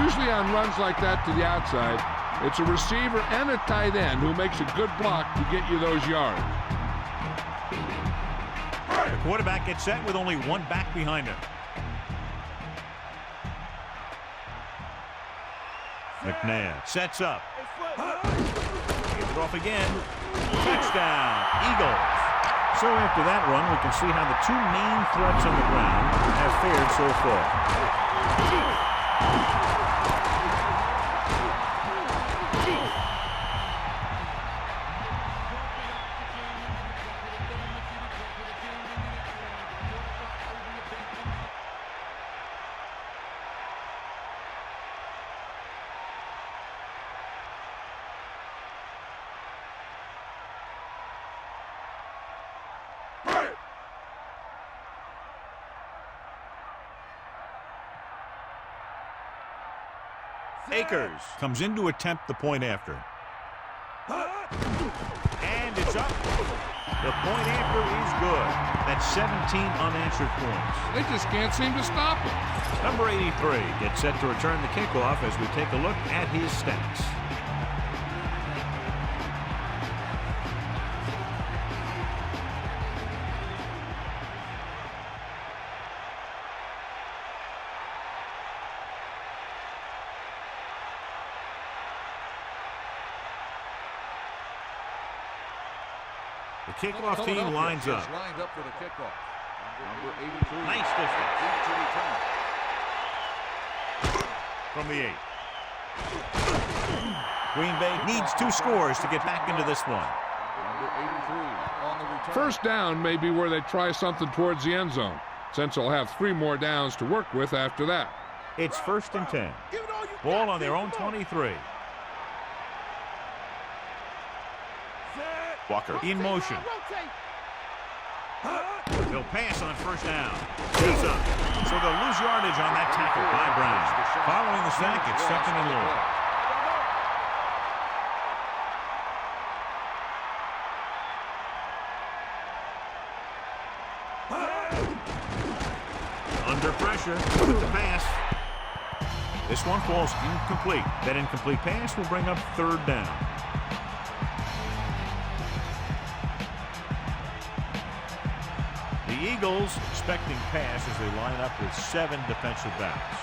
Usually on runs like that to the outside, it's a receiver and a tight end who makes a good block to get you those yards. The quarterback gets set with only one back behind him. McNabb sets up. Gives it off again. Touchdown, Eagles. So after that run, we can see how the 2 main threats on the ground have fared so far. Akers comes in to attempt the point after. And it's up. The point after is good. That's 17 unanswered points. They just can't seem to stop it. Number 83 gets set to return the kickoff as we take a look at his stats. The kickoff team lines up. Lined up for the kickoff. Number 83. Nice distance. To return. From the 8. Green Bay needs 2 scores to get back into this one. Number 83 on the return. First down may be where they try something towards the end zone, since they'll have 3 more downs to work with after that. It's first and 10. Ball on their own 23. Walker in motion. They'll pass on first down. He's up. So they'll lose yardage on that tackle by Brown. Following the sack, it's second and long. Under pressure with the pass. This one falls incomplete. That incomplete pass will bring up third down. The Eagles expecting pass as they line up with 7 defensive backs.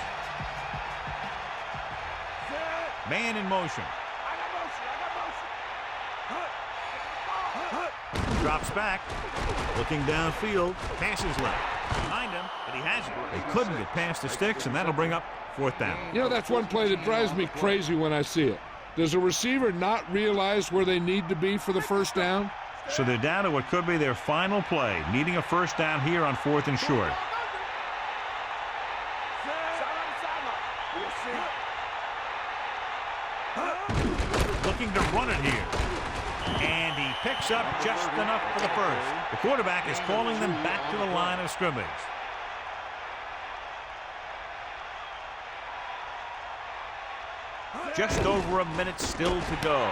Man in motion. Drops back. Looking downfield. Passes left. Behind him, but he has it. They couldn't get past the sticks, and that'll bring up fourth down. You know, that's one play that drives me crazy when I see it. Does a receiver not realize where they need to be for the first down? So they're down to what could be their final play, needing a first down here on 4th and short. Looking to run it here. And he picks up just enough for the first. The quarterback is calling them back to the line of scrimmage. Just over a minute still to go.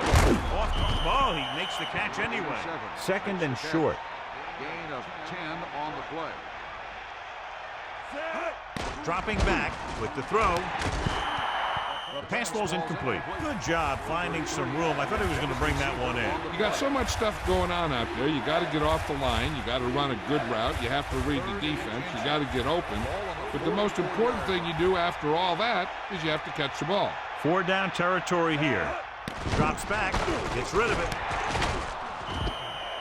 Oh, he makes the catch anyway. Second and short. Gain of 10 on the play. Dropping back with the throw. The pass ball's incomplete. Good job finding some room. I thought he was going to bring that one in. You got so much stuff going on out there. You got to get off the line. You got to run a good route. You have to read the defense. You got to get open. But the most important thing you do after all that is you have to catch the ball. 4 down territory here. Drops back. Gets rid of it.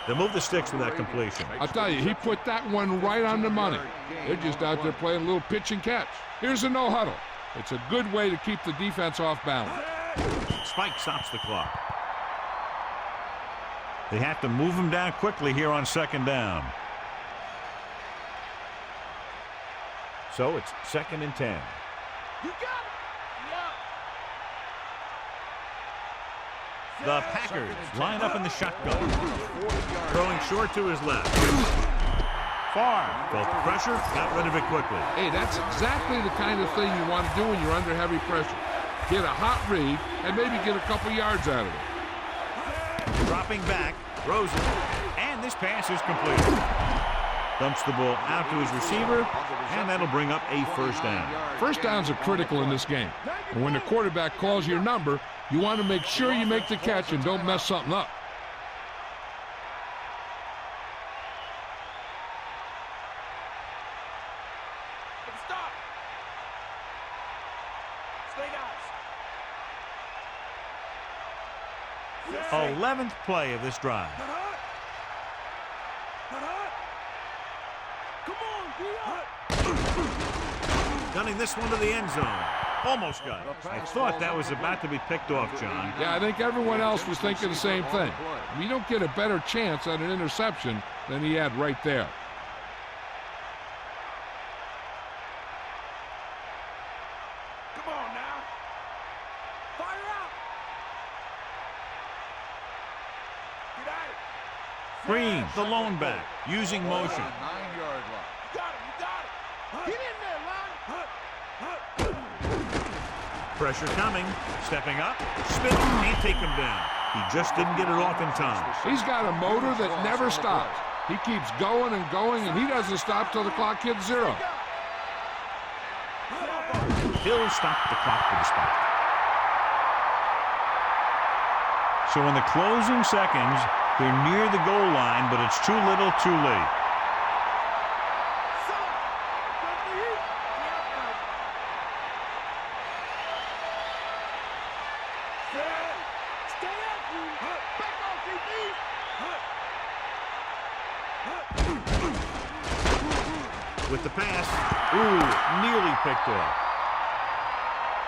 They'll move the sticks with that completion. I'll tell you, he put that one right on the money. They're just out there playing a little pitch and catch. Here's a no huddle. It's a good way to keep the defense off balance. Spike stops the clock. They have to move him down quickly here on second down. So it's 2nd and 10. You got it. The Packers line up in the shotgun. Throwing short to his left. Far. Felt the pressure, got rid of it quickly. Hey, that's exactly the kind of thing you want to do when you're under heavy pressure. Get a hot read and maybe get a couple yards out of it. Dropping back, throws it, and this pass is complete. Dumps the ball out to his receiver, and that'll bring up a first down. First downs are critical in this game. And when the quarterback calls your number, you want to make sure you make the catch and don't mess something up. Stop. Stay guys. 11th play of this drive. Come on, Gunning this one to the end zone. Almost got it. I thought that was about to be picked off, John. Yeah, I think everyone else was thinking the same thing. You don't get a better chance at an interception than he had right there. Come on now. Fire out. Get at it. Green, the lone back, using motion. 9-yard line. You got it. You got it. Get in there, Lonnie. Pressure coming. Stepping up. Spinning. Can't take him down. He just didn't get it off in time. He's got a motor that never stops. He keeps going and going, and he doesn't stop till the clock hits 0. He'll stop the clock with the spike. So in the closing seconds, they're near the goal line, but it's too little, too late. With the pass, nearly picked off.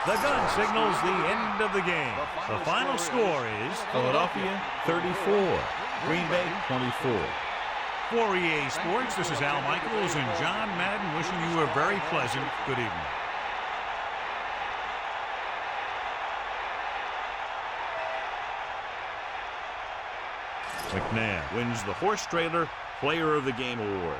The gun signals the end of the game. The final score is Philadelphia 34, Green Bay 24. For EA Sports, this is Al Michaels and John Madden wishing you a very pleasant good evening. McNabb wins the Horse Trailer Player of the Game award.